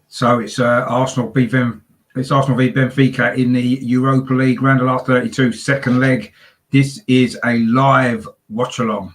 So it's Arsenal v Benfica in the Europa League, round of last 32, second leg. This is a live watch along.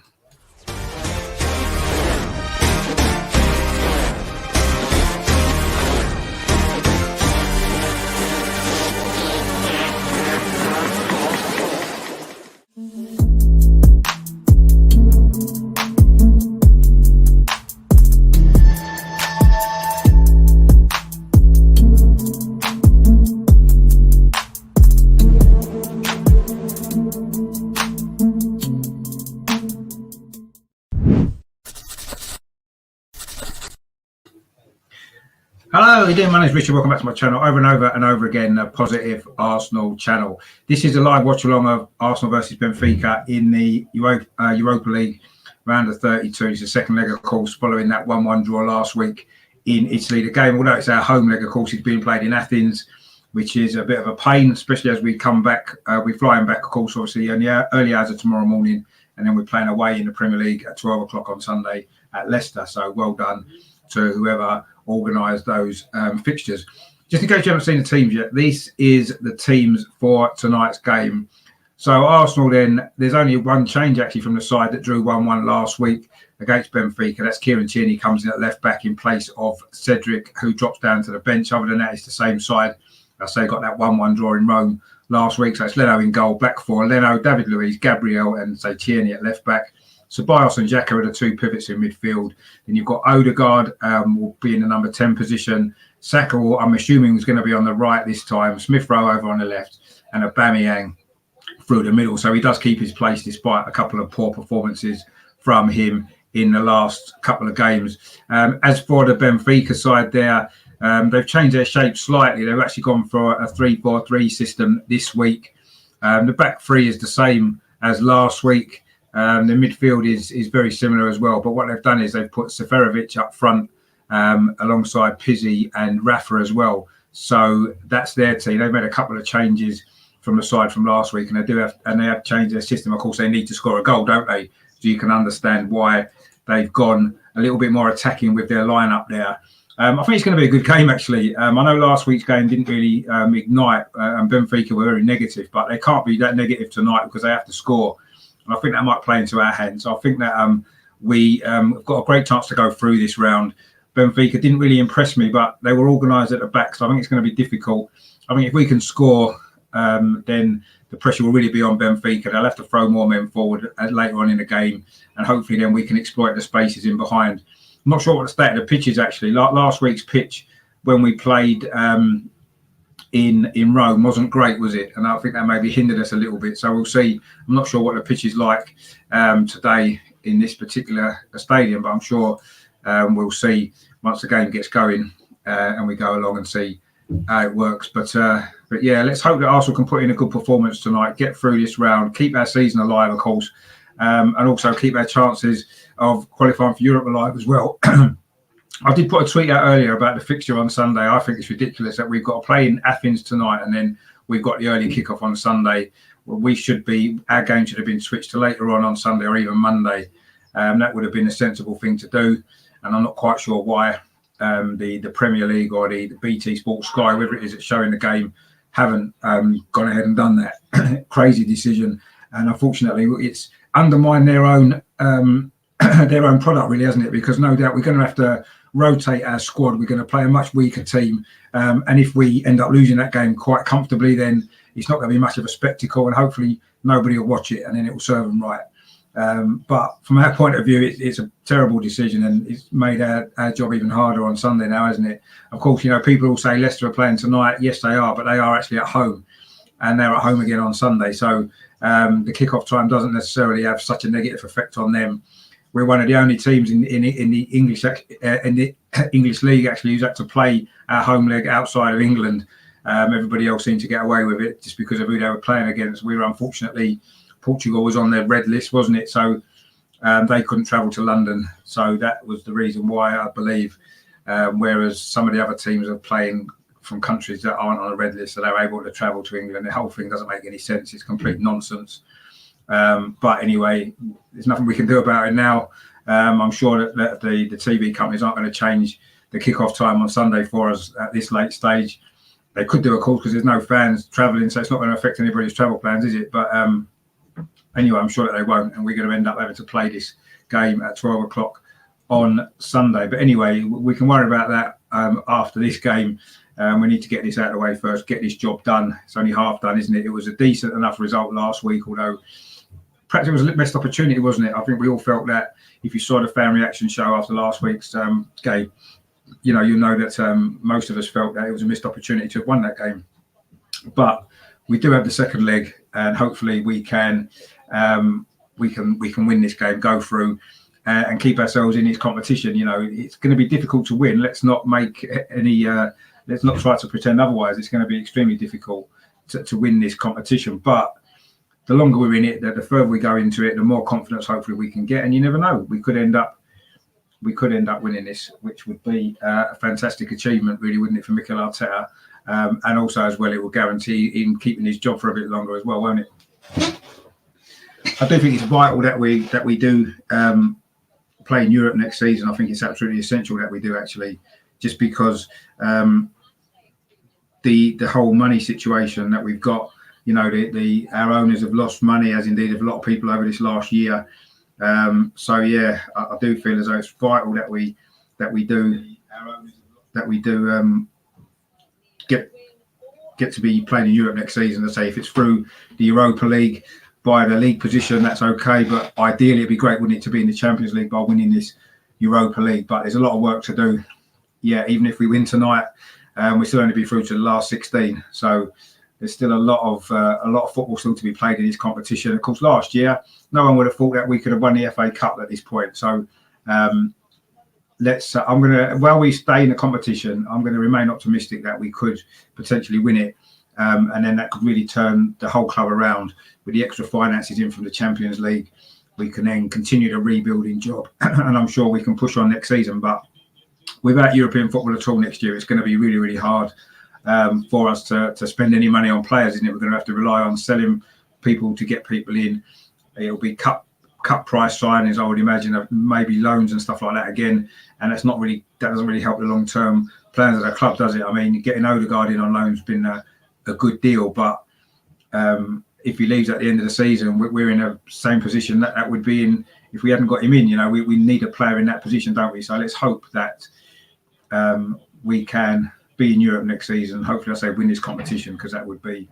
Hello, how you doing? My name is Richard. Welcome back to my channel. Over and over and over again, a positive Arsenal channel. This is a live watch along of Arsenal versus Benfica in the Europa League round of 32. It's the second leg, of course, following that 1-1 draw last week in Italy. The game, although it's our home leg, of course, is being played in Athens, which is a bit of a pain, especially as we come back. We're flying back, of course, obviously, in the early hours of tomorrow morning, and then we're playing away in the Premier League at 12 o'clock on Sunday at Leicester. So well done to whoever organised those fixtures. Just in case you haven't seen the teams yet, this is the teams for tonight's game. So Arsenal then, there's only one change actually from the side that drew 1-1 last week against Benfica. That's Kieran Tierney comes in at left back in place of Cedric, who drops down to the bench. Other than that, it's the same side. I say got that 1-1 draw in Rome last week. So it's Leno in goal, back four. Leno, David Luiz, Gabriel, and say Tierney at left back. Ceballos and Xhaka are the two pivots in midfield. Then you've got Odegaard will be in the number 10 position. Saka, I'm assuming, is going to be on the right this time. Smith Rowe over on the left, and Aubameyang through the middle. So he does keep his place despite a couple of poor performances from him in the last couple of games. As for the Benfica side there, they've changed their shape slightly. They've actually gone for a 3-4-3 system this week. The back three is the same as last week. The midfield is very similar as well, but what they've done is they've put Seferovic up front alongside Pizzi and Rafa as well. So that's their team. They've made a couple of changes from the side from last week, and they have changed their system. Of course, they need to score a goal, don't they? So you can understand why they've gone a little bit more attacking with their lineup there. I think it's going to be a good game, actually. I know last week's game didn't really ignite, and Benfica were very negative, but they can't be that negative tonight because they have to score. I think that might play into our hands. I think that we've got a great chance to go through this round. Benfica didn't really impress me, but they were organised at the back, so I think it's going to be difficult. I mean, if we can score, then the pressure will really be on Benfica. They'll have to throw more men forward later on in the game, and hopefully then we can exploit the spaces in behind. I'm not sure what the state of the pitch is, actually. Last week's pitch, when we played in Rome, wasn't great, was it? And I think that maybe hindered us a little bit. So we'll see. I'm not sure what the pitch is like today in this particular stadium, but I'm sure we'll see once the game gets going and we go along and see how it works. But yeah, let's hope that Arsenal can put in a good performance tonight, get through this round, keep our season alive, of course, and also keep our chances of qualifying for Europe alive as well. I did put a tweet out earlier about the fixture on Sunday. I think it's ridiculous that we've got to play in Athens tonight and then we've got the early kickoff on Sunday. Well, our game should have been switched to later on Sunday or even Monday. That would have been a sensible thing to do. And I'm not quite sure why the Premier League or the BT Sports Sky, whoever it is that's showing the game, haven't gone ahead and done that. Crazy decision. And unfortunately, it's undermined their own product, really, hasn't it? Because no doubt we're going to have to rotate our squad. We're going to play a much weaker team, and if we end up losing that game quite comfortably, then it's not going to be much of a spectacle, and hopefully nobody will watch it, and then it will serve them right. But from our point of view, it's a terrible decision, and it's made our job even harder on Sunday now, hasn't it? Of course, you know, people will say Leicester are playing tonight. Yes, they are, but they are actually at home, and they're at home again on Sunday. So the kickoff time doesn't necessarily have such a negative effect on them. We're one of the only teams in the English league actually who's had to play our home leg outside of England. Everybody else seemed to get away with it just because of who they were playing against. We were, unfortunately, Portugal was on their red list, wasn't it? So they couldn't travel to London. So that was the reason why, I believe. Whereas some of the other teams are playing from countries that aren't on a red list, so they're able to travel to England. The whole thing doesn't make any sense. It's complete nonsense. But anyway, there's nothing we can do about it now. I'm sure that the TV companies aren't going to change the kickoff time on Sunday for us at this late stage. They could do, of course, because there's no fans travelling, so it's not going to affect anybody's travel plans, is it? But anyway, I'm sure that they won't, and we're going to end up having to play this game at 12 o'clock on Sunday. But anyway, we can worry about that after this game. We need to get this out of the way first, get this job done. It's only half done, isn't it? It was a decent enough result last week, although perhaps it was a missed opportunity, wasn't it? I think we all felt that. If you saw the fan reaction show after last week's game, you know that most of us felt that it was a missed opportunity to have won that game. But we do have the second leg, and hopefully we can win this game, go through, and keep ourselves in this competition. You know, it's going to be difficult to win. Let's not make any. Let's not try to pretend otherwise. It's going to be extremely difficult to win this competition. But the longer we're in it, the further we go into it, the more confidence hopefully we can get. And you never know, we could end up winning this, which would be a fantastic achievement, really, wouldn't it, for Mikel Arteta? And also, as well, it will guarantee him keeping his job for a bit longer as well, won't it? I do think it's vital that we do play in Europe next season. I think it's absolutely essential that we do, actually, just because the whole money situation that we've got. You know, our owners have lost money, as indeed have a lot of people over this last year. So yeah, I do feel as though it's vital that we do get to be playing in Europe next season. I say if it's through the Europa League by the league position, that's okay. But ideally, it'd be great, wouldn't it, to be in the Champions League by winning this Europa League. But there's a lot of work to do. Yeah, even if we win tonight, we still only be through to the last 16. So there's still a lot of football still to be played in this competition. Of course, last year, no one would have thought that we could have won the FA Cup at this point. So while we stay in the competition, I'm going to remain optimistic that we could potentially win it. And then that could really turn the whole club around with the extra finances in from the Champions League. We can then continue the rebuilding job. And I'm sure we can push on next season. But without European football at all next year, it's going to be really, really hard for us to spend any money on players, isn't it? We're going to have to rely on selling people to get people in. It'll be cut price signings, I would imagine, maybe loans and stuff like that again. And that doesn't really help the long term plans of the club, does it? I mean, getting Odegaard in on loan has been a good deal, but if he leaves at the end of the season, we're in the same position that would be in if we hadn't got him in. You know, we need a player in that position, don't we? So let's hope that we can be in Europe next season. Hopefully, I say win this competition, because that would be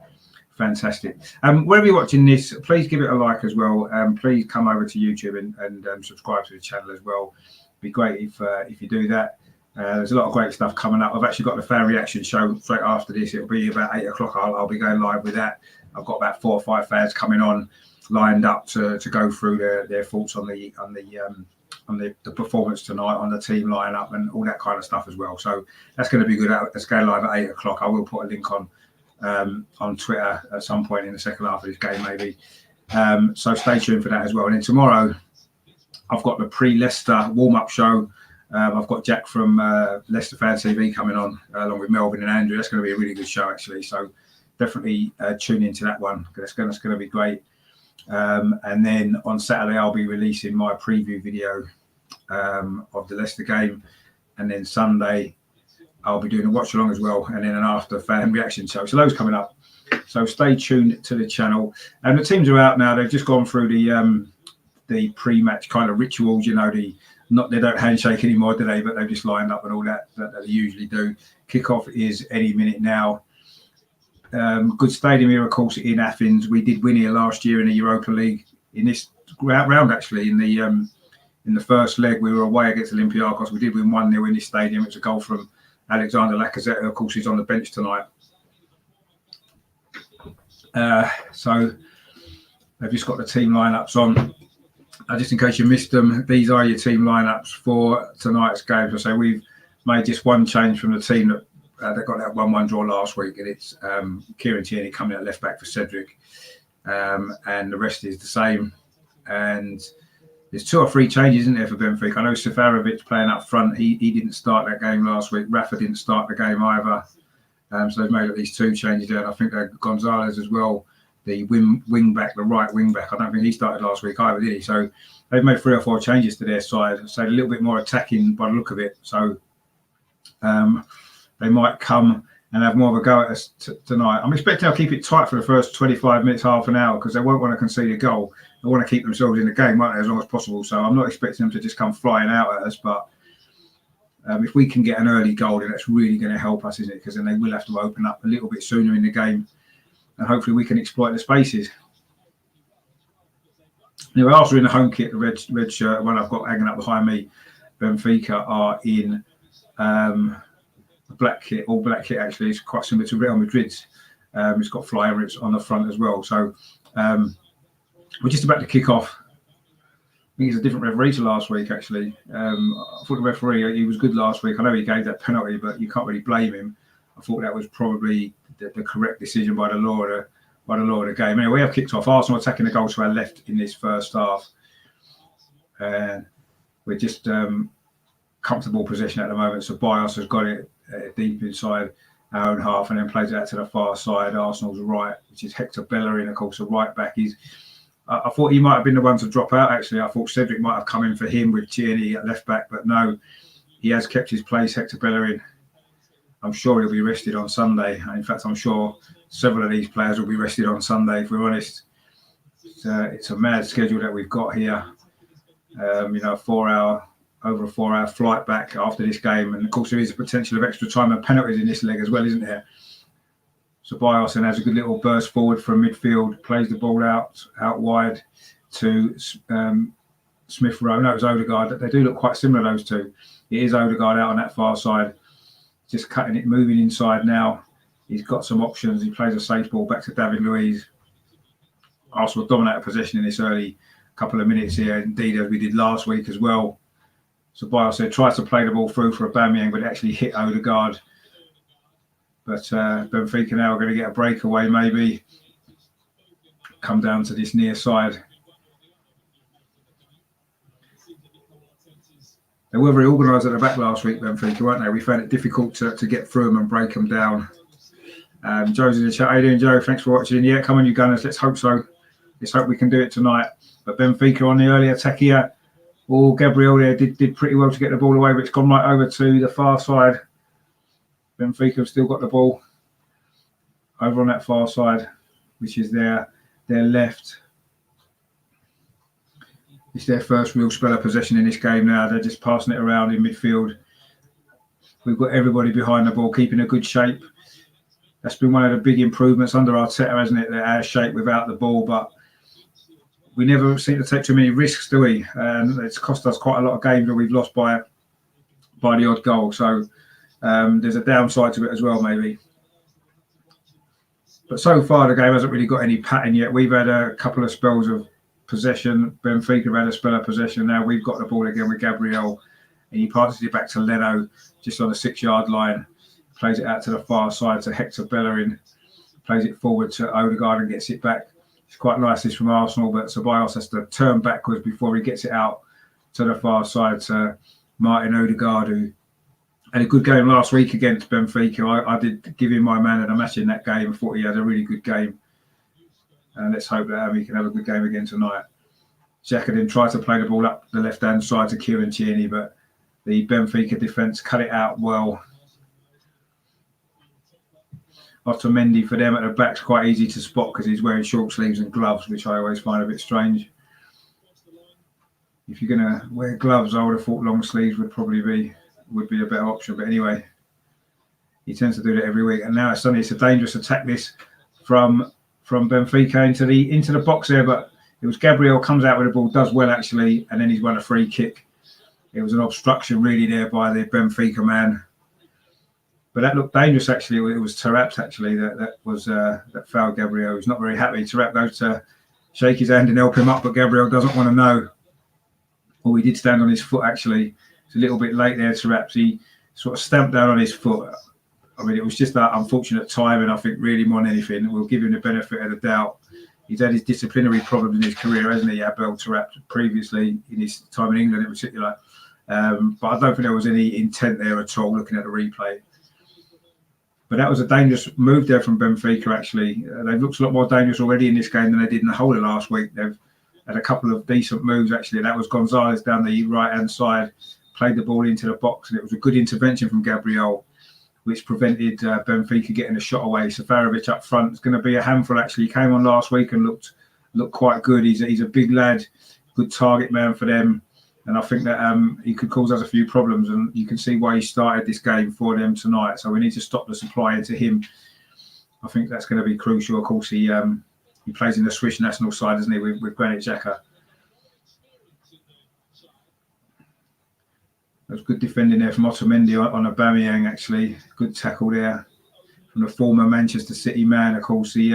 fantastic. Wherever you're watching this, please give it a like as well. Please come over to YouTube and subscribe to the channel as well. It'd be great if you do that. There's a lot of great stuff coming up. I've actually got the fan reaction show straight after this. It'll be about 8 o'clock. I'll be going live with that. I've got about 4 or 5 fans coming on, lined up to go through their thoughts on the performance tonight, on the team lineup, and all that kind of stuff as well. So that's going to be good. Let's go live at 8 o'clock. I will put a link on Twitter at some point in the second half of this game, maybe. So stay tuned for that as well. And then tomorrow, I've got the pre-Leicester warm-up show. I've got Jack from Leicester Fan TV coming on, along with Melvin and Andrew. That's going to be a really good show, actually. So definitely tune into that one, because that's going to be great. And then on Saturday, I'll be releasing my preview video of the Leicester game. And then Sunday, I'll be doing a watch along as well, and then an after fan reaction show. So those coming up. So stay tuned to the channel. And the teams are out now. They've just gone through the pre-match kind of rituals. You know, they don't handshake anymore, do they? But they've just lined up and all that they usually do. Kickoff is any minute now. Good stadium here, of course, in Athens. We did win here last year in the Europa League in this round, actually. In the first leg, we were away against Olympiacos. We did win 1-0 in this stadium. It's a goal from Alexander Lacazette, who, of course, is on the bench tonight. So they've just got the team lineups on. Just in case you missed them, these are your team lineups for tonight's game. So we've made just one change from the team that got that 1-1 draw last week, and it's Kieran Tierney coming at left back for Cedric, and the rest is the same. And there's 2 or 3 changes, isn't there, for Benfica? I know Seferovic playing up front. He didn't start that game last week. Rafa didn't start the game either. So they've made at least 2 changes there. And I think Gonzalez as well the wing back, the right wing back. I don't think he started last week either, did he? So they've made 3 or 4 changes to their side, so a little bit more attacking by the look of it. So they might come and have more of a go at us tonight. I'm expecting they'll keep it tight for the first 25 minutes, half an hour, because they won't want to concede a goal. They want to keep themselves in the game, won't they, as long as possible. So I'm not expecting them to just come flying out at us, but if we can get an early goal, then that's really going to help us, isn't it? Because then they will have to open up a little bit sooner in the game, and hopefully we can exploit the spaces. Now, after in the home kit, the red shirt, one I've got hanging up behind me, Benfica are in black kit, all black kit actually. It's quite similar to Real Madrid's. It's got fly rips on the front as well. So we're just about to kick off. I think he's a different referee to last week, actually. I thought the referee, he was good last week. I know he gave that penalty, but you can't really blame him. I thought that was probably the correct decision by the law of the game. Anyway, we have kicked off. Arsenal attacking the goal to our left in this first half. And we're just comfortable possession at the moment. So Bios has got it deep inside our own half and then plays it out to the far side, Arsenal's right, which is Hector Bellerin, of course, the right back. I thought he might have been the one to drop out, actually. I thought Cedric might have come in for him with Tierney at left back, but no, he has kept his place, Hector Bellerin. I'm sure he'll be rested on Sunday. In fact, I'm sure several of these players will be rested on Sunday, if we're honest. It's a mad schedule that we've got here. Over a 4-hour flight back after this game. And of course, there is a potential of extra time and penalties in this leg as well, isn't there? So Bios has a good little burst forward from midfield, plays the ball out wide to Smith Rowe. No, it was Odegaard. They do look quite similar, those two. It is Odegaard out on that far side, just cutting it, moving inside now. He's got some options. He plays a safe ball back to David Luiz. Arsenal dominate possession in this early couple of minutes here, indeed, as we did last week as well. So Bios tries to play the ball through for Aubameyang, but it actually hit Odegaard. But Benfica now are going to get a breakaway, maybe. Come down to this near side. They were very organised at the back last week, Benfica, weren't they? We found it difficult to get through them and break them down. Joe's in the chat. How you doing, Joe? Thanks for watching. Yeah, come on, you Gunners. Let's hope so. Let's hope we can do it tonight. But Benfica on the early attack here. Oh, Gabriel there did pretty well to get the ball away, but it's gone right over to the far side. Benfica have still got the ball over on that far side, which is their left. It's their first real spell of possession in this game now. They're just passing it around in midfield. We've got everybody behind the ball, keeping a good shape. That's been one of the big improvements under Arteta, hasn't it? Our shape without the ball, but we never seem to take too many risks, do we? And it's cost us quite a lot of games where we've lost by the odd goal. So there's a downside to it as well, maybe. But so far, the game hasn't really got any pattern yet. We've had a couple of spells of possession. Benfica have had a spell of possession. Now we've got the ball again with Gabriel. And he passes it back to Leno, just on the 6-yard line. Plays it out to the far side to Hector Bellerin. Plays it forward to Odegaard and gets it back. It's quite nice this from Arsenal, but Ceballos has to turn backwards before he gets it out to the far side to Martin Odegaard, who had a good game last week against Benfica. I did give him my man of the match in that game. I thought he had a really good game. And let's hope that he can have a good game again tonight. Xhaka then tried to play the ball up the left-hand side to Kieran Tierney, but the Benfica defence cut it out well. Otamendi for them at the back's quite easy to spot because he's wearing short sleeves and gloves, which I always find a bit strange. If you're going to wear gloves, I would have thought long sleeves would be a better option. But anyway, he tends to do that every week. And now it's a dangerous attack this from Benfica into the box there. But it was Gabriel comes out with the ball, does well actually, and then he's won a free kick. It was an obstruction really there by the Benfica man. But that looked dangerous actually. It was Tarap's actually that fouled Gabriel. He's not very happy. Tarap goes to shake his hand and help him up, but Gabriel doesn't want to know. Oh, he did stand on his foot actually. It's a little bit late there, Tarap. He sort of stamped down on his foot. I mean, it was just that unfortunate timing, I think, really more than anything. We'll give him the benefit of the doubt. He's had his disciplinary problems in his career, hasn't he, Abel Tarap, previously in his time in England in particular. But I don't think there was any intent there at all looking at the replay. But that was a dangerous move there from Benfica, actually. They've looked a lot more dangerous already in this game than they did in the whole of last week. They've had a couple of decent moves, actually. That was Gonzalez down the right-hand side, played the ball into the box, and it was a good intervention from Gabriel, which prevented Benfica getting a shot away. Seferovic up front is going to be a handful, actually. He came on last week and looked quite good. He's a big lad, good target man for them. And I think that he could cause us a few problems, and you can see why he started this game for them tonight. So we need to stop the supply into him. I think that's going to be crucial. Of course, he plays in the Swiss national side, doesn't he, with Granit Xhaka. There's good defending there from Otamendi on Aubameyang, actually. Good tackle there from the former Manchester City man. Of course, he's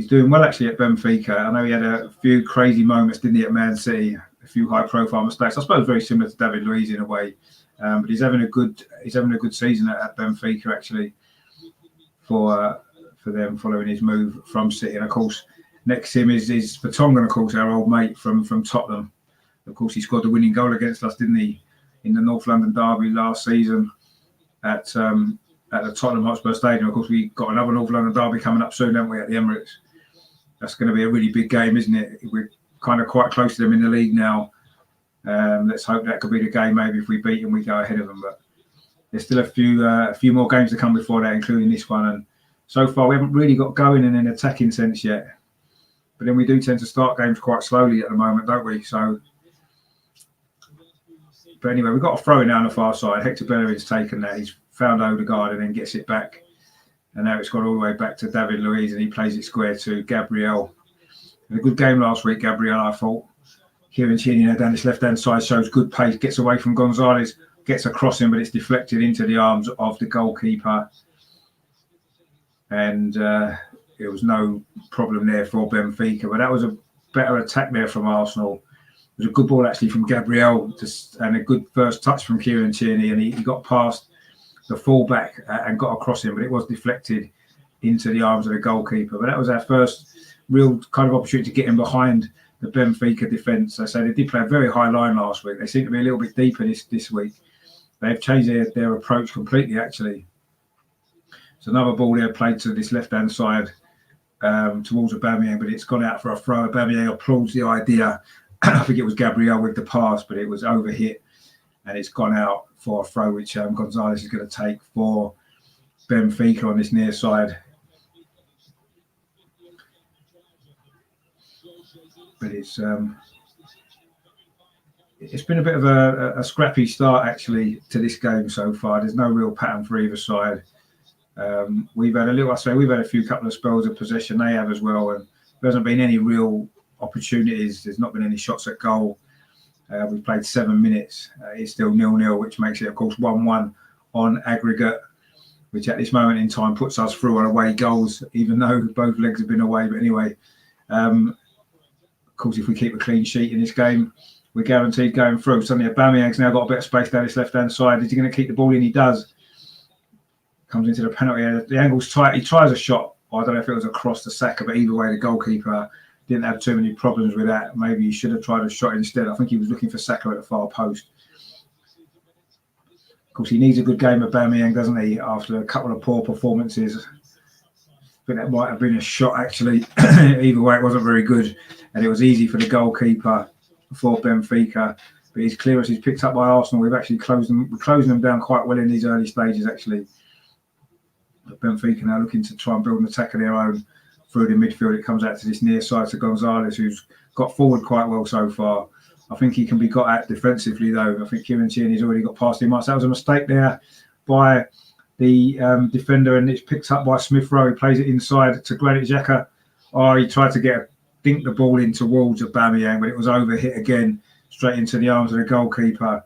doing well, actually, at Benfica. I know he had a few crazy moments, didn't he, at Man City? A few high-profile mistakes. I suppose very similar to David Luiz in a way, but he's having a good season at Benfica, actually, for them, following his move from City. And of course, next to him is Vertonghen, of course, our old mate from Tottenham. Of course, he scored the winning goal against us, didn't he, in the North London derby last season at the Tottenham Hotspur Stadium. Of course, we got another North London derby coming up soon, haven't we, at the Emirates? That's going to be a really big game, isn't it? We're kind of quite close to them in the league now. Let's hope that could be the game. Maybe if we beat them, we go ahead of them. But there's still a few more games to come before that, including this one. And so far, we haven't really got going in an attacking sense yet. But then we do tend to start games quite slowly at the moment, don't we? So, but anyway, we've got a throw in down the far side. Hector Bellerin's taken that. He's found Odegaard and then gets it back. And now it's gone all the way back to David Luiz, and he plays it square to Gabriel. A good game last week, Gabriel, I thought. Kieran Tierney down this left-hand side shows good pace, gets away from Gonzalez, gets across him, but it's deflected into the arms of the goalkeeper. And there was no problem there for Benfica, but that was a better attack there from Arsenal. It was a good ball, actually, from Gabriel, and a good first touch from Kieran Tierney, and he got past the fullback and got across him, but it was deflected into the arms of the goalkeeper. But that was our first real kind of opportunity to get in behind the Benfica defence. I say they did play a very high line last week. They seem to be a little bit deeper this week. They've changed their approach completely, actually. So another ball there played to this left-hand side towards Aubameyang, but it's gone out for a throw. Aubameyang applauds the idea. I think it was Gabriel with the pass, but it was overhit, and it's gone out for a throw, which Gonzalez is going to take for Benfica on this near side. But it's been a bit of a scrappy start, actually, to this game so far. There's no real pattern for either side. We've had a few couple of spells of possession. They have as well, and there hasn't been any real opportunities. There's not been any shots at goal. We've played 7 minutes. It's still 0-0, which makes it, of course, 1-1 on aggregate, which at this moment in time puts us through on away goals, even though both legs have been away. But anyway, of course, if we keep a clean sheet in this game, we're guaranteed going through. Suddenly, Aubameyang's now got a bit of space down his left-hand side. Is he going to keep the ball in? He does. Comes into the penalty area. The angle's tight. He tries a shot. I don't know if it was across the Saka, but either way, the goalkeeper didn't have too many problems with that. Maybe he should have tried a shot instead. I think he was looking for Saka at the far post. Of course, he needs a good game of Aubameyang, doesn't he, after a couple of poor performances. I think that might have been a shot, actually. Either way, it wasn't very good. And it was easy for the goalkeeper for Benfica. But his clearance is picked up by Arsenal. We're closing them down quite well in these early stages, actually. But Benfica now looking to try and build an attack of their own through the midfield. It comes out to this near side to Gonzalez, who's got forward quite well so far. I think he can be got at defensively, though. I think Kieran Tierney's already got past him. That was a mistake there by the defender, and it's picked up by Smith Rowe. He plays it inside to Granit Xhaka. Oh, he tried to dink the ball in towards Aubameyang, but it was overhit again, straight into the arms of the goalkeeper.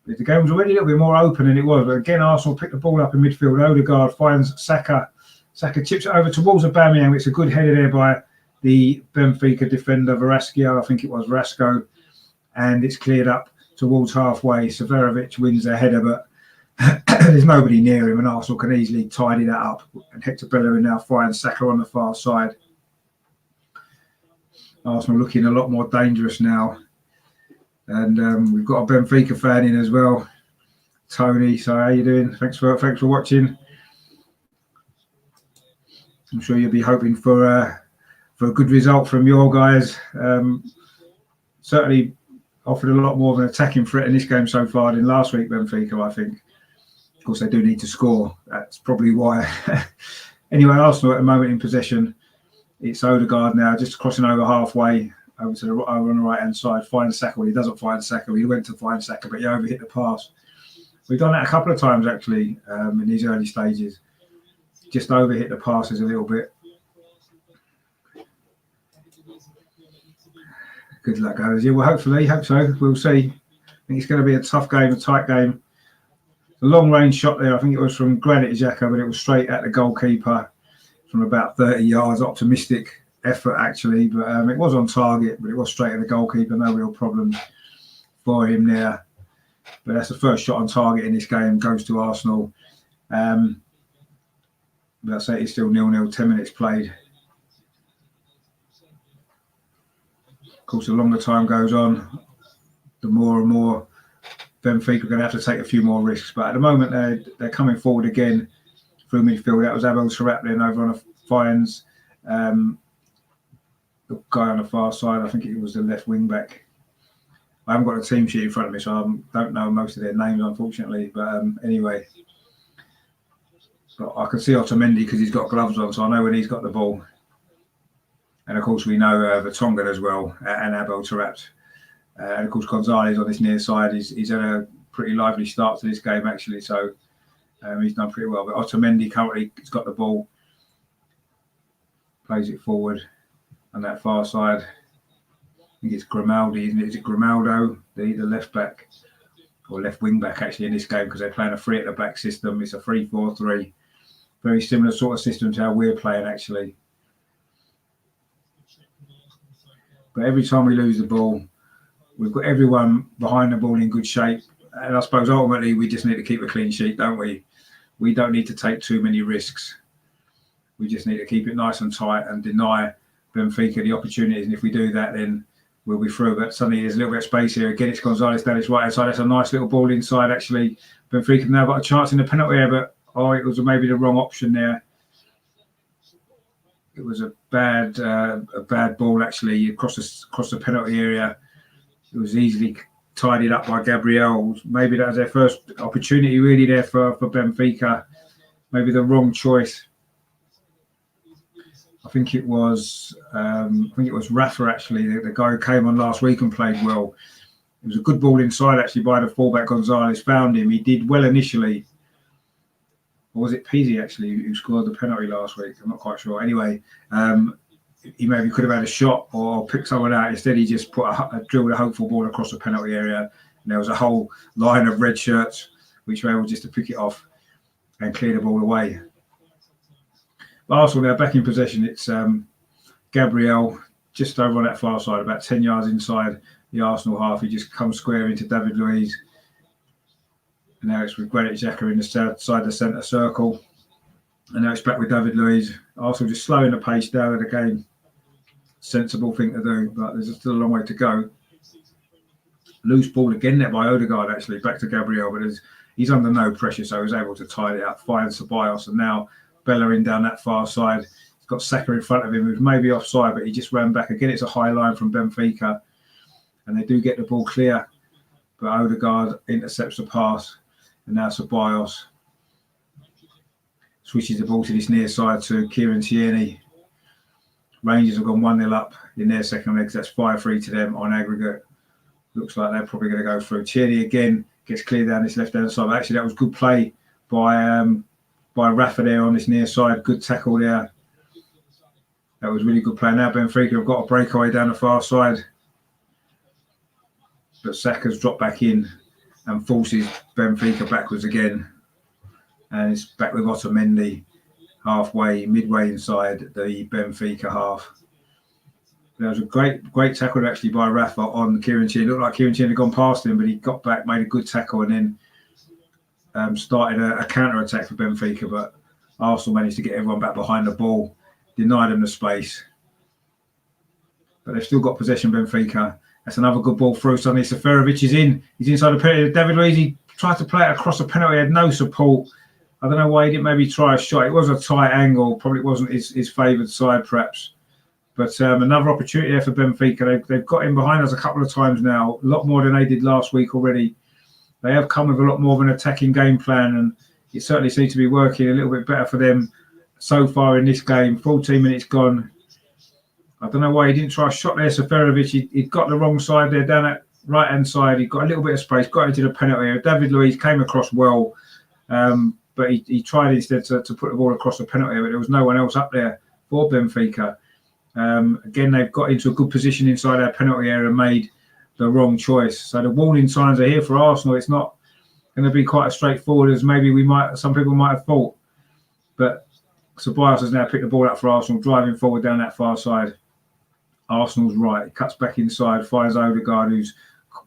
The game was already a little bit more open than it was, but again, Arsenal picked the ball up in midfield. Odegaard finds Saka. Saka chips it over towards Aubameyang. It's a good header there by the Benfica defender, Verasco. I think it was Verasco. And it's cleared up towards halfway. Seferovic wins the header, but there's nobody near him, and Arsenal can easily tidy that up. And Hector Bellerin now finds Saka on the far side. Arsenal looking a lot more dangerous now. And we've got a Benfica fan in as well. Tony. So how you doing? Thanks for watching. I'm sure you'll be hoping for a good result from your guys. Certainly offered a lot more of an attacking threat in this game so far than last week, Benfica, I think. Of course, they do need to score. That's probably why. Anyway, Arsenal at the moment in possession. It's Odegaard now, just crossing over halfway over to over on the right-hand side. Finds Saka. Well, he doesn't find Saka. He went to find Saka, but he overhit the pass. We've done that a couple of times, actually, in these early stages. Just overhit the passes a little bit. Good luck, guys. Yeah, well, hopefully, hope so. We'll see. I think it's going to be a tough game, a tight game. A long-range shot there. I think it was from Granit Xhaka, but it was straight at the goalkeeper from about 30 yards. Optimistic effort, actually, but it was on target, but it was straight at the goalkeeper. No real problems for him there. But that's the first shot on target in this game. Goes to Arsenal. But I say it's still 0-0. 10 minutes played. Of course, the longer time goes on, the more and more Benfica are going to have to take a few more risks. But at the moment, they're coming forward again through midfield. That was Abel Saraplin over on the finds. The guy on the far side, I think it was the left wing back. I haven't got a team sheet in front of me, so I don't know most of their names, unfortunately. But anyway, but I can see Otamendi because he's got gloves on, so I know when he's got the ball. And of course, we know Vertonghen as well, and Abel Saraplin. And of course, Gonzalez on this near side, he's had a pretty lively start to this game, actually. So he's done pretty well. But Otamendi currently has got the ball, plays it forward on that far side. I think it's Grimaldi, isn't it? Is it Grimaldo, the left back, or left wing back, actually, in this game, because they're playing a 3 at the back system. It's a 3-4-3. Very similar sort of system to how we're playing, actually. But every time we lose the ball, we've got everyone behind the ball in good shape. And I suppose ultimately we just need to keep a clean sheet, don't we? We don't need to take too many risks. We just need to keep it nice and tight and deny Benfica the opportunities. And if we do that, then we'll be through. But suddenly there's a little bit of space here. Again, it's Gonzalez down his right hand side. That's a nice little ball inside, actually. Benfica now got a chance in the penalty area, but it was maybe the wrong option there. It was a bad ball, actually, across the penalty area. It was easily tidied up by Gabriel. Maybe that was their first opportunity really there for Benfica. Maybe the wrong choice. I think it was Rafa, actually, the guy who came on last week and played well. It was a good ball inside, actually, by the fullback. Gonzalez found him. He did well initially. Or was it Pizzi, actually, who scored the penalty last week? I'm not quite sure. Anyway, he maybe could have had a shot or picked someone out. Instead, he just drilled a hopeful ball across the penalty area. And there was a whole line of red shirts, which were able just to pick it off and clear the ball away. But Arsenal, they're back in possession. It's Gabriel just over on that far side, about 10 yards inside the Arsenal half. He just comes square into David Luiz. And now it's with Granit Xhaka in the south side of the centre circle. And now it's back with David Luiz. Arsenal just slowing the pace down of the game. Sensible thing to do, but there's still a long way to go. Loose ball again there by Odegaard, actually, back to Gabriel. But he's under no pressure, so he's able to tidy it up, find Ceballos. And now Bellerin down that far side. He's got Saka in front of him, who's maybe offside, but he just ran back. Again, it's a high line from Benfica. And they do get the ball clear. But Odegaard intercepts the pass. And now Ceballos switches the ball to this near side to Kieran Tierney. Rangers have gone 1-0 up in their second legs. That's 5-3 to them on aggregate. Looks like they're probably going to go through. Tierney again gets clear down this left-hand side. But actually, that was good play by Rafa there on this near side. Good tackle there. That was really good play. Now Benfica have got a breakaway down the far side. But Saka's dropped back in and forces Benfica backwards again. And it's back with Otamendi midway inside the Benfica half. There was a great tackle actually by Rafa on Kieran Tierney. It looked like Kieran Tierney had gone past him, but he got back, made a good tackle, and then started a counter-attack for Benfica. But Arsenal managed to get everyone back behind the ball, deny them the space. But they've still got possession, Benfica. That's another good ball through. Suddenly Seferovic is in. He's inside the penalty. David Luiz, he tried to play it across the penalty, had no support. I don't know why he didn't maybe try a shot. It was a tight angle, probably wasn't his favoured side perhaps. But another opportunity there for Benfica. They've got in behind us a couple of times now, a lot more than they did last week already. They have come with a lot more of an attacking game plan, and it certainly seems to be working a little bit better for them so far in this game. 14 minutes gone. I don't know why he didn't try a shot there. Seferovic, he'd got the wrong side there, down that right-hand side. He got a little bit of space, got into the penalty area. David Luiz came across well, but he tried instead to put the ball across the penalty area. There was no one else up there for Benfica. Again, they've got into a good position inside our penalty area and made the wrong choice. So the warning signs are here for Arsenal. It's not going to be quite as straightforward as maybe some people might have thought. But Ceballos has now picked the ball up for Arsenal, driving forward down that far side. Arsenal's right. He cuts back inside, finds Odegaard, who's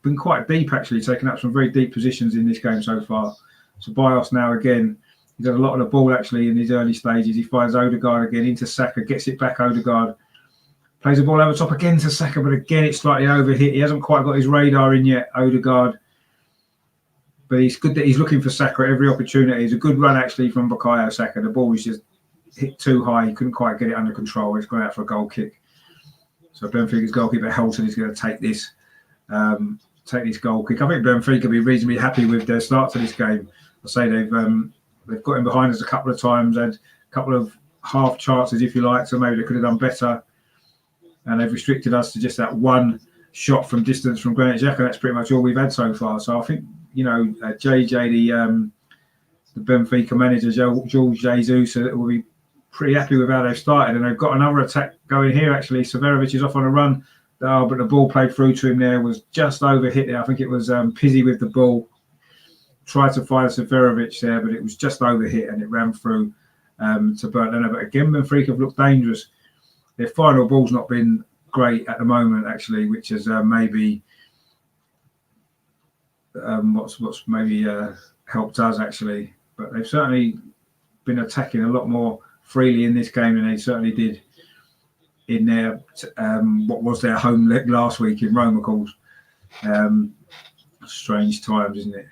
been quite deep actually, taking up some very deep positions in this game so far. Ceballos now again, he's had a lot of the ball actually in his early stages. He finds Odegaard again into Saka, gets it back. Odegaard plays the ball over top again to Saka, but again it's slightly overhit. He hasn't quite got his radar in yet, Odegaard. But it's good that he's looking for Saka at every opportunity. It's a good run actually from Bukayo Saka. The ball was just hit too high. He couldn't quite get it under control. It's gone out for a goal kick. So Benfica's goalkeeper Helton is going to take this goal kick. I think Benfica will be reasonably happy with their start to this game. I say they've got in behind us a couple of times, had a couple of half chances, if you like, so maybe they could have done better. And they've restricted us to just that one shot from distance from Granit Xhaka. That's pretty much all we've had so far. So I think, JJ, the Benfica manager, Jorge Jesus, will be pretty happy with how they've started. And they've got another attack going here, actually. Seferovic is off on a run. But the ball played through to him there, was just overhit there. I think it was Pizzi with the ball. Tried to find Seferovic there, but it was just overhit and it ran through to Bernd Leno. But again, Benfica have looked dangerous. Their final ball's not been great at the moment, actually, which has maybe what's maybe helped us, actually. But they've certainly been attacking a lot more freely in this game than they certainly did in their what was their home leg last week in Rome, of course. Strange times, isn't it,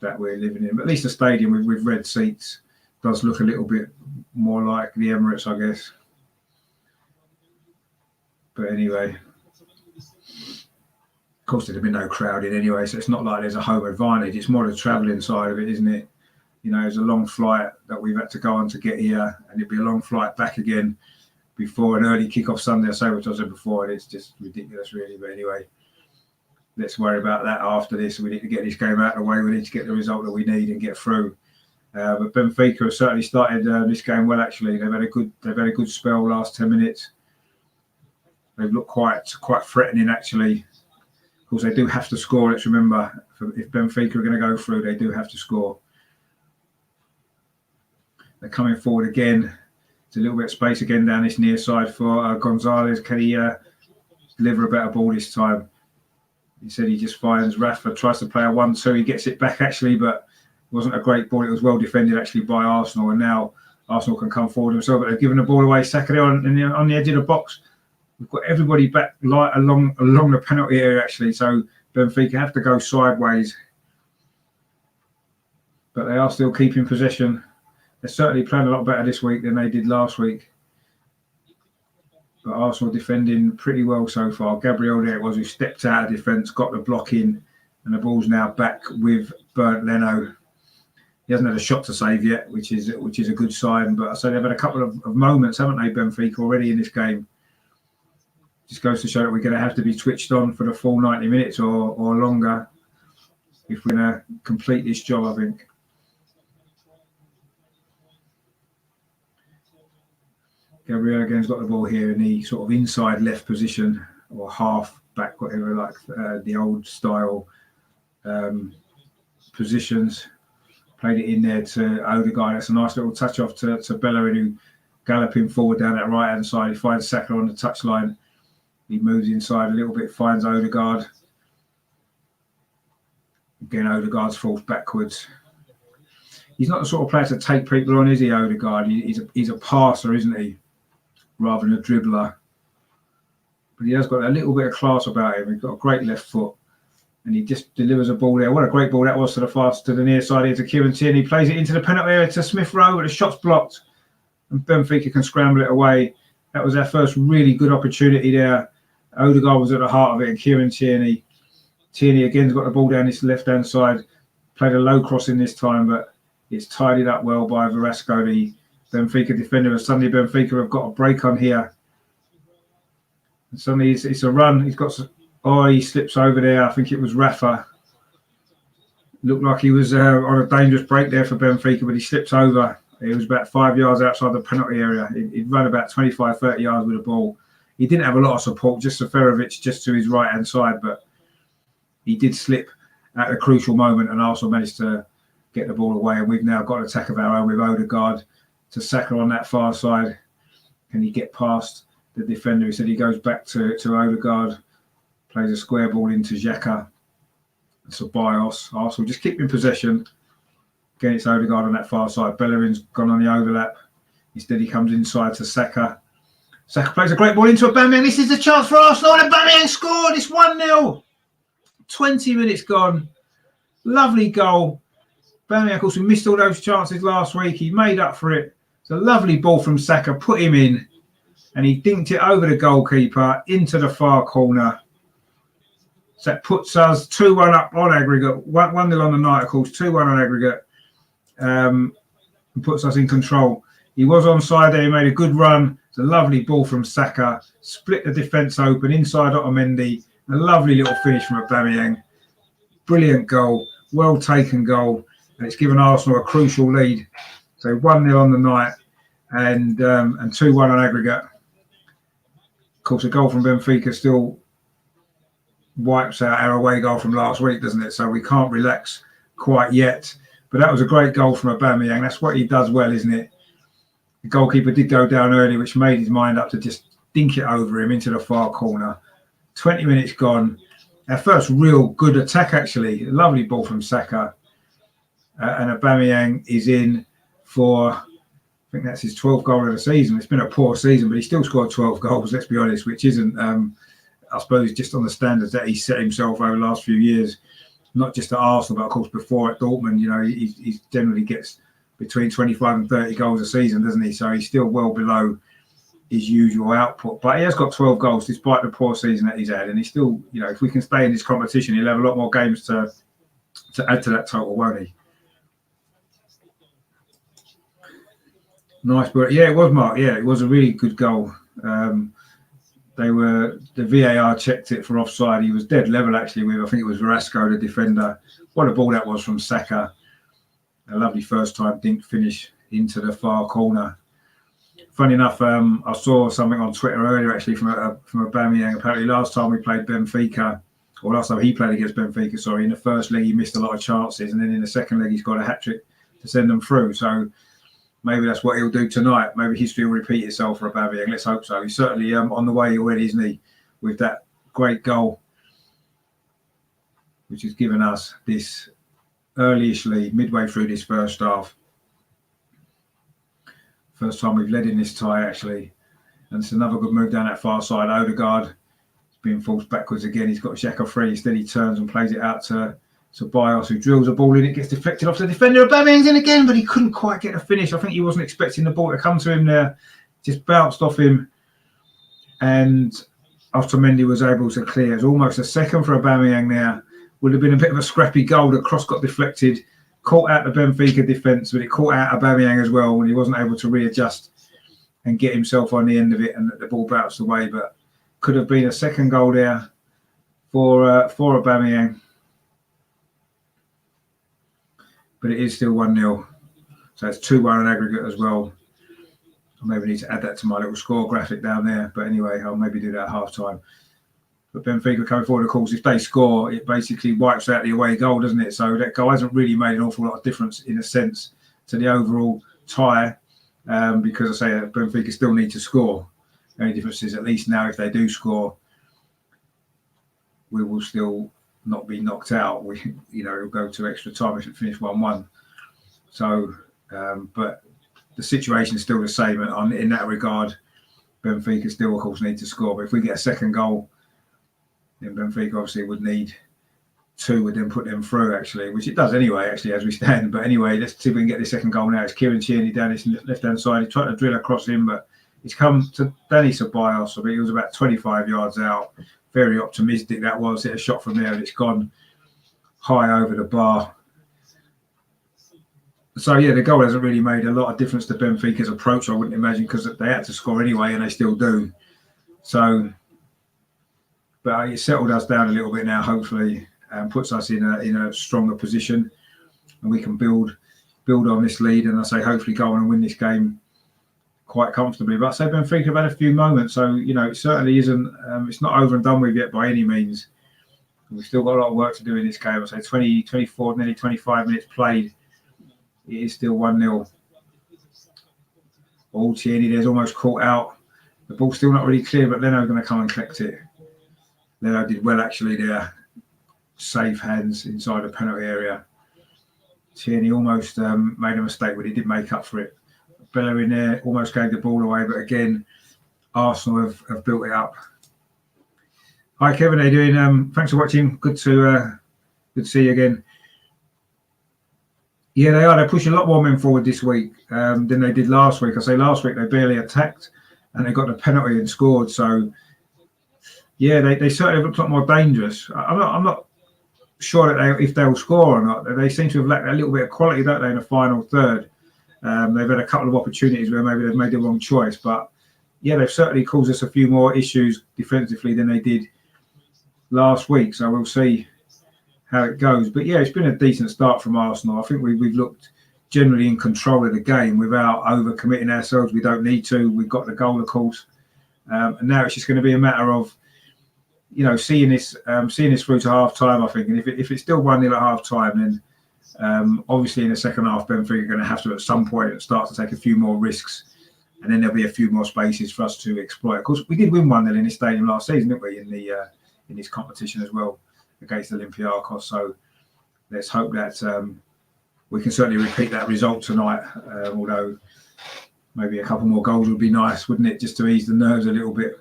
that we're living in? But at least the stadium with red seats does look a little bit more like the Emirates, I guess. But anyway, of course, there'd been no crowding anyway, so it's not like there's a home advantage. It's more the travelling side of it, isn't it? You know, it's a long flight that we've had to go on to get here, and it'd be a long flight back again before an early kick-off Sunday, I say, which I said before, and it's just ridiculous, really. But anyway, let's worry about that after this. We need to get this game out of the way. We need to get the result that we need and get through. But Benfica have certainly started this game well, actually. They've had a good spell last 10 minutes. They've looked quite threatening, actually. Of course, they do have to score. Let's remember, if Benfica are going to go through, they do have to score. They're coming forward again. It's a little bit of space again down this near side for Gonzalez. Can he deliver a better ball this time? He said he just finds Rafa, tries to play a 1-2. He gets it back, actually, but it wasn't a great ball. It was well defended, actually, by Arsenal. And now Arsenal can come forward themselves. But they've given the ball away. Saka on the edge of the box. We've got everybody back along the penalty area, actually. So Benfica have to go sideways. But they are still keeping possession. They're certainly playing a lot better this week than they did last week. But Arsenal defending pretty well so far. Gabriel there it was who stepped out of defence, got the block in, and the ball's now back with Bernd Leno. He hasn't had a shot to save yet, which is a good sign. But I say they've had a couple of moments, haven't they, Benfica, already in this game. Just goes to show that we're going to have to be switched on for the full 90 minutes or longer if we're going to complete this job, I think. Gabriel again's got the ball here in the sort of inside left position or half back, whatever, like the old style positions. Played it in there to Odegaard. That's a nice little touch off to Bellerin, who galloping forward down that right hand side. He finds Saka on the touchline. He moves inside a little bit, finds Odegaard. Again, Odegaard's falls backwards. He's not the sort of player to take people on, is he, Odegaard? He's a passer, isn't he? Rather than a dribbler. But he has got a little bit of class about him. He's got a great left foot. and he just delivers a ball there. What a great ball that was to the near side here to Kieran Tierney. Plays it into the penalty area to Smith Rowe, but the shot's blocked, and Benfica can scramble it away. That was our first really good opportunity there. Odegaard was at the heart of it, and Kieran Tierney. Tierney again's got the ball down his left-hand side. Played a low cross in this time, but it's tidied up well by Velasco, the Benfica defender. And suddenly Benfica have got a break on here. And suddenly it's a run. He slips over there. I think it was Rafa. Looked like he was on a dangerous break there for Benfica, but he slips over. He was about 5 yards outside the penalty area. He'd run about 25, 30 yards with the ball. He didn't have a lot of support, just Seferovic just to his right-hand side, but he did slip at a crucial moment, and Arsenal managed to get the ball away. And we've now got an attack of our own with Odegaard to Saka on that far side. Can he get past the defender? He said he goes back to Odegaard, plays a square ball into Xhaka. So Bios. Arsenal just keep in possession. Again, it's Odegaard on that far side. Bellerin's gone on the overlap. Instead, he comes inside to Saka. Saka plays a great ball into Aubameyang. This is the chance for Arsenal, and Aubameyang scored. It's 1-0. 20 minutes gone. Lovely goal. Aubameyang, of course, we missed all those chances last week. He made up for it. It's a lovely ball from Saka. Put him in. And he dinked it over the goalkeeper into the far corner. So that puts us 2-1 up on aggregate. 1-0 on the night, of course. 2-1 on aggregate. And puts us in control. He was onside there. He made a good run. It's a lovely ball from Saka. Split the defence open inside Otamendi. A lovely little finish from Aubameyang. Brilliant goal. Well taken goal. And it's given Arsenal a crucial lead. So 1-0 on the night and 2-1 on aggregate. Of course, a goal from Benfica still wipes out our away goal from last week, doesn't it? So we can't relax quite yet. But that was a great goal from Aubameyang. That's what he does well, isn't it? The goalkeeper did go down early, which made his mind up to just dink it over him into the far corner. 20 minutes gone. Our first real good attack, actually. A lovely ball from Saka. And Aubameyang is in for, I think that's his 12th goal of the season. It's been a poor season, but he still scored 12 goals, let's be honest, which isn't, I suppose, just on the standards that he's set himself over the last few years. Not just at Arsenal, but of course before at Dortmund, you know, he generally gets between 25 and 30 goals a season, doesn't he? So he's still well below his usual output. But he has got 12 goals despite the poor season that he's had. And he's still, you know, if we can stay in this competition, he'll have a lot more games to add to that total, won't he? Nice, but yeah, it was, Mark. Yeah, it was a really good goal. The VAR checked it for offside. He was dead level actually with, I think it was Velasco, the defender. What a ball that was from Saka. A lovely first time dink finish into the far corner. Funny enough, I saw something on Twitter earlier actually from Aubameyang. Apparently last time we played Benfica, or last time he played against Benfica, sorry, in the first leg he missed a lot of chances, and then in the second leg he's got a hat-trick to send them through. So maybe that's what he'll do tonight. Maybe history will repeat itself for Aubameyang. Let's hope so. He's certainly on the way already, isn't he, with that great goal, which has given us this early-ish lead midway through this first half. First time we've led in this tie, actually. And it's another good move down that far side. Odegaard is being forced backwards again. He's got Xhaka free. Instead, he turns and plays it out to Bios, who drills a ball in. It gets deflected off the defender. Aubameyang's in again, but he couldn't quite get a finish. I think he wasn't expecting the ball to come to him there. Just bounced off him. And Otamendi was able to clear. It's almost a second for Aubameyang there. Would have been a bit of a scrappy goal. The cross got deflected. Caught out the Benfica defence, but it caught out Aubameyang as well when he wasn't able to readjust and get himself on the end of it, and the ball bounced away. But could have been a second goal there for Aubameyang. But it is still 1-0. So it's 2-1 on aggregate as well. I maybe need to add that to my little score graphic down there. But anyway, I'll maybe do that at half-time. But Benfica coming forward, of course, if they score, it basically wipes out the away goal, doesn't it? So that goal hasn't really made an awful lot of difference, in a sense, to the overall tie, because I say Benfica still need to score. The only difference is, at least now, if they do score, we will still not be knocked out. It'll go to extra time if it finished 1-1. So, but the situation is still the same in that regard. Benfica still, of course, need to score. But if we get a second goal, then Benfica obviously would need 2 would then put them through, actually, which it does anyway, actually, as we stand. But anyway, let's see if we can get the second goal now. It's Kieran Tierney down his left-hand side. He tried to drill across him, but he's come to Danny Ceballos. I mean, he was about 25 yards out. Very optimistic that was. Hit a shot from there, and it's gone high over the bar. So, yeah, the goal hasn't really made a lot of difference to Benfica's approach, I wouldn't imagine, because they had to score anyway, and they still do. So, but it settled us down a little bit now, hopefully, and puts us in a stronger position, and we can build on this lead. And I say, hopefully, go on and win this game quite comfortably. But I say Benfica have had a few moments, so it certainly isn't. It's not over and done with yet by any means. We've still got a lot of work to do in this game. I say 20, 24, nearly 25 minutes played. It is still 1-0. All Tierney there's almost caught out. The ball's still not really clear, but Leno's going to come and collect it. Leno did well actually there. Safe hands inside the penalty area. Tierney almost made a mistake, but he did make up for it. Bellerin there almost gave the ball away, but again, Arsenal have built it up. Hi Kevin, how you doing? Thanks for watching. Good to see you again. Yeah, they are. They're pushing a lot more men forward this week than they did last week. I say last week they barely attacked and they got the penalty and scored. So, yeah, they certainly look a lot more dangerous. I'm not sure that if they'll score or not. They seem to have lacked a little bit of quality, don't they, in the final third. They've had a couple of opportunities where maybe they've made the wrong choice. But, yeah, they've certainly caused us a few more issues defensively than they did last week. So we'll see how it goes. But yeah, it's been a decent start from Arsenal. I think we've looked generally in control of the game without overcommitting ourselves. We don't need to. We've got the goal, of course, and now it's just going to be a matter of seeing this through to half time. I think, and if it's still 1-0 at half time, then obviously in the second half, Benfica are going to have to at some point start to take a few more risks, and then there'll be a few more spaces for us to exploit. Of course, we did win 1-0 in this stadium last season, didn't we? In this competition as well, against Olympiacos. So let's hope that we can certainly repeat that result tonight, although maybe a couple more goals would be nice, wouldn't it, just to ease the nerves a little bit.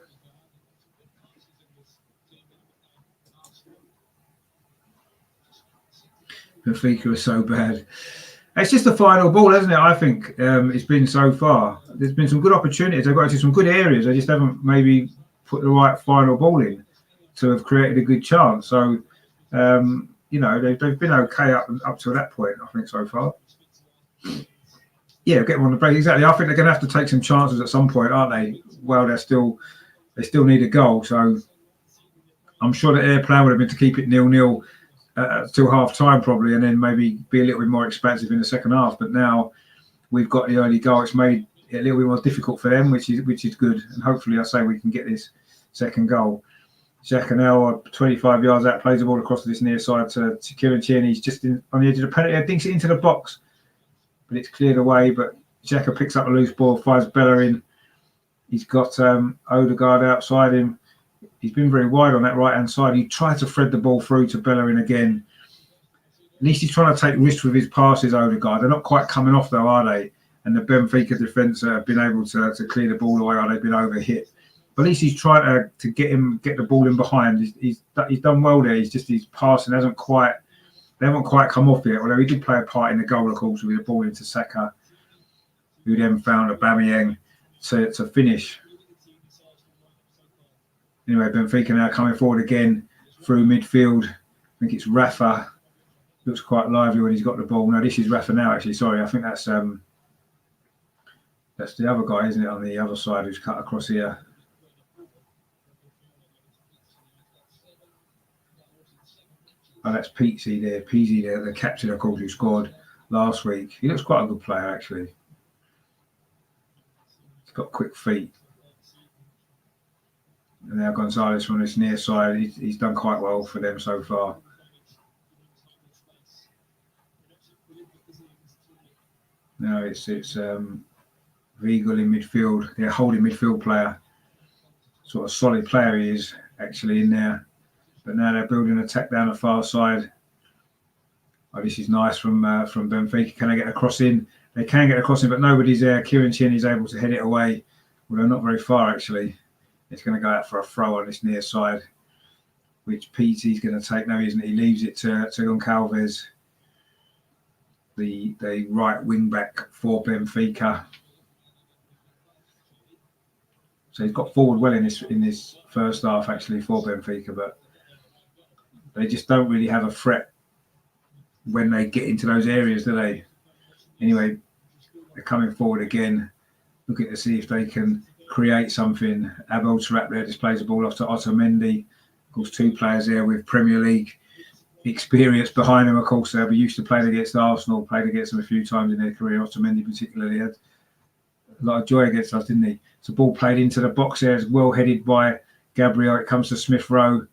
Benfica is so bad. It's just the final ball, hasn't it? I think it's been so far. There's been some good opportunities. They've got into some good areas. They just haven't maybe put the right final ball in to have created a good chance. So, they've been okay up to that point, I think, so far. Yeah, get them on the break. Exactly. I think they're going to have to take some chances at some point, aren't they? Well, they still need a goal. So I'm sure that their plan would have been to keep it 0-0 till half time probably, and then maybe be a little bit more expansive in the second half. But now we've got the early goal. It's made it a little bit more difficult for them, which is good. And hopefully, I say we can get this second goal. Xhaka now 25 yards out, plays the ball across to this near side to Kieran Tierney. He's just on the edge of the penalty. He dinks it into the box, but it's cleared away. But Xhaka picks up a loose ball, finds Bellerin. He's got Odegaard outside him. He's been very wide on that right-hand side. He tried to thread the ball through to Bellerin again. At least he's trying to take risks with his passes, Odegaard. They're not quite coming off, though, are they? And the Benfica defence have been able to clear the ball away, or they've been overhit. But at least he's trying to get the ball in behind. He's done well there. His passing they haven't quite come off yet. Although he did play a part in the goal, of course, with the ball into Saka, who then found Aubameyang to finish. Anyway, Benfica now coming forward again through midfield. I think it's Rafa. Looks quite lively when he's got the ball. No, this is Rafa now. Actually, sorry, I think that's the other guy, isn't it, on the other side who's cut across here. Oh, that's Peasy there, the captain, of course, who scored last week. He looks quite a good player, actually. He's got quick feet. And now Gonzalez from this near side, he's done quite well for them so far. Now it's Weigl in midfield, their holding midfield player. Sort of solid player he is actually in there. But now they're building an attack down the far side. Oh, this is nice from Benfica. Can they get a cross in? They can get a cross in, but nobody's there. Kieran Tierney is able to head it away, although not very far actually. It's going to go out for a throw on this near side. which Petey's going to take. No, isn't he? Leaves it to Goncalves, the right wing back for Benfica. So he's got forward well in this first half actually for Benfica, but they just don't really have a threat when they get into those areas, do they? Anyway, they're coming forward again, looking to see if they can create something. Abel Tarap there displays the ball off to Otamendi. Of course, two players there with Premier League experience behind them. Of course, they'll be used to playing against Arsenal, played against them a few times in their career. Otamendi particularly had a lot of joy against us, didn't he? So ball played into the box there, as well headed by Gabriel. It comes to Smith Rowe.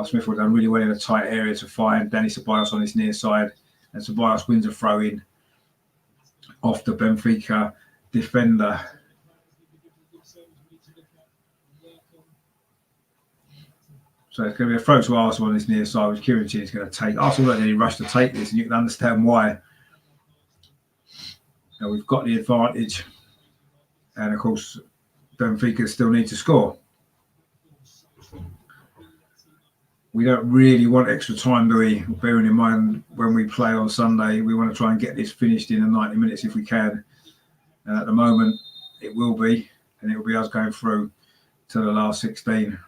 Smith Rowe done really well in a tight area to find Danny Ceballos on his near side, and Ceballos wins a throw in off the Benfica defender. So it's going to be a throw to Arsenal on this near side, which Kieran Tierney is going to take. Arsenal don't really rush to take this, and you can understand why. Now we've got the advantage, and of course, Benfica still need to score. We don't really want extra time, do we? Bearing in mind when we play on Sunday, we want to try and get this finished in the 90 minutes if we can. And at the moment, it will be, and it will be us going through to the last 16.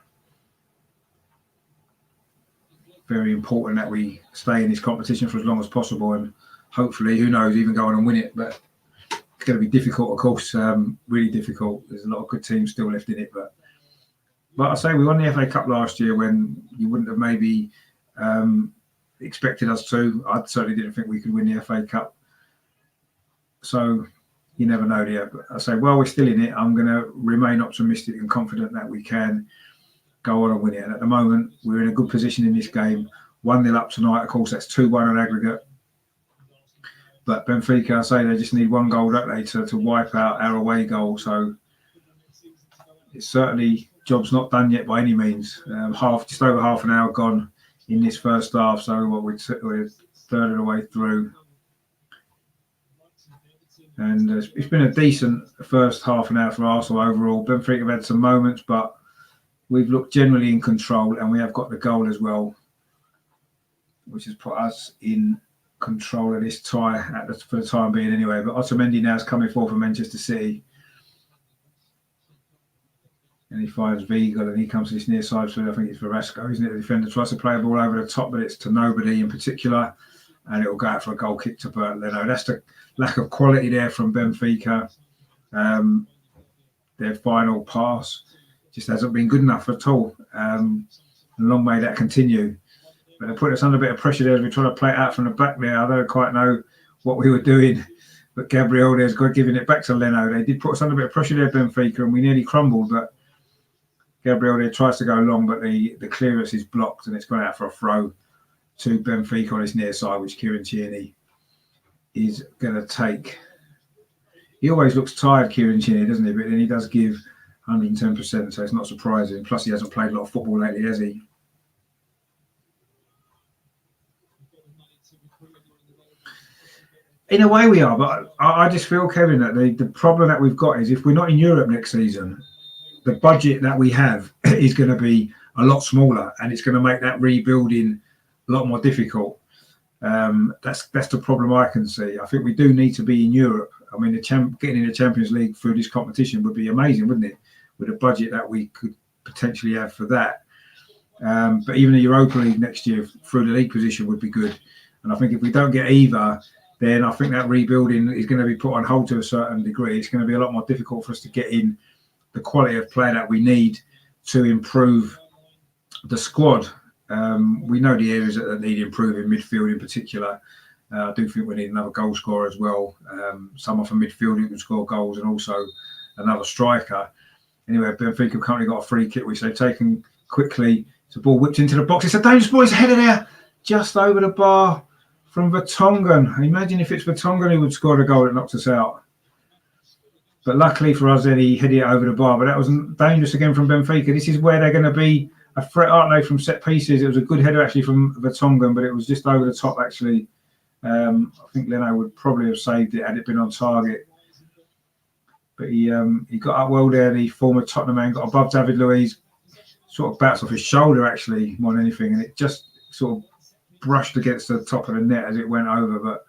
Very important that we stay in this competition for as long as possible, and hopefully, who knows, even go on and win it. But it's going to be difficult, of course, really difficult. There's a lot of good teams still left in it. But like I say, we won the FA Cup last year when you wouldn't have maybe expected us to. I certainly didn't think we could win the FA Cup. So you never know there. But I say, while we're still in it, I'm going to remain optimistic and confident that we can go on and win it. And at the moment, we're in a good position in this game. 1-0 up tonight. Of course, that's 2-1 on aggregate. But Benfica, I say, they just need one goal, don't they, to wipe out our away goal. So it's certainly, job's not done yet by any means. Just over half an hour gone in this first half. So what we're third of the way through. And it's been a decent first half an hour for Arsenal overall. Benfica have had some moments, but we've looked generally in control, and we have got the goal as well, which has put us in control of this tie for the time being anyway. But Otamendi now is coming forward for Manchester City. And he finds Vigal, and he comes to this near side. So I think it's Verasco, isn't it? The defender tries to play a ball over the top, but it's to nobody in particular. And it will go out for a goal kick to Bert Leno. That's the lack of quality there from Benfica. Their final pass just hasn't been good enough at all. And long may that continue. But they put us under a bit of pressure there as we try to play it out from the back there. I don't quite know what we were doing. But Gabriel there's giving it back to Leno. They did put us under a bit of pressure there, Benfica, and we nearly crumbled. But Gabriel there tries to go long, but the clearance is blocked, and it's gone out for a throw to Benfica on his near side, which Kieran Tierney is going to take. He always looks tired, Kieran Tierney, doesn't he? But then he does give 110%, so it's not surprising. Plus, he hasn't played a lot of football lately, has he? In a way we are, but I just feel, Kevin, that the problem that we've got is if we're not in Europe next season, the budget that we have is going to be a lot smaller, and it's going to make that rebuilding a lot more difficult. That's the problem I can see. I think we do need to be in Europe. I mean, getting in the Champions League through this competition would be amazing, wouldn't it? With a budget that we could potentially have for that. But even the Europa League next year through the league position would be good. And I think if we don't get either, then I think that rebuilding is going to be put on hold to a certain degree. It's going to be a lot more difficult for us to get in the quality of play that we need to improve the squad. We know the areas that need improving, midfield in particular. I do think we need another goal scorer as well. Someone from midfield who can score goals, and also another striker. Anyway, Benfica have currently got a free kick, which they've taken quickly. The ball whipped into the box. It's a dangerous ball. It's a header there, just over the bar from Vertonghen. Imagine if it's Vertonghen who would score the goal that knocked us out. But luckily for us, then he headed it over the bar. But that was dangerous again from Benfica. This is where they're going to be a threat, aren't they, from set pieces? It was a good header actually from Vertonghen, but it was just over the top actually. I think Leno would probably have saved it had it been on target. But he got up well there. The former Tottenham man got above David Luiz, sort of bounced off his shoulder actually more than anything, and it just sort of brushed against the top of the net as it went over. But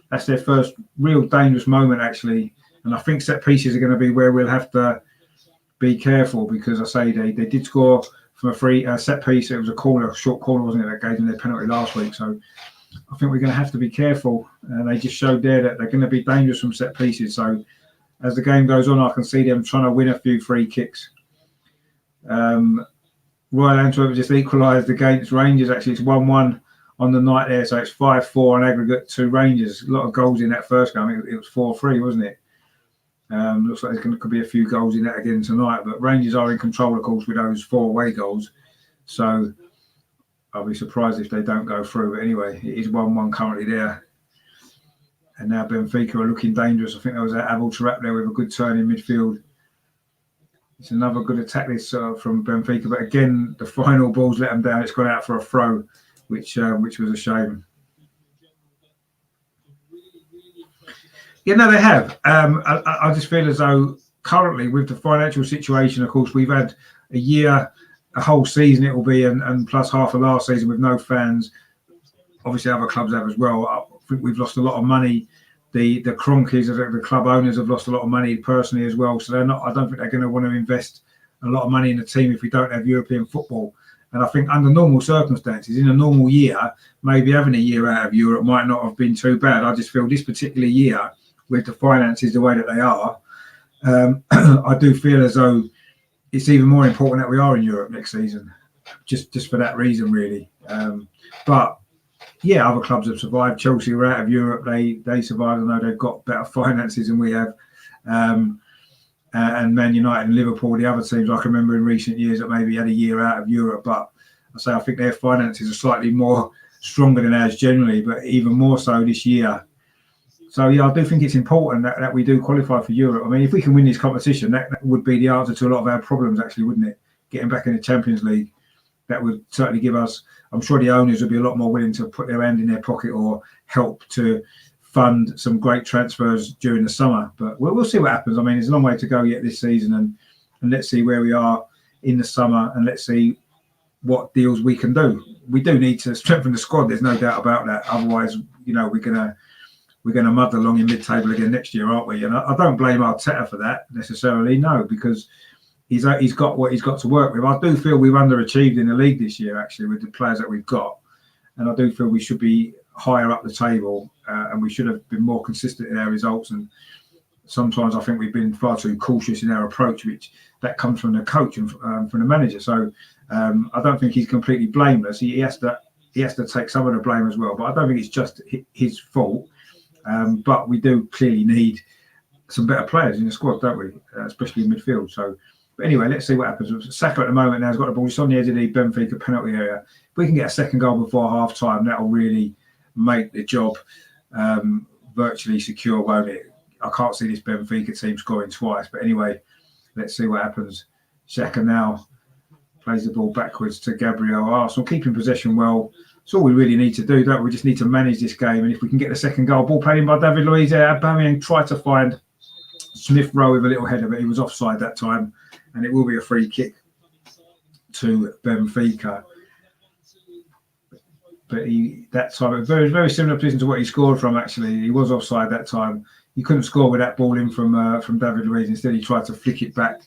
that's their first real dangerous moment actually, and I think set pieces are going to be where we'll have to be careful, because I say they did score from a free set piece. It was a short corner, wasn't it, that gave them their penalty last week. So I think we're going to have to be careful, and they just showed there that they're going to be dangerous from set pieces. So as the game goes on, I can see them trying to win a few free kicks. Royal Antwerp just equalised against Rangers. Actually, it's 1-1 on the night there, so it's 5-4 on aggregate to Rangers. A lot of goals in that first game. It was 4-3, wasn't it? Looks like there could be a few goals in that again tonight. But Rangers are in control, of course, with those 4 away goals. So I'll be surprised if they don't go through. But anyway, it is 1-1 currently there. And now Benfica are looking dangerous. I think there was that Abel Tarap there with a good turn in midfield. It's another good attack this from Benfica. But again, the final ball's let them down. It's gone out for a throw, which was a shame. Yeah, no, they have. I just feel as though currently with the financial situation, of course, we've had a whole season it will be, and plus half of last season with no fans. Obviously, other clubs have as well. I think we've lost a lot of money. The Cronkies, the club owners, have lost a lot of money personally as well. So they're not. I don't think they're going to want to invest a lot of money in the team if we don't have European football. And I think under normal circumstances, in a normal year, maybe having a year out of Europe might not have been too bad. I just feel this particular year, with the finances the way that they are, I do feel as though it's even more important that we are in Europe next season, just for that reason, really. But yeah, other clubs have survived. Chelsea were out of Europe; they survived. I know they've got better finances than we have. And Man United and Liverpool, the other teams I can remember in recent years that maybe had a year out of Europe, but I think their finances are slightly more stronger than ours generally, but even more so this year. So yeah, I do think it's important that we do qualify for Europe. I mean, if we can win this competition, that would be the answer to a lot of our problems, actually, wouldn't it? Getting back in the Champions League, that would certainly give us. I'm sure the owners would be a lot more willing to put their hand in their pocket or help to fund some great transfers during the summer. But we'll see what happens. I mean, there's a long way to go yet this season, and let's see where we are in the summer, and let's see what deals we can do. We do need to strengthen the squad. There's no doubt about that. Otherwise, we're gonna muddle along in mid-table again next year, aren't we? And I don't blame Arteta for that necessarily, no, because he's got what he's got to work with. I do feel we've underachieved in the league this year, actually, with the players that we've got, and I do feel we should be higher up the table, and we should have been more consistent in our results. And sometimes I think we've been far too cautious in our approach, which that comes from the coach and from the manager. So I don't think he's completely blameless. He has to take some of the blame as well, but I don't think it's just his fault. But we do clearly need some better players in the squad, don't we? Especially in midfield. So, but anyway, let's see what happens. Saka at the moment now has got the ball. It's on the edge of the Benfica penalty area. If we can get a second goal before half time, that will really make the job virtually secure, won't it? I can't see this Benfica team scoring twice. But anyway, let's see what happens. Saka now plays the ball backwards to Gabriel. Arsenal keeping possession well. That's all we really need to do, don't we? We just need to manage this game. And if we can get the second goal, ball played in by David Luiz, Aubameyang tried to find Smith Rowe with a little header, but he was offside that time. And it will be a free kick to Benfica. But that time, a very, very similar position to what he scored from, actually. He was offside that time. He couldn't score with that ball in from David Luiz. Instead, he tried to flick it back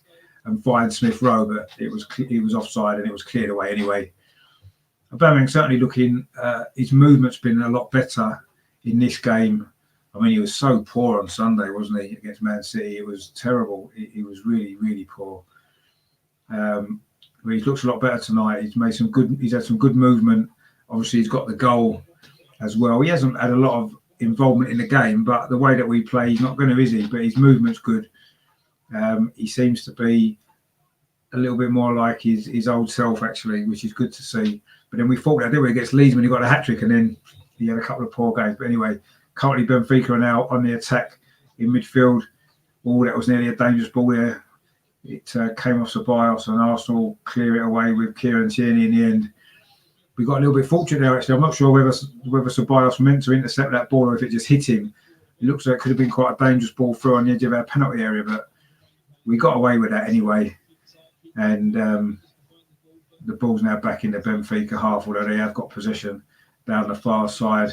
and find Smith Rowe, but he was offside and it was cleared away anyway. Aubameyang certainly looking, his movement's been a lot better in this game. I mean, he was so poor on Sunday, wasn't he, against Man City? It was terrible. He was really, really poor. But he looks a lot better tonight. He's had some good movement. Obviously, he's got the goal as well. He hasn't had a lot of involvement in the game, but the way that we play, he's not going to, is he? But his movement's good. He seems to be a little bit more like his old self, actually, which is good to see. But then we fought that, didn't we, against Leeds when he got a hat-trick, and then he had a couple of poor games. But anyway, currently Benfica are now on the attack in midfield. Oh, that was nearly a dangerous ball there. It came off Ceballos, and Arsenal clear it away with Kieran Tierney in the end. We got a little bit fortunate there, actually. I'm not sure whether Ceballos meant to intercept that ball or if it just hit him. It looks like it could have been quite a dangerous ball through on the edge of our penalty area, but we got away with that anyway. And the ball's now back in the Benfica half, although they have got possession down the far side.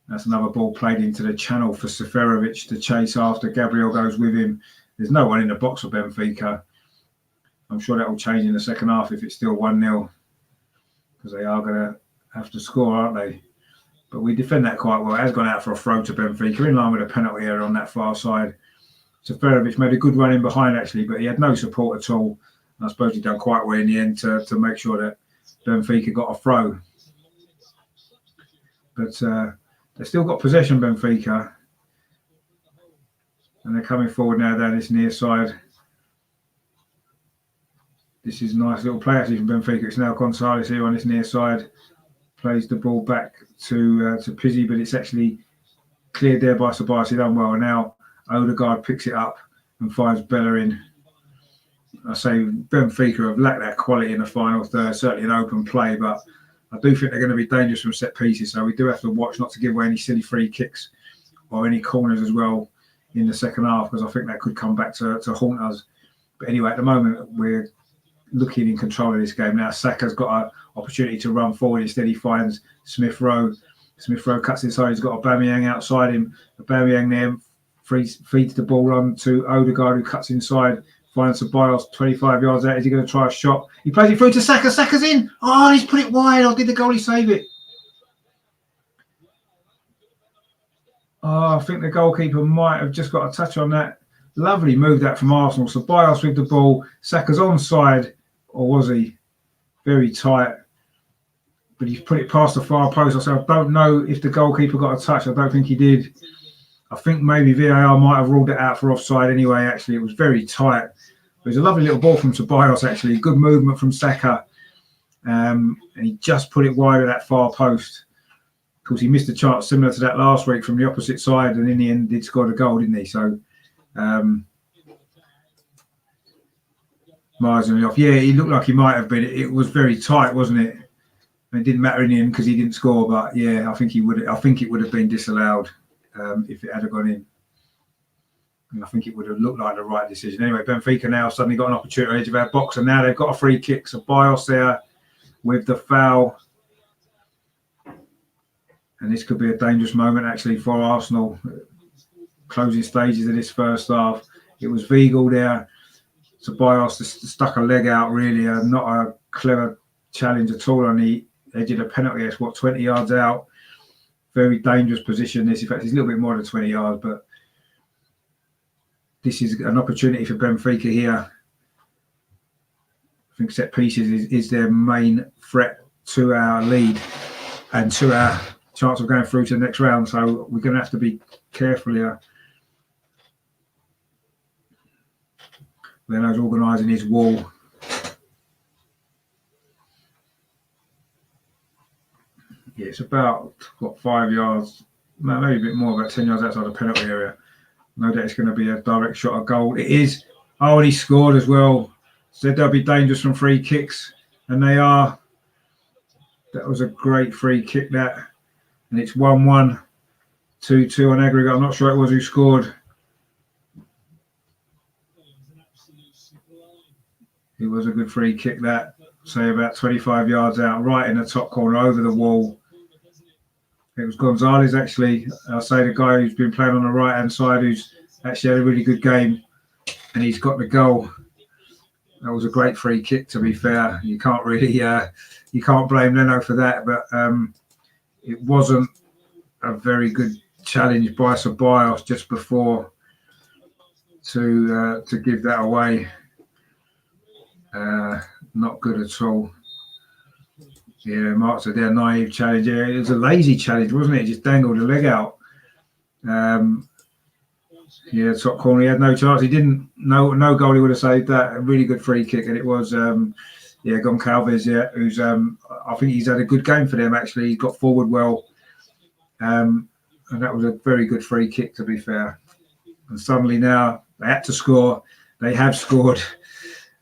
That's another ball played into the channel for Seferovic to chase after. Gabriel goes with him. There's no one in the box for Benfica. I'm sure that will change in the second half if it's still 1-0, because they are going to have to score, aren't they? But we defend that quite well. It has gone out for a throw to Benfica, in line with a penalty area on that far side. Seferovic made a good run in behind, actually, but he had no support at all. And I suppose he done quite well in the end to make sure that Benfica got a throw. But they've still got possession, Benfica. And they're coming forward now down this near side. This is a nice little play actually from Benfica. It's now Gonzalez here on this near side. Plays the ball back to Pizzi, but it's actually cleared there by Ceballos. He done well. And now Odegaard picks it up and finds Bellerin. I say Benfica have lacked that quality in the final third, certainly an open play, but I do think they're going to be dangerous from set pieces. So we do have to watch not to give away any silly free kicks or any corners as well in the second half, because I think that could come back to haunt us. But anyway, at the moment, we're looking in control of this game now. Saka's got an opportunity to run forward. Instead, he finds Smith Rowe. Smith Rowe cuts inside. He's got Aubameyang outside him. Aubameyang there feeds the ball on to Odegaard, who cuts inside. Finds Ceballos 25 yards out. Is he going to try a shot? He plays it through to Saka. Saka's in. Oh, he's put it wide. Oh, did the goalie save it? Oh, I think the goalkeeper might have just got a touch on that. Lovely move that from Arsenal. Ceballos with the ball. Saka's onside, or was he? Very tight. But he's put it past the far post. So I don't know if the goalkeeper got a touch. I don't think he did. I think maybe VAR might have ruled it out for offside anyway, actually. It was very tight. It was a lovely little ball from Ceballos, actually. Good movement from Saka. And he just put it wide of that far post. Of course, he missed a chance similar to that last week from the opposite side, and in the end did score the goal, didn't he? So, marginally off. Yeah, he looked like he might have been. It was very tight, wasn't it? And it didn't matter in the end because he didn't score. But yeah, I think it would have been disallowed if it had gone in. And I think it would have looked like the right decision. Anyway, Benfica now suddenly got an opportunity on the edge of our box, and now they've got a free kick. So Bios there with the foul. And this could be a dangerous moment, actually, for Arsenal. Closing stages of this first half. It was Weigl there. So Bios stuck a leg out, really. Not a clever challenge at all on the edge of the penalty. It's 20 yards out. Very dangerous position, this. In fact, it's a little bit more than 20 yards, but this is an opportunity for Benfica here. I think set pieces is their main threat to our lead and to our chance of going through to the next round. So we're going to have to be careful here. Leno's organising his wall. Yeah, it's about 5 yards, maybe a bit more, about 10 yards outside the penalty area. No doubt it's going to be a direct shot of goal. It is. Oh, and he scored as well. Said they'll be dangerous from free kicks, and they are. That was a great free kick, that. And it's 1-1, 2-2 on aggregate. I'm not sure it was who scored. It was a good free kick, that. Say about 25 yards out, right in the top corner, over the wall. It was Gonzalez, actually. I'll say the guy who's been playing on the right-hand side, who's actually had a really good game, and he's got the goal. That was a great free kick, to be fair. You can't really, you can't blame Leno for that, but it wasn't a very good challenge by Ceballos just before to give that away. Not good at all. Yeah, Mark said they're naive challenge. Yeah, it was a lazy challenge, wasn't it? Just dangled the leg out. Yeah, top corner. He had no chance. He didn't. No goalie would have saved that. A really good free kick, and it was Goncalves. Yeah, who's I think he's had a good game for them. Actually, he got forward well, and that was a very good free kick, to be fair. And suddenly now they had to score. They have scored,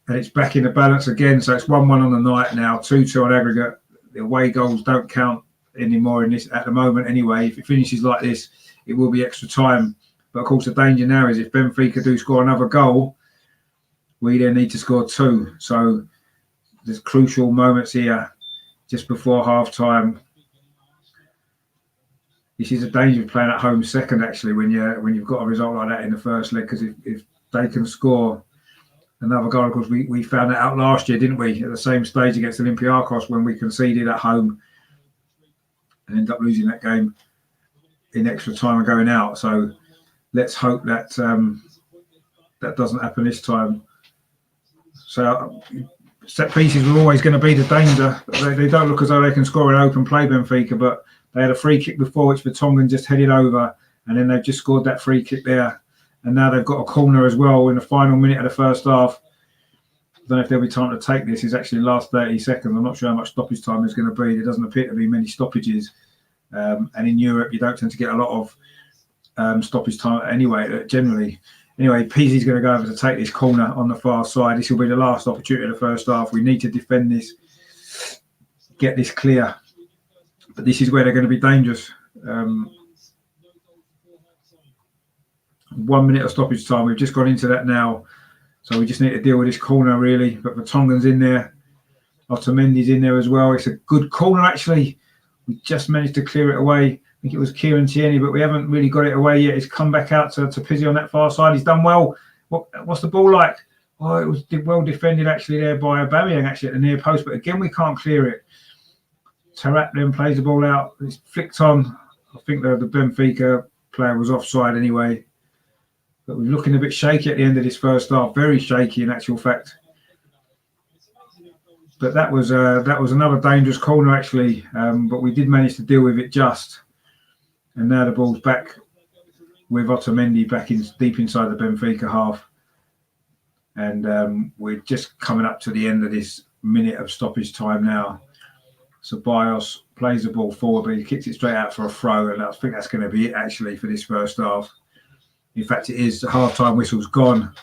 and it's back in the balance again. So it's 1-1 on the night now, 2-2 on aggregate. The away goals don't count anymore in this at the moment. Anyway, if it finishes like this, it will be extra time. But of course, the danger now is if Benfica do score another goal, we then need to score 2. So there's crucial moments here just before half time. This is a danger of playing at home second, actually, when you've got a result like that in the first leg, because if they can score another goal, of course, we found that out last year, didn't we? At the same stage against Olympiacos, when we conceded at home and ended up losing that game in extra time and going out. So let's hope that that doesn't happen this time. So set pieces were always going to be the danger. They don't look as though they can score an open play, Benfica, but they had a free kick before, which Vertonghen just headed over, and then they've just scored that free kick there. And now they've got a corner as well in the final minute of the first half. I don't know if there'll be time to take this. It's actually the last 30 seconds. I'm not sure how much stoppage time there's going to be. There doesn't appear to be many stoppages. And in Europe, you don't tend to get a lot of stoppage time anyway, generally. Anyway, Pizzi's going to go over to take this corner on the far side. This will be the last opportunity of the first half. We need to defend this, get this clear. But this is where they're going to be dangerous. 1 minute of stoppage time. We've just got into that now. So we just need to deal with this corner, really. But Vertonghen's in there. Otamendi's in there as well. It's a good corner, actually. We just managed to clear it away. I think it was Kieran Tierney, but we haven't really got it away yet. It's come back out to Pizzi on that far side. He's done well. What's the ball like? Oh, it was well defended, actually, there by Aubameyang, actually, at the near post. But again, we can't clear it. Tarat then plays the ball out. It's flicked on. I think the Benfica player was offside anyway. But we're looking a bit shaky at the end of this first half. Very shaky, in actual fact. But that was another dangerous corner, actually. But we did manage to deal with it just. And now the ball's back with Otamendi back in deep inside the Benfica half. And we're just coming up to the end of this minute of stoppage time now. So Bios plays the ball forward, but he kicks it straight out for a throw. And I think that's going to be it, actually, for this first half. In fact, it is. The half-time whistle's gone.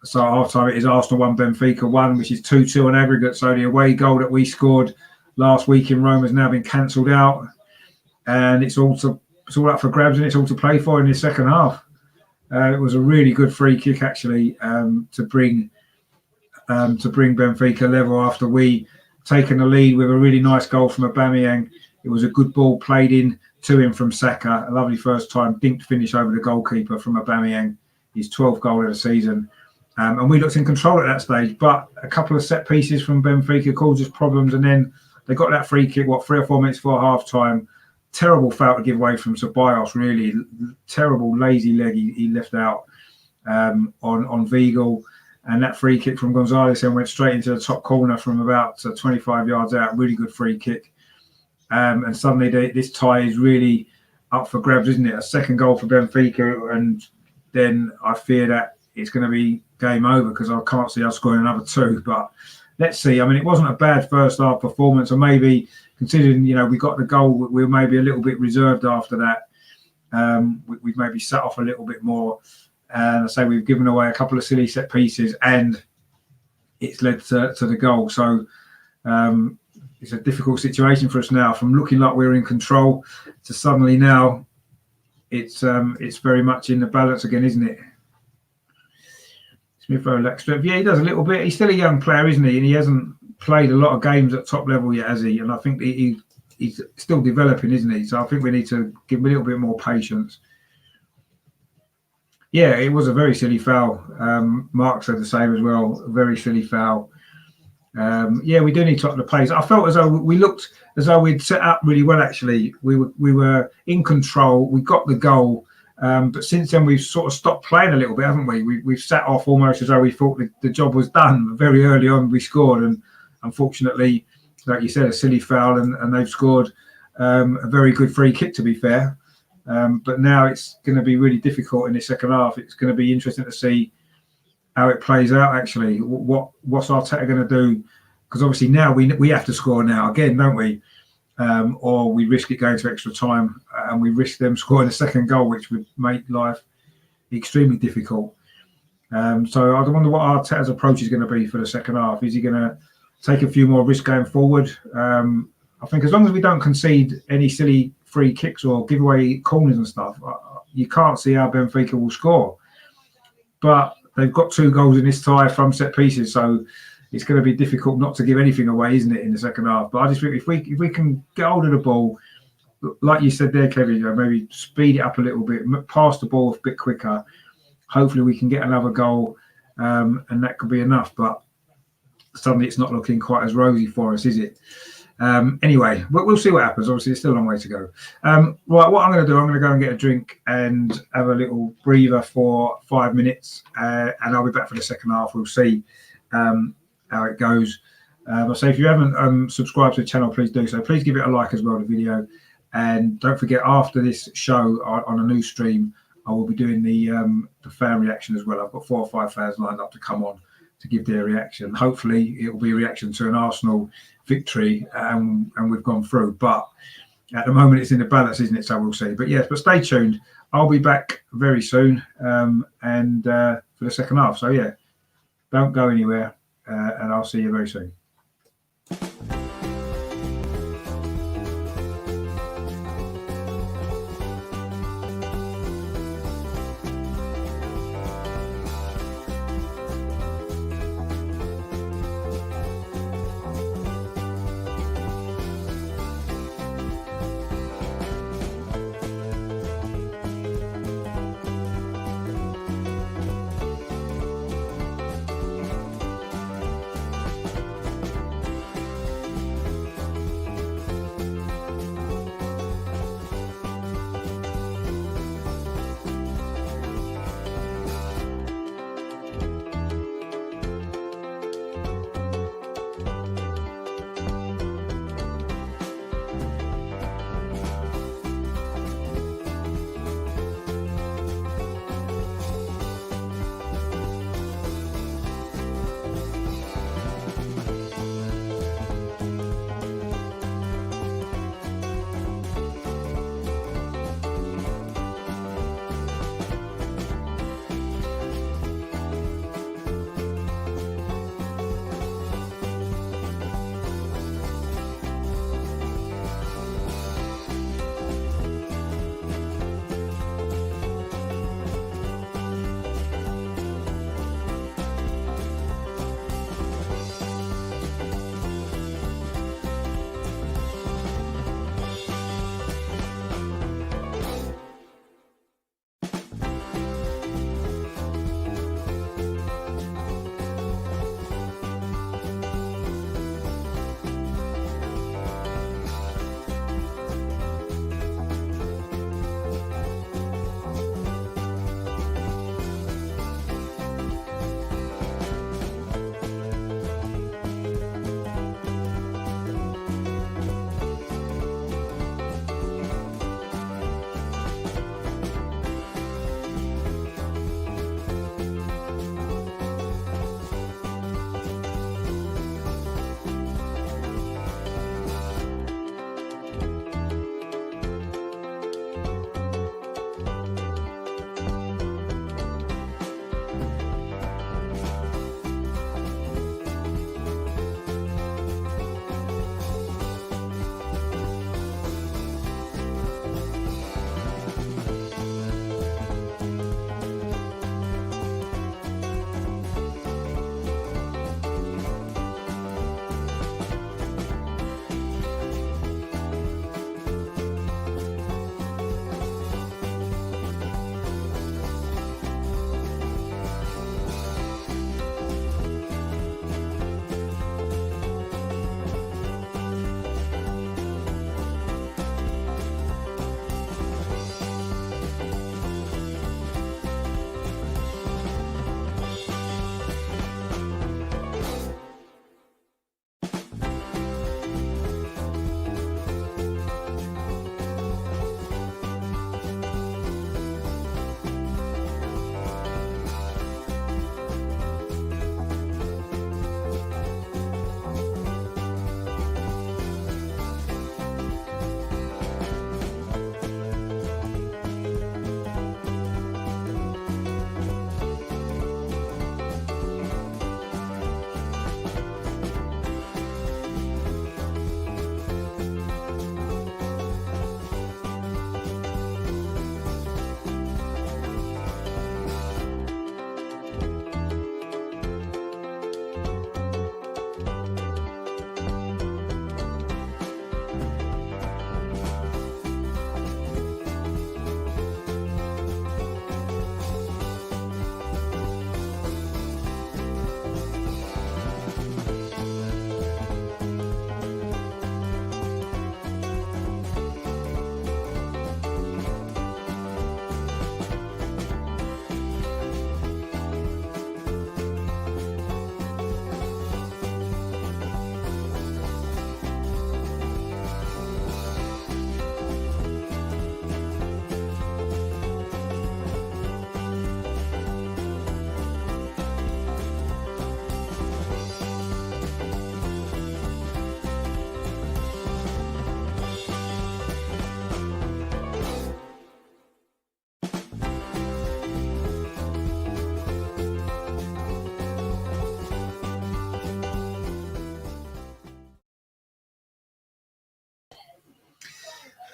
So at half-time, it is Arsenal 1, Benfica 1, which is 2-2 on aggregate. So the away goal that we scored last week in Rome has now been cancelled out. And it's all up for grabs, and it's all to play for in the second half. It was a really good free kick, actually, to bring Benfica level after we taken the lead with a really nice goal from Aubameyang. It was a good ball played in to him from Saka. A lovely first time dinked finish over the goalkeeper from Aubameyang. His 12th goal of the season. And we looked in control at that stage, but a couple of set pieces from Benfica caused us problems. And then they got that free kick, 3 or 4 minutes before half time. Terrible foul to give away from Ceballos, really. Terrible, lazy leg he left out on Weigl. And that free kick from Gonzalez then went straight into the top corner from about 25 yards out. Really good free kick. And suddenly this tie is really up for grabs, isn't it? A second goal for Benfica. And then I fear that it's going to be game over because I can't see us scoring another 2. But let's see. I mean, it wasn't a bad first half performance. Or maybe, considering, we got the goal, we were maybe a little bit reserved after that. We've maybe sat off a little bit more. And I say we've given away a couple of silly set pieces and it's led to the goal. So it's a difficult situation for us now, from looking like we're in control to suddenly now it's very much in the balance again, isn't it? Smith Rowe, yeah, he does a little bit. He's still a young player, isn't he? And he hasn't played a lot of games at top level yet, has he? And I think he's still developing, isn't he? So I think we need to give him a little bit more patience. Yeah, it was a very silly foul. Mark said the same as well. A very silly foul. Yeah, we do need to up the pace. I felt as though we looked as though we'd set up really well, actually. We were in control. We got the goal. But since then, we've sort of stopped playing a little bit, haven't we? We've sat off almost as though we thought the job was done. Very early on, we scored. And unfortunately, like you said, a silly foul. And they've scored a very good free kick, to be fair. But now it's going to be really difficult in the second half. It's going to be interesting to see how it plays out, actually. What's Arteta going to do? Because obviously now we have to score now again, don't we? Or we risk it going to extra time and we risk them scoring a second goal, which would make life extremely difficult. So I wonder what Arteta's approach is going to be for the second half. Is he going to take a few more risks going forward? I think as long as we don't concede any silly free kicks or give away corners and stuff, you can't see how Benfica will score. But they've got 2 goals in this tie from set pieces, so it's going to be difficult not to give anything away, isn't it, in the second half? But I just think if we can get hold of the ball, like you said there, Kevin, you know, maybe speed it up a little bit, pass the ball a bit quicker. Hopefully, we can get another goal, and that could be enough. But suddenly, it's not looking quite as rosy for us, is it? Anyway, we'll see what happens. Obviously, it's still a long way to go. Right, what I'm going to do, I'm going to go and get a drink and have a little breather for 5 minutes, and I'll be back for the second half. We'll see how it goes. I'll say if you haven't subscribed to the channel, please do so. Please give it a like as well, the video. And don't forget, after this show on a new stream, I will be doing the fan reaction as well. I've got 4 or 5 fans lined up to come on to give their reaction. Hopefully, it will be a reaction to an Arsenal victory, and we've gone through. But at the moment, it's in the balance, isn't it? So we'll see. But yes, but stay tuned. I'll be back very soon, and for the second half. So yeah, don't go anywhere, and I'll see you very soon.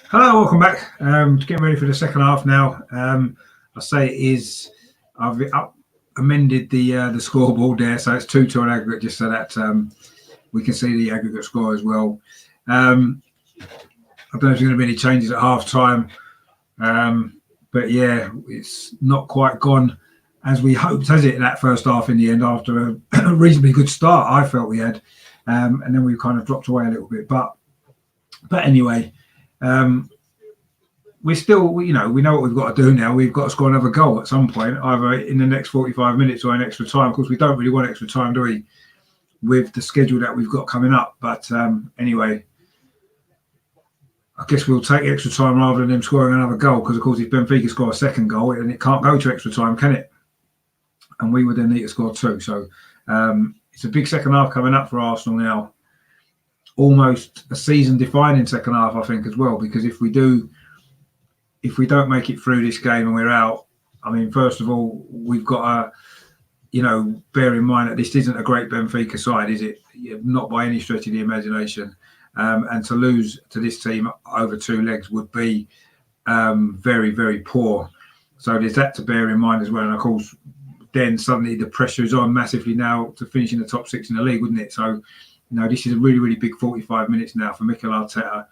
Hello, welcome back. Getting ready for the second half now. I say it is. I've amended the scoreboard there, so it's 2-2 on aggregate, just so that we can see the aggregate score as well. I don't know if there's going to be any changes at half time, but yeah, it's not quite gone as we hoped, has it? In that first half, in the end, after a reasonably good start, I felt we had, and then we kind of dropped away a little bit. But anyway. We're still, we know what we've got to do now. We've got to score another goal at some point, either in the next 45 minutes or in extra time. Of course, we don't really want extra time, do we, with the schedule that we've got coming up? But anyway, I guess we'll take extra time rather than them scoring another goal, because, of course, if Benfica score a second goal, then it can't go to extra time, can it? And we would then need to score two. So it's a big second half coming up for Arsenal now. Almost a season-defining second half, I think, as well, because if we don't make it through this game and we're out, I mean, first of all, we've got to, bear in mind that this isn't a great Benfica side, is it? Not by any stretch of the imagination. And to lose to this team over two legs would be very, very poor. So there's that to bear in mind as well. And of course, then suddenly the pressure is on massively now to finish in the top six in the league, wouldn't it? So, this is a really, really big 45 minutes now for Mikel Arteta,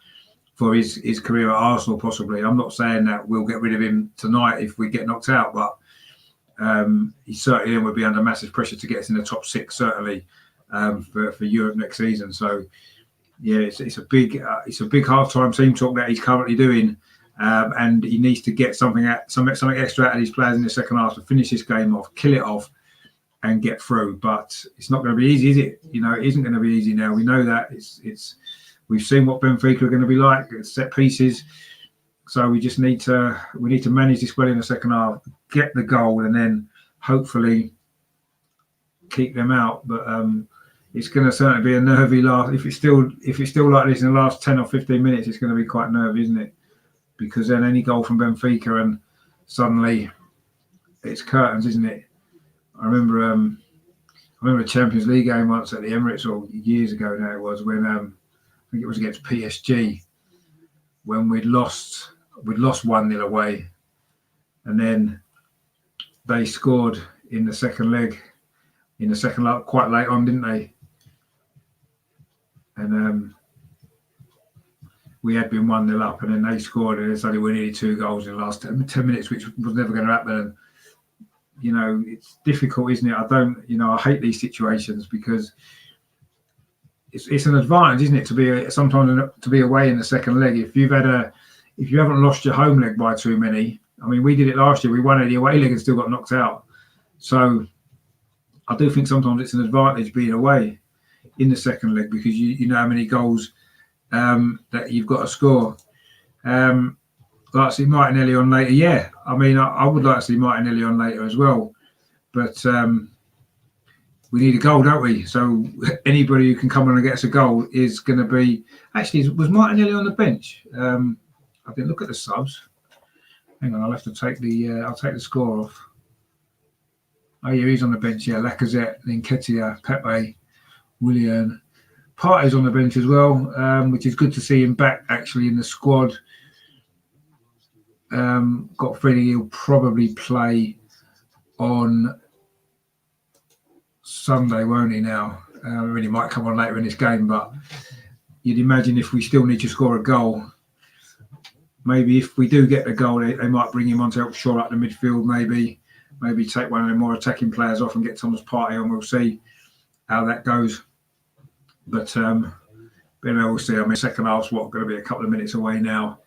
for his career at Arsenal, possibly. I'm not saying that we'll get rid of him tonight if we get knocked out, but he certainly would be under massive pressure to get us in the top six, certainly, for Europe next season. So, yeah, it's a big half-time team talk that he's currently doing, and he needs to get something extra out of these players in the second half to finish this game off, kill it off, and get through. But it's not going to be easy, is it? It isn't going to be easy now. We know that. We've seen what Benfica are going to be like. It's set pieces. So we just need to manage this well in the second half, get the goal, and then hopefully keep them out. But it's going to certainly be a nervy last. If it's still like this in the last 10 or 15 minutes, it's going to be quite nervy, isn't it? Because then any goal from Benfica and suddenly it's curtains, isn't it? I remember a Champions League game once at the Emirates, or years ago now it was, when I think it was against PSG, when we'd lost 1-0 away, and then they scored in the second leg, quite late on, didn't they? And we had been 1-0 up, and then they scored, and suddenly we needed 2 goals in the last 10 minutes, which was never going to happen. It's difficult, isn't it? I hate these situations, because it's an advantage, isn't it, to be away in the second leg. If you haven't lost your home leg by too many. I mean, we did it last year. We won the away leg and still got knocked out. So I do think sometimes it's an advantage being away in the second leg, because you know how many goals that you've got to score. Like to see Martinelli on later. Yeah, I mean, I would like to see Martinelli on later as well. But we need a goal, don't we? So anybody who can come on and get us a goal is going to be... Actually, was Martinelli on the bench? I didn't look at the subs. Hang on, I'll have to take I'll take the score off. Oh, yeah, he's on the bench. Yeah, Lacazette, Nketiah, Pepe, Willian. Partey's on the bench as well, which is good to see him back, actually, in the squad. Got a feeling he'll probably play on Sunday, won't he now? Really might come on later in this game, but you'd imagine if we still need to score a goal, maybe if we do get the goal, they might bring him on to help shore up the midfield, maybe take one of the more attacking players off and get Thomas Partey on. We'll see how that goes. But we'll see. I mean, second half's going to be a couple of minutes away now.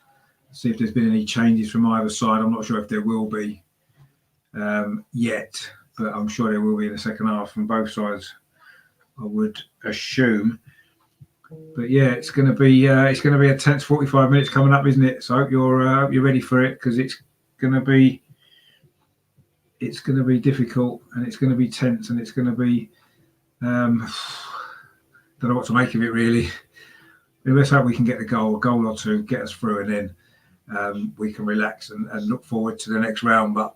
See if there's been any changes from either side. I'm not sure if there will be yet, but I'm sure there will be in the second half from both sides, I would assume. But yeah, it's going to be a tense 45 minutes coming up, isn't it? So I hope you're ready for it, because it's going to be difficult, and it's going to be tense, and it's going to be don't know what to make of it, really. Let's hope we can get a goal or two, get us through, and then we can relax and look forward to the next round. But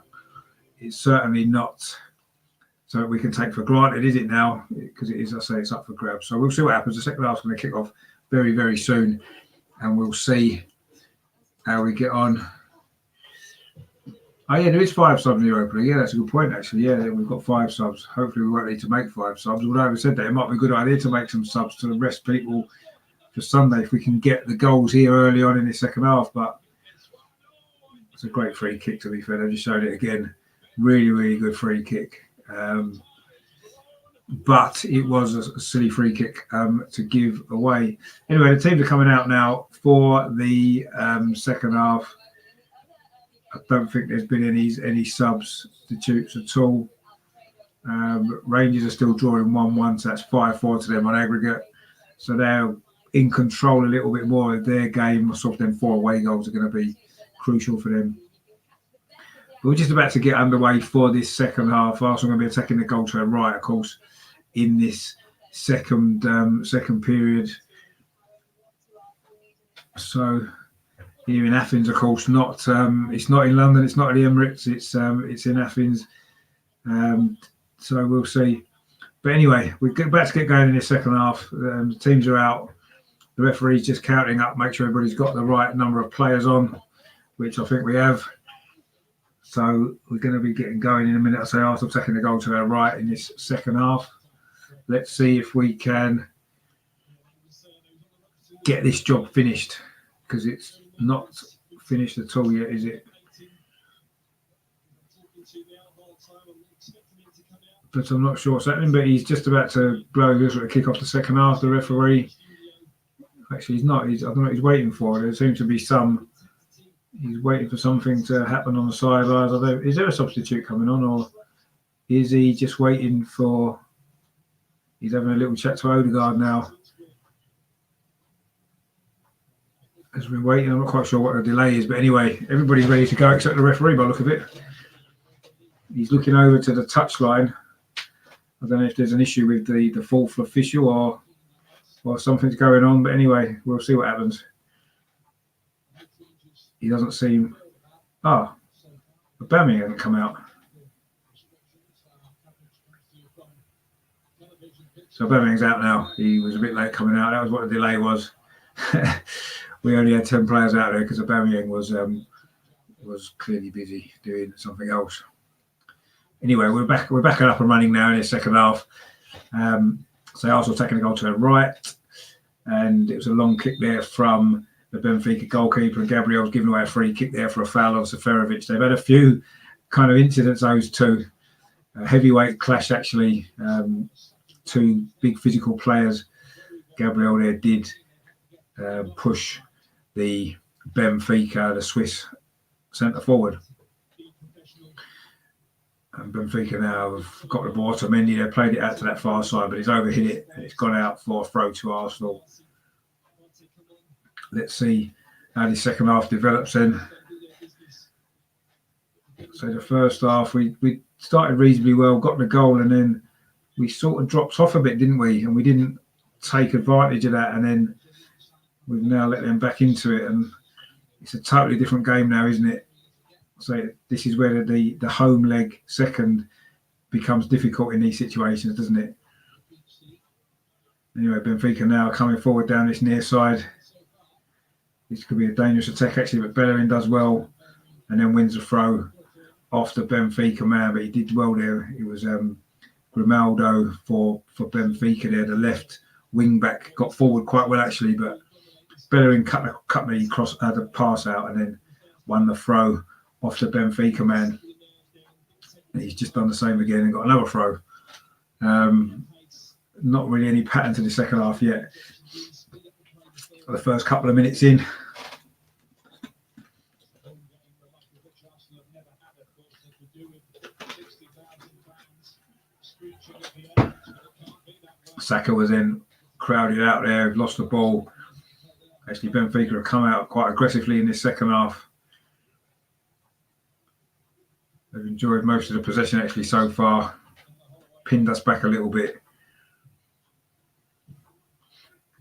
it's certainly not so we can take for granted, is it now? Because it is, I say, it's up for grabs. So we'll see what happens. The second half's going to kick off very, very soon, and we'll see how we get on. Oh, yeah, there is 5 subs in the Europa League. Yeah, that's a good point, actually. Yeah, we've got 5 subs. Hopefully, we won't need to make 5 subs. Although, having said that, it might be a good idea to make some subs to rest people for Sunday if we can get the goals here early on in the second half. But it's a great free kick, to be fair. I just showed it again. Really, really good free kick. But it was a silly free kick to give away. Anyway, the teams are coming out now for the second half. I don't think there's been any substitutes at all. Rangers are still drawing 1-1, so that's 5-4 to them on aggregate. So they're in control a little bit more of their game. Sort of them 4 away goals are going to be crucial for them. But we're just about to get underway for this second half. Arsenal are going to be attacking the goal to the right, of course, in this second period. So here in Athens, of course, it's not in London, it's not at the Emirates, it's in Athens. So we'll see. But anyway, we're about to get going in the second half. The teams are out. The referee's just counting up, make sure everybody's got the right number of players on, which I think we have. So we're going to be getting going in a minute. I say Arsenal taking the goal to our right in this second half. Let's see if we can get this job finished, because it's not finished at all yet, is it? But I'm not sure what's happening. But he's just about to blow this to kick off the second half. The referee, actually, he's not. I don't know what he's waiting for. There seems to be he's waiting for something to happen on the sidelines. Is there a substitute coming on, or is he just waiting for? He's having a little chat to Odegaard now. As we're waiting, I'm not quite sure what the delay is, but anyway, everybody's ready to go except the referee by the look of it. He's looking over to the touchline. I don't know if there's an issue with the fourth official or something's going on, but anyway, we'll see what happens. He doesn't seem. Aubameyang hasn't come out. So Aubameyang's out now. He was a bit late coming out. That was what the delay was. We only had 10 players out there because Aubameyang was clearly busy doing something else. Anyway, we're back up and running now in the second half. So Arsenal taking the goal to the right, and it was a long kick there from the Benfica goalkeeper, and Gabriel's given away a free kick there for a foul on Seferovic. They've had a few kind of incidents, those two. A heavyweight clash, actually. 2 big physical players. Gabriel there did push the Benfica, the Swiss centre forward. And Benfica now have got the ball to Mendy. They played it out to that far side, but he's overhit it and it's gone out for a throw to Arsenal. Let's see how the second half develops then. So the first half, we started reasonably well, got the goal, and then we sort of dropped off a bit, didn't we? And we didn't take advantage of that, and then we've now let them back into it, and it's a totally different game now, isn't it? So this is where the home leg second becomes difficult in these situations, doesn't it? Anyway, Benfica now coming forward down this near side. This could be a dangerous attack, actually, but Bellerin does well and then wins the throw off the Benfica man, but he did well there. It was Grimaldo for Benfica there, the left wing back, got forward quite well, actually, but Bellerin cut the pass out and then won the throw off the Benfica man. And he's just done the same again and got another throw. Not really any pattern to the second half yet. The first couple of minutes in. Saka was then crowded out there, lost the ball. Actually, Benfica have come out quite aggressively in this second half. They've enjoyed most of the possession actually so far. Pinned us back a little bit.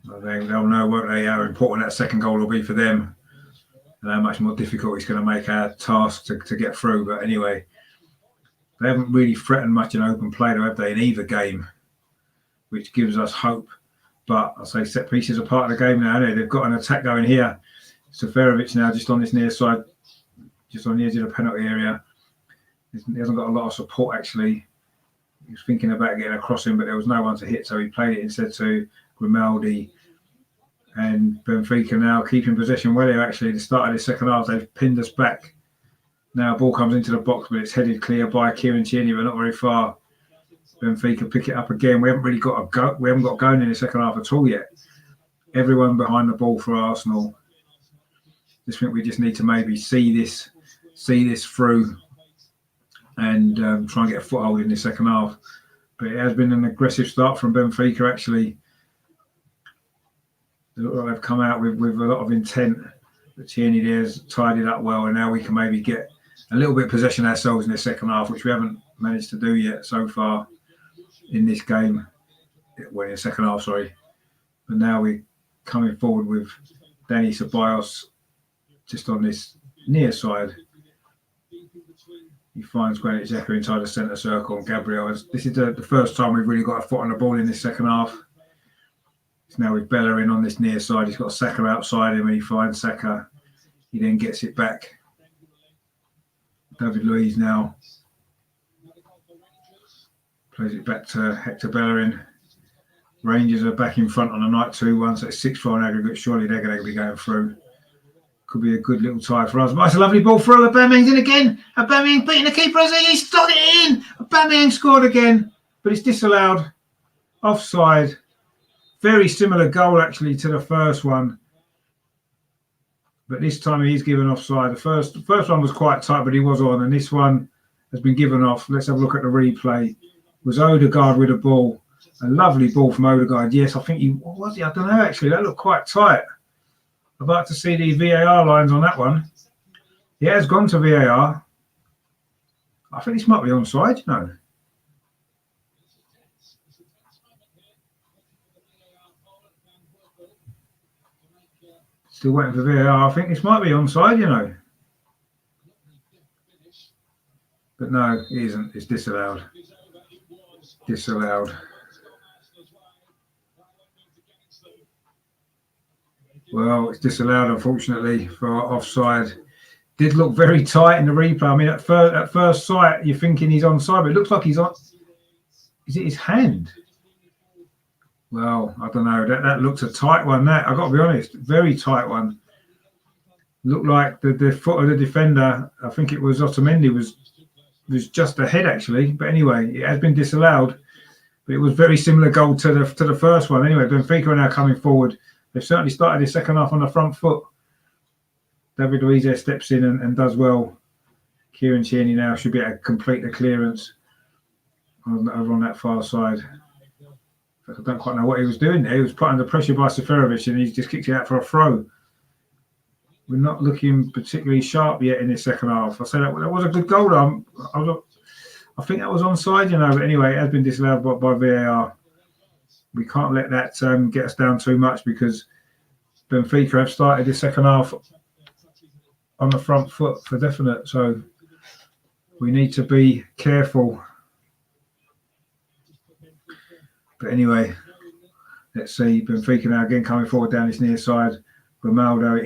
They'll know, won't they, how important that second goal will be for them and how much more difficult it's going to make our task to get through. But anyway, they haven't really threatened much in open play, though, have they, in either game, which gives us hope. But I say set pieces are part of the game now. They've got an attack going here. Seferovic now just on this near side, just on the edge of the penalty area. He hasn't got a lot of support actually. He was thinking about getting across him, but there was no one to hit, so he played it instead to Grimaldi. And Benfica now keeping possession well here actually. At the start of the second half, they've pinned us back. Now ball comes into the box, but it's headed clear by Kieran Tierney, but not very far. Benfica pick it up again. We haven't really got a go. We haven't got going in the second half at all yet. Everyone behind the ball for Arsenal. Just think we just need to maybe see this through and try and get a foothold in the second half. But it has been an aggressive start from Benfica actually. They look like they've come out with a lot of intent. But Tierney there's tied it up well, and now we can maybe get a little bit of possession ourselves in the second half, which we haven't managed to do yet so far in this game. Well, in the second half, sorry. But now we're coming forward with Dani Ceballos just on this near side. He finds Granit Xhaka inside the centre circle, and Gabriel. This is the first time we've really got a foot on the ball in this second half. It's now with Bellerin on this near side. He's got Saka outside him, and he finds Saka. He then gets it back. David Luiz now plays it back to Hector Bellerin. Rangers are back in front on the night 2-1, so it's 6-4 in aggregate. Surely they're going to be going through. Could be a good little tie for us. But it's a lovely ball through. Aubameyang's in again. Aubameyang beating the keeper as he's slotted it in. Aubameyang scored again, but it's disallowed. Offside. Very similar goal actually to the first one. But this time he's given offside. The first one was quite tight, but he was on. And this one has been given off. Let's have a look at the replay. It was Odegaard with the ball. A lovely ball from Odegaard. Yes, I think what was he? I don't know actually. That looked quite tight. I'd like to see the VAR lines on that one. He has gone to VAR. I think this might be onside, you know. Still waiting for VAR. I think this might be onside, you know. But no, it isn't. It's disallowed. Disallowed. Well, it's disallowed, unfortunately, for offside. Did look very tight in the replay. I mean, at first sight, you're thinking he's onside, but it looks like he's on. Is it his hand? Well, I don't know. That looks a tight one. That I've got to be honest, very tight one. Looked like the foot of the defender. I think it was Otamendi was just ahead actually. But anyway, it has been disallowed. But it was very similar goal to the first one. Anyway, Benfica are now coming forward. They've certainly started the second half on the front foot. David Luiz steps in and does well. Kieran Tierney now should be able to complete the clearance over on that far side. I don't quite know what he was doing there. He was put under pressure by Seferovic and he just kicked it out for a throw. We're not looking particularly sharp yet in this second half. I say that was a good goal. I think that was onside, you know. But anyway, it has been disallowed by VAR. We can't let that get us down too much because Benfica have started the second half on the front foot for definite. So we need to be careful. But anyway, let's see. Benfica now again coming forward down this near side. Ronaldo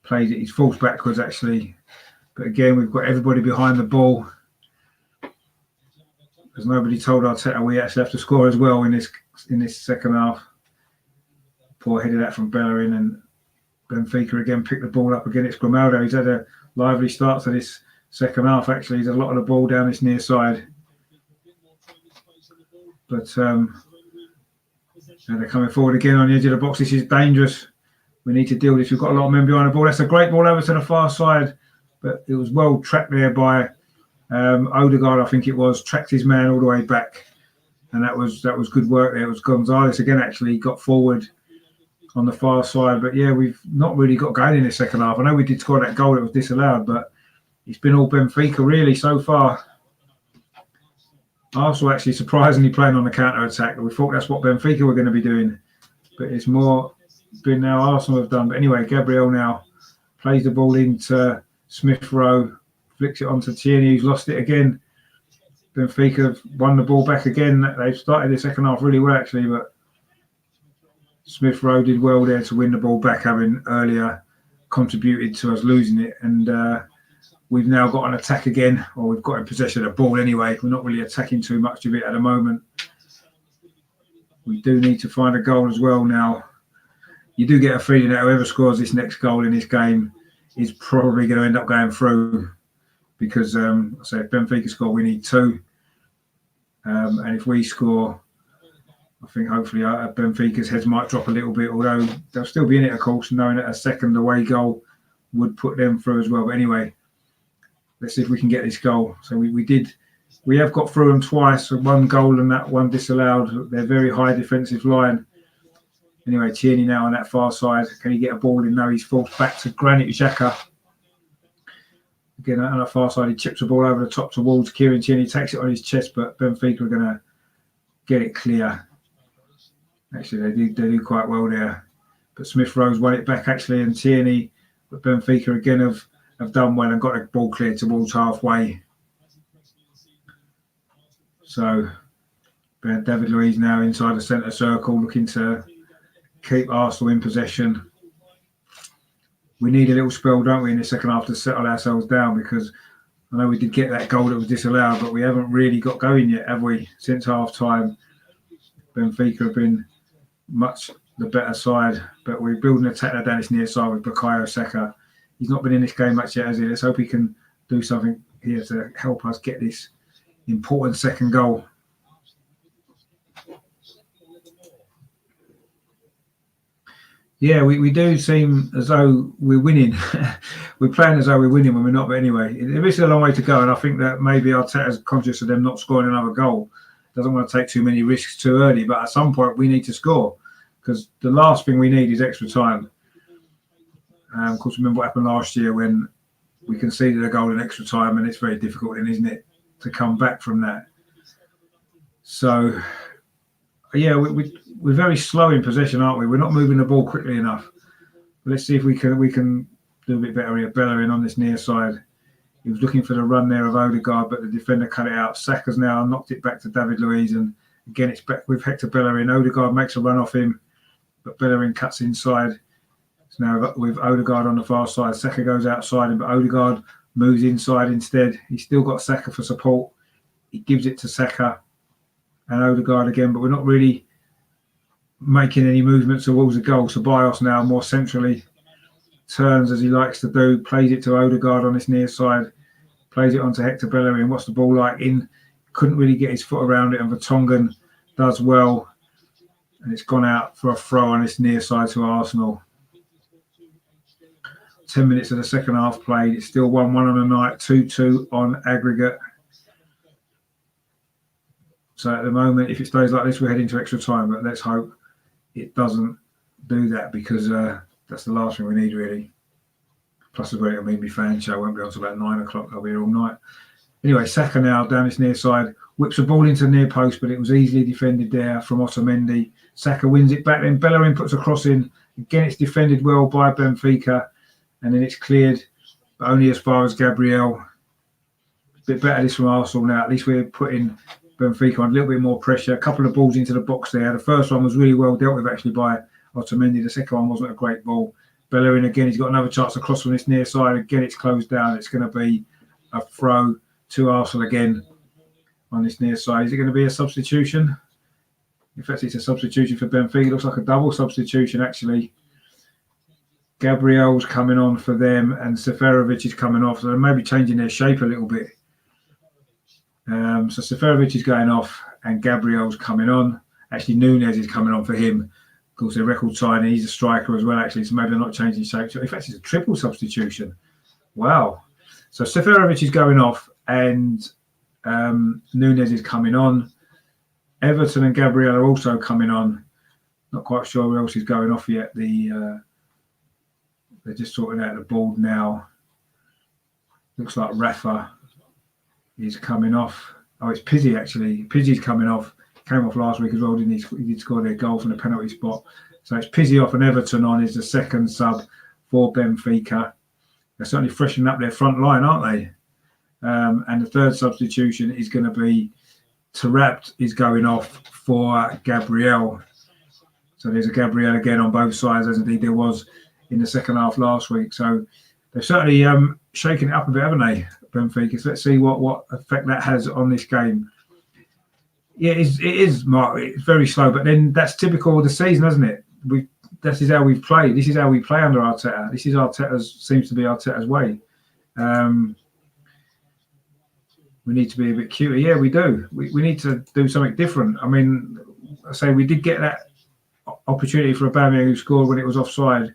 plays it. He's falls backwards actually. But again, we've got everybody behind the ball. Because nobody told Arteta we actually have to score as well in this second half. Poor headed out from Bellerin, and Benfica again picked the ball up again. It's Grimaldo. He's had a lively start to this second half actually. He's had a lot of the ball down this near side. But and they're coming forward again on the edge of the box. This is dangerous. We need to deal with this. We've got a lot of men behind the ball. That's a great ball over to the far side. But it was well tracked there by Odegaard, I think it was, tracked his man all the way back. And that was good work there. It was Gonzalez again, actually, got forward on the far side. But yeah, we've not really got going in the second half. I know we did score that goal. It was disallowed. But it's been all Benfica, really, so far. Arsenal actually surprisingly playing on the counter-attack. We thought that's what Benfica were going to be doing. But it's more been now Arsenal have done. But anyway, Gabriel now plays the ball into Smith Rowe, flicks it onto Tierney, who's lost it again. Benfica have won the ball back again. They've started the second half really well, actually. But Smith Rowe did well there to win the ball back, having earlier contributed to us losing it. And we've now got an attack again, or we've got in possession of the ball anyway. We're not really attacking too much of it at the moment. We do need to find a goal as well now. You do get a feeling that whoever scores this next goal in this game is probably going to end up going through, because I say if Benfica score, we need 2. And if we score, I think hopefully Benfica's heads might drop a little bit, although they'll still be in it, of course, knowing that a second away goal would put them through as well. But anyway, let's see if we can get this goal. So we have got through them twice, 1 goal and that 1 disallowed. They're very high defensive line. Anyway, Tierney now on that far side. Can he get a ball in? No, he's forced back to Granit Xhaka. Again, on the far side, he chips the ball over the top towards Kieran Tierney, takes it on his chest, but Benfica are going to get it clear. Actually, they do quite well there. But Smith Rowe's won it back, actually, and Tierney, but Benfica again have done well and got the ball cleared towards halfway. So, David Luiz now inside the centre circle, looking to keep Arsenal in possession. We need a little spell, don't we, in the second half to settle ourselves down, because I know we did get that goal that was disallowed, but we haven't really got going yet, have we? Since half-time, Benfica have been much the better side, but we're building an attack down this near side with Bukayo Saka. He's not been in this game much yet, has he? Let's hope he can do something here to help us get this important second goal. Yeah, we do seem as though we're winning. We're playing as though we're winning when we're not. But anyway, there is a long way to go, and I think that maybe Arteta's conscious of them not scoring another goal. Doesn't want to take too many risks too early, but at some point we need to score, because the last thing we need is extra time. Of course, remember what happened last year when we conceded a goal in extra time, and it's very difficult, then, isn't it, to come back from that? So, yeah, we're very slow in possession, aren't we? We're not moving the ball quickly enough. But let's see if we can do a bit better here. Bellerin on this near side. He was looking for the run there of Odegaard, but the defender cut it out. Saka's now knocked it back to David Luiz, and again it's back with Hector Bellerin. Odegaard makes a run off him, but Bellerin cuts inside. It's now with Odegaard on the far side. Saka goes outside, but Odegaard moves inside instead. He's still got Saka for support. He gives it to Saka and Odegaard again, but we're not really making any movement towards the goal. So Ceballos now more centrally turns, as he likes to do, plays it to Odegaard on this near side, plays it onto Hector Bellerin. What's the ball like? Couldn't really get his foot around it, and Vertonghen does well, and it's gone out for a throw on this near side to Arsenal. 10 minutes of the second half played. It's still 1-1 on the night, 2-2 on aggregate. So at the moment, if it stays like this, we're heading to extra time, but let's hope it doesn't do that, because that's the last thing we need, really. Plus, as well, it'll mean my fan show won't be on until about 9 o'clock. I'll be here all night. Anyway, Saka now down this near side, whips the ball into the near post, but it was easily defended there from Otamendi. Saka wins it back, then Bellerin puts a cross in. Again, it's defended well by Benfica, and then it's cleared, but only as far as Gabriel. A bit better this from Arsenal now. At least we're putting Benfica on a little bit more pressure. A couple of balls into the box there. The first one was really well dealt with, actually, by Otamendi. The second one wasn't a great ball. Bellerin again, he's got another chance to cross from this near side. Again, it's closed down. It's going to be a throw to Arsenal again on this near side. Is it going to be a substitution? In fact, it's a substitution for Benfica. It looks like a double substitution, actually. Gabriel's coming on for them, and Seferovic is coming off. So they're maybe changing their shape a little bit. So Seferovic is going off, and Gabriel's coming on. Actually, Nunez is coming on for him. Of course, they're record signing. He's a striker as well, actually. So maybe they're not changing shape. So in fact, it's a triple substitution. Wow. So Seferovic is going off, and Nunez is coming on. Everton and Gabriel are also coming on. Not quite sure who else is going off yet. They're just sorting out the board now. Looks like Rafa is coming off. Oh, it's Pizzi, actually. Pizzi's coming off. Came off last week as well, didn't he? He did score their goal from the penalty spot. So it's Pizzi off, and Everton on is the second sub for Benfica. They're certainly freshening up their front line, aren't they? And the third substitution is going to be Taarabt is going off for Gabriel. So there's a Gabriel again on both sides, as indeed there was in the second half last week. So they've certainly shaken it up a bit, haven't they, Benfica? So let's see what effect that has on this game. Yeah, it is, Mark. It's very slow, but then that's typical of the season, isn't it? This is how we've played. This is how we play under Arteta. This is seems to be Arteta's way. We need to be a bit cuter. Yeah, we do. We need to do something different. I mean, I say we did get that opportunity for Aubameyang, who scored when it was offside.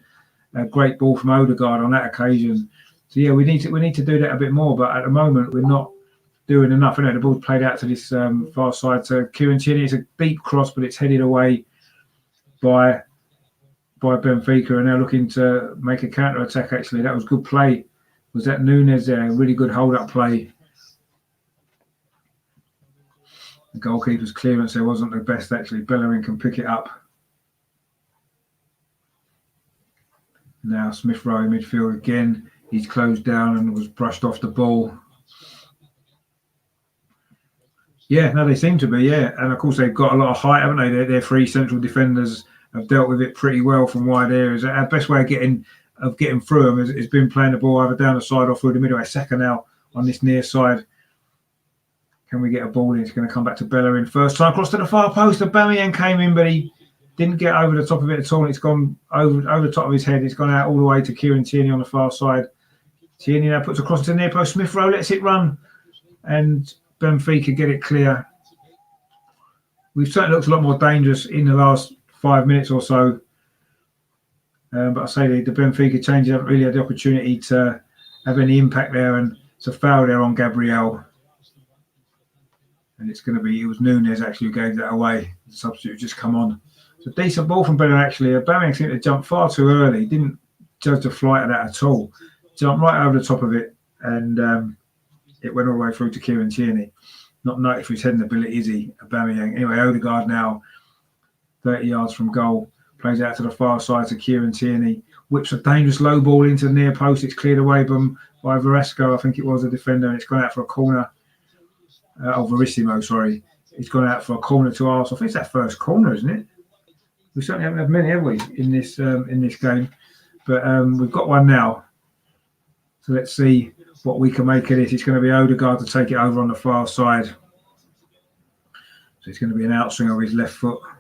A great ball from Odegaard on that occasion. So yeah, we need to do that a bit more. But at the moment, we're not doing enough. The ball's played out to this far side to Kieran Tierney. It's a deep cross, but it's headed away by Benfica, and they're looking to make a counter attack. Actually, that was good play. Was that Nunes there? Really good hold up play. The goalkeeper's clearance there wasn't the best, actually. Bellerin can pick it up. Now Smith Rowe in midfield again. He's closed down and was brushed off the ball. Yeah, no, they seem to be, yeah. And of course, they've got a lot of height, haven't they? Their three central defenders have dealt with it pretty well from wide areas. Our best way of getting through them has been playing the ball either down the side or through the middle. Saka now on this near side. Can we get a ball in? It's going to come back to Bellerin. First time across to the far post. Aubameyang came in, but he didn't get over the top of it at all. It's gone over the top of his head. It's gone out all the way to Kieran Tierney on the far side. Tierney now puts across to the near post. Smith Rowe lets it run, and Benfica get it clear. We've certainly looked a lot more dangerous in the last 5 minutes or so. But I say the Benfica changes haven't really had the opportunity to have any impact there, and it's a foul there on Gabriel. And it's going to be, it was Nunes actually who gave that away. The substitute just come on. It's a decent ball from Bellerin actually. Aubameyang seemed to jump far too early. Didn't judge the flight of that at all. Jumped right over the top of it, and it went all the way through to Kieran Tierney. Not noted for his heading ability, is he, Aubameyang? Anyway, Odegaard now 30 yards from goal. Plays out to the far side to Kieran Tierney. Whips a dangerous low ball into the near post. It's cleared away by Veresco, I think it was the defender, and it's gone out for a corner. Verissimo, sorry. It's gone out for a corner to Arsenal. I think it's that first corner, isn't it? We certainly haven't had many, have we, in this game? But we've got one now. So let's see what we can make of this. It's going to be Odegaard to take it over on the far side. So it's going to be an outswing of his left foot. I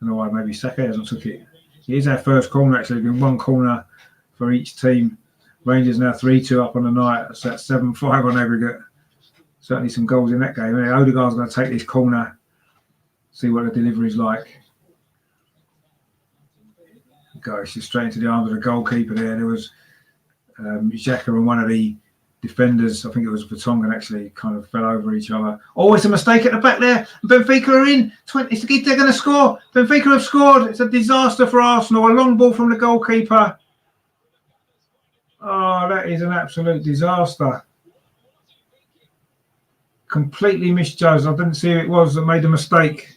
don't know why maybe Saka hasn't took it. It is our first corner, actually. There's been one corner for each team. Rangers now 3-2 up on the night. So that's 7-5 on aggregate. Certainly some goals in that game. Odegaard's going to take this corner, see what the delivery is like. Goes just straight into the arms of the goalkeeper there. There was Xhaka and one of the defenders, I think it was Vertonghen, actually kind of fell over each other. Oh, it's a mistake at the back there. Benfica are in. They're going to score. Benfica have scored. It's a disaster for Arsenal. A long ball from the goalkeeper. Oh, that is an absolute disaster. Completely misjudged. I didn't see who it was that made the mistake.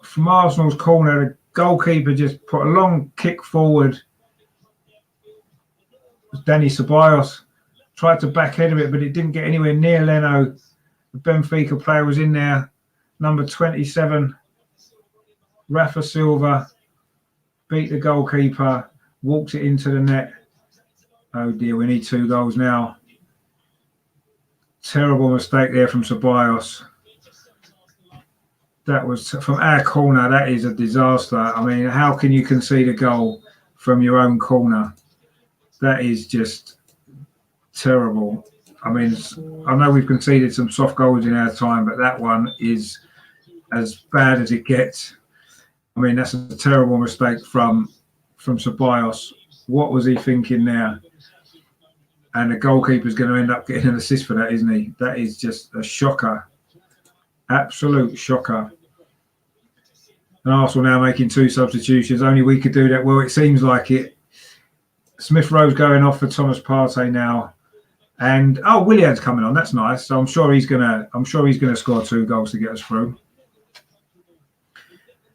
From Arsenal's corner, the goalkeeper just put a long kick forward. It was Danny Ceballos. Tried to backhead of it, but it didn't get anywhere near Leno. The Benfica player was in there. Number 27, Rafa Silva, beat the goalkeeper, walked it into the net. Oh dear, we need 2 goals now. Terrible mistake there from Ceballos. That was from our corner. That is a disaster. I mean, how can you concede a goal from your own corner? That is just terrible. I mean, I know we've conceded some soft goals in our time, but that one is as bad as it gets. I mean, that's a terrible mistake from Ceballos. What was he thinking there? And the goalkeeper's going to end up getting an assist for that, isn't he? That is just a shocker. Absolute shocker. And Arsenal now making 2 substitutions. Only we could do that. Well, it seems like it. Smith Rowe's going off for Thomas Partey now. And Willian's coming on. That's nice. So I'm sure he's gonna score 2 goals to get us through.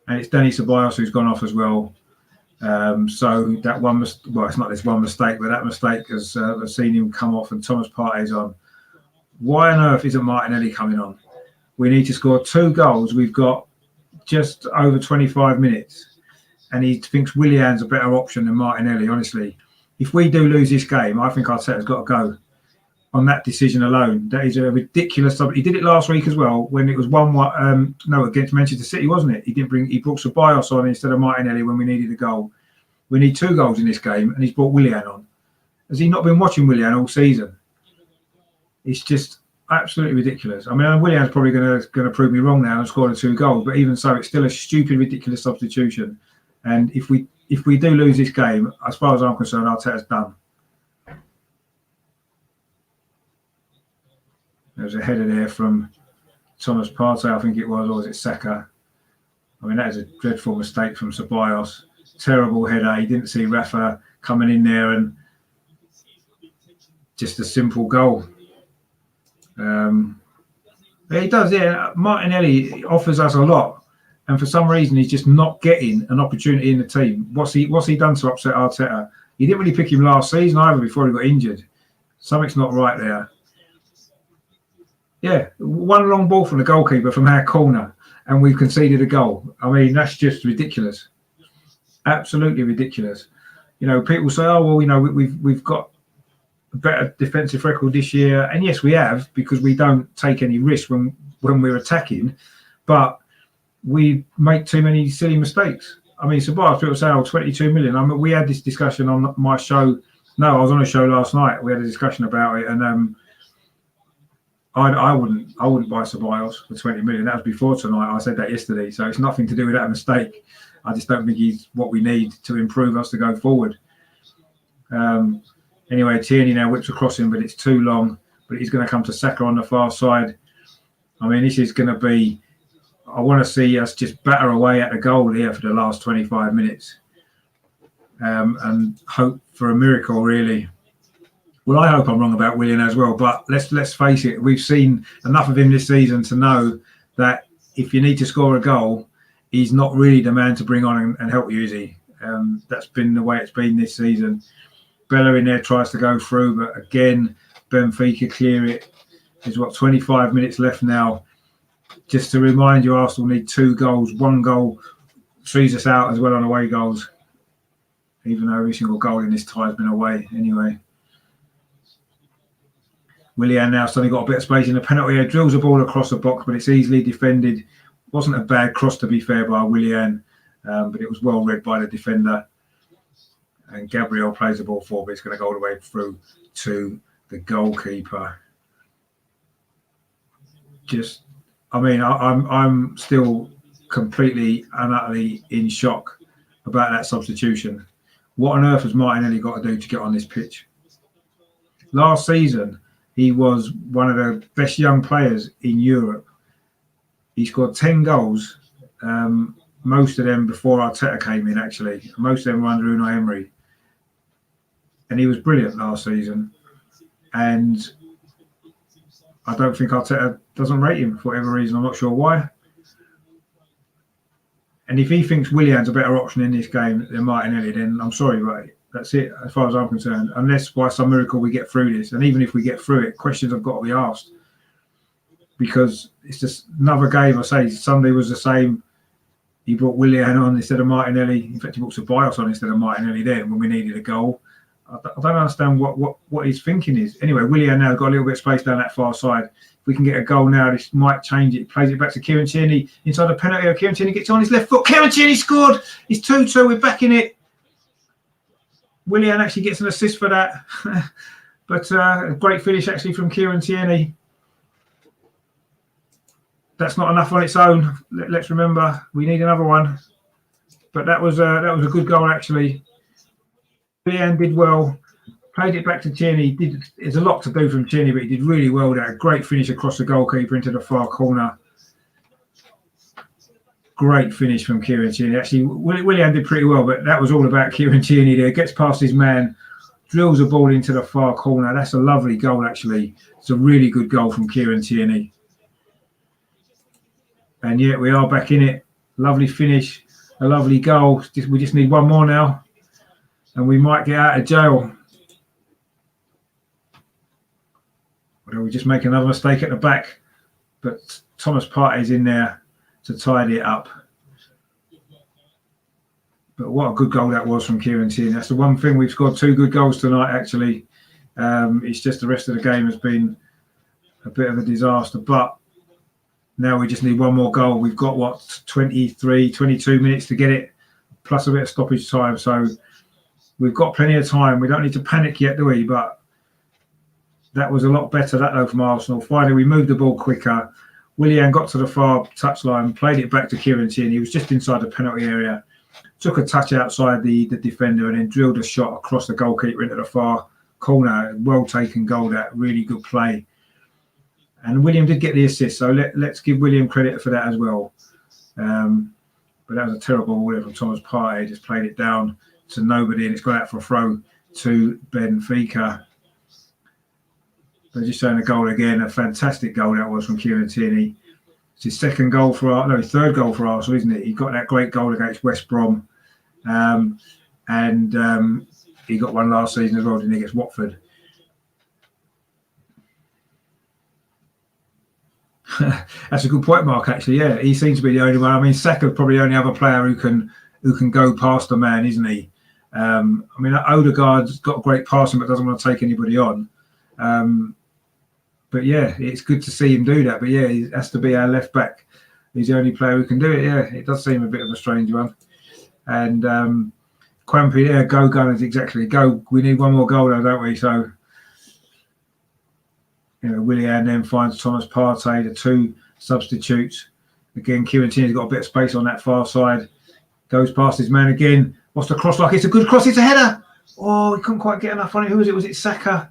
And it's Danny Ceballos who's gone off as well. So that one, it's not this one mistake, but that mistake has I've seen him come off and Thomas Partey's on. Why on earth isn't Martinelli coming on? We need to score 2 goals. We've got just over 25 minutes. And he thinks Willian's a better option than Martinelli, honestly. If we do lose this game, I think Arteta's got to go on that decision alone. That is a ridiculous. He did it last week as well when it was 1-1. No, against Manchester City, wasn't it? He brought Ceballos on instead of Martinelli when we needed a goal. We need 2 goals in this game, and he's brought Willian on. Has he not been watching Willian all season? It's just absolutely ridiculous. I mean, Willian's probably going to prove me wrong now and score the 2 goals, but even so, it's still a stupid, ridiculous substitution. And if we do lose this game, as far as I'm concerned, Arteta's done. There's a header there from Thomas Partey, I think it was, or was it Saka? I mean, that is a dreadful mistake from Ceballos. Terrible header. He didn't see Rafa coming in there, and just a simple goal. He does, yeah. Martinelli offers us a lot. And for some reason, he's just not getting an opportunity in the team. What's he done to upset Arteta? He didn't really pick him last season either before he got injured. Something's not right there. Yeah, 1 long ball from the goalkeeper from our corner, and we've conceded a goal. I mean, that's just ridiculous. Absolutely ridiculous. You know, people say, "Oh, well, you know, we've got a better defensive record this year," and yes, we have, because we don't take any risks when we're attacking, but we make too many silly mistakes. I mean, Ceballos, people say, 22 million. I mean, we had this discussion on my show. No, I was on a show last night. We had a discussion about it, and I wouldn't buy Ceballos for 20 million. That was before tonight. I said that yesterday, so it's nothing to do with that mistake. I just don't think he's what we need to improve us to go forward. Anyway, Tierney now whips across him, but it's too long. But he's going to come to Saka on the far side. I mean, this is going to be. I want to see us just batter away at the goal here for the last 25 minutes, and hope for a miracle, really. Well, I hope I'm wrong about Willian as well, but let's face it, we've seen enough of him this season to know that if you need to score a goal, he's not really the man to bring on and help you, is he? That's been the way it's been this season. Bella in there tries to go through, but again, Benfica clear it. There's 25 minutes left now. Just to remind you, Arsenal need 2 goals. 1 goal sees us out as well on away goals, even though every single goal in this tie has been away anyway. Willian now suddenly got a bit of space in the penalty area, drills the ball across the box, but it's easily defended. Wasn't a bad cross, to be fair, by Willian, but it was well read by the defender. And Gabriel plays the ball forward, but it's going to go all the way through to the goalkeeper. I mean, I'm still completely and utterly in shock about that substitution. What on earth has Martinelli got to do to get on this pitch? Last season, he was one of the best young players in Europe. He scored 10 goals, most of them before Arteta came in, actually. Most of them were under Unai Emery. And he was brilliant last season. And I don't think Arteta doesn't rate him for whatever reason. I'm not sure why. And if he thinks Willian's a better option in this game than Martinelli, then I'm sorry, but that's it as far as I'm concerned. Unless by some miracle we get through this. And even if we get through it, questions have got to be asked. Because it's just another game. I say Sunday was the same. He brought Willian on instead of Martinelli. In fact, he brought Ceballos on instead of Martinelli then when we needed a goal. I don't understand what his thinking is. Anyway, Willian now got a little bit of space down that far side. If we can get a goal now, this might change it. Plays it back to Kieran Tierney inside the penalty area. Kieran Tierney gets on his left foot. Kieran Tierney scored. It's 2-2. We're back in it. Willian actually gets an assist for that. But a great finish actually from Kieran Tierney. That's not enough on its own. Let's remember we need another one. But that was a good goal actually. Willian did well. Played it back to Tierney. There's a lot to do from Tierney, but he did really well there. A great finish across the goalkeeper into the far corner. Great finish from Kieran Tierney. Actually, Willian did pretty well, but that was all about Kieran Tierney there. Gets past his man, drills the ball into the far corner. That's a lovely goal, actually. It's a really good goal from Kieran Tierney. And yet we are back in it. Lovely finish, a lovely goal. We just need one more now, and we might get out of jail. Or we just make another mistake at the back. But Thomas Partey's in there to tidy it up. But what a good goal that was from Kieran Tierney. That's the one thing. We've scored 2 good goals tonight, actually. It's just the rest of the game has been a bit of a disaster. But now we just need one more goal. We've got, what, 23, 22 minutes to get it, plus a bit of stoppage time. So we've got plenty of time. We don't need to panic yet, do we? But that was a lot better, that though, from Arsenal. Finally, we moved the ball quicker. Willian got to the far touchline, played it back to Kieran Tierney. He was just inside the penalty area. Took a touch outside the defender and then drilled a shot across the goalkeeper into the far corner. Well taken goal, that really good play. And William did get the assist, so let's give William credit for that as well. But that was a terrible ball from Thomas Partey. Just played it down to nobody, and it's gone out for a throw to Benfica. They're just showing a goal again. A fantastic goal that was from Kieran Tierney. It's his third goal for Arsenal, isn't it? He got that great goal against West Brom. And he got one last season as well, didn't he, against Watford. That's a good point, Mark, actually. Yeah, he seems to be the only one. I mean, Saka's probably the only other player who can go past a man, isn't he? I mean, Odegaard's got great passing but doesn't want to take anybody on. But yeah, it's good to see him do that. But yeah, he has to be our left back. He's the only player who can do it. Yeah, it does seem a bit of a strange one. And Quampi, yeah, go Gunners, exactly. Go. We need one more goal though, don't we? So, you know, Willian then finds Thomas Partey, the 2 substitutes. Again, Kieran Tierney's got a bit of space on that far side. Goes past his man again. What's the cross like? It's a good cross. It's a header. Oh, he couldn't quite get enough on it. Who was it? Was it Saka?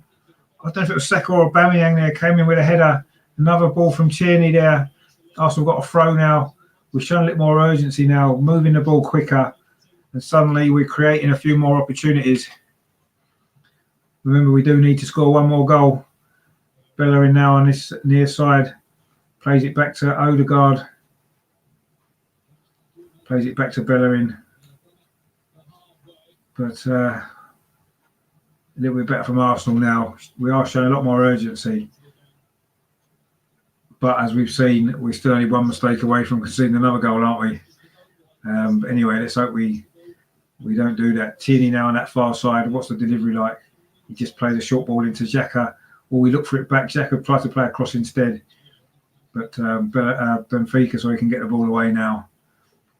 I don't know if it was Saka or Aubameyang there. Came in with a header. Another ball from Tierney there. Arsenal got a throw now. We're showing a little more urgency now, moving the ball quicker. And suddenly we're creating a few more opportunities. Remember, we do need to score one more goal. Bellerin now on this near side. Plays it back to Odegaard. Plays it back to Bellerin. But a little bit better from Arsenal now. We are showing a lot more urgency. But as we've seen, we're still only one mistake away from conceding another goal, aren't we? But anyway, let's hope we don't do that. Tierney now on that far side. What's the delivery like? He just plays a short ball into Xhaka. Or we look for it back. Xhaka tries to play across instead. But Benfica, so he can get the ball away now.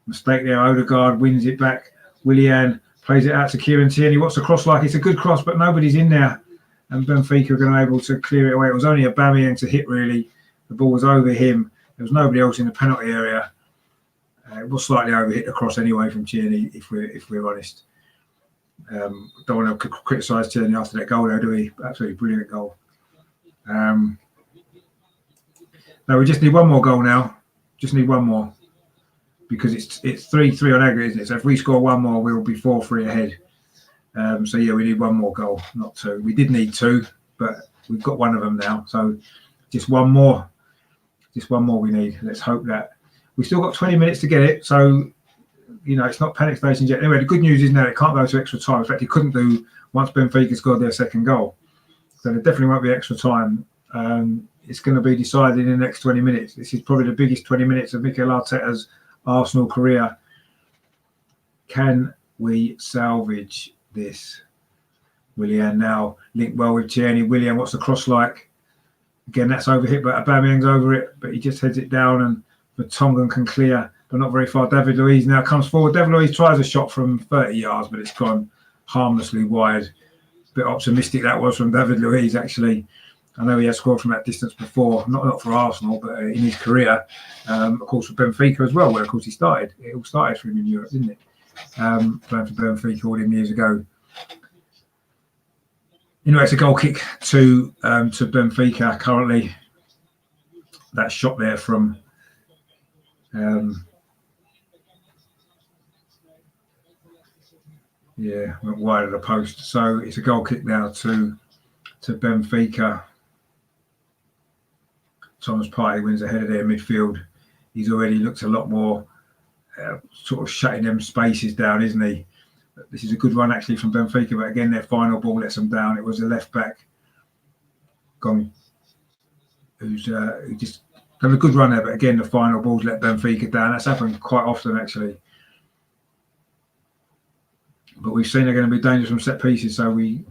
Mistake there. Odegaard wins it back. Willian plays it out to Kieran Tierney. What's the cross like? It's a good cross, but nobody's in there. And Benfica are going to be able to clear it away. It was only Aubameyang to hit, really. The ball was over him. There was nobody else in the penalty area. It was slightly overhit the cross anyway from Tierney, if we're honest. Don't want to criticise Tierney after that goal, though, do we? Absolutely brilliant goal. No, we just need one more goal now. Just need one more. Because it's 3-3 on aggregate, isn't it? So if we score one more, we'll be 4-3 ahead. So yeah, we need one more goal, not 2. We did need 2, but we've got one of them now. So just one more. Just one more we need. Let's hope that. We've still got 20 minutes to get it. So, you know, it's not panic stations yet. Anyway, the good news is now it can't go to extra time. In fact, it couldn't do once Benfica scored their second goal. So there definitely won't be extra time. It's going to be decided in the next 20 minutes. This is probably the biggest 20 minutes of Mikel Arteta's Arsenal career. Can we salvage this? Willian now linked well with Tierney. Willian, what's the cross like? Again, that's overhit, but Aubameyang's over it. But he just heads it down, and Vertonghen can clear, but not very far. David Luiz now comes forward. David Luiz tries a shot from 30 yards, but it's gone harmlessly wide. A bit optimistic that was from David Luiz, actually. I know he has scored from that distance before, not for Arsenal, but in his career. Of course, for Benfica as well, where, of course, he started. It all started for him in Europe, didn't it? Playing for Benfica all them years ago. You know, it's a goal kick to Benfica currently. That shot there from went wide of the post. So it's a goal kick now to Benfica. Thomas Partey wins ahead of their midfield. He's already looked a lot more sort of shutting them spaces down, isn't he? This is a good run actually from Benfica, but again, their final ball lets them down. It was the left back, who just a good run there, but again, the final ball's let Benfica down. That's happened quite often, actually. But we've seen they're going to be dangerous from set pieces, so we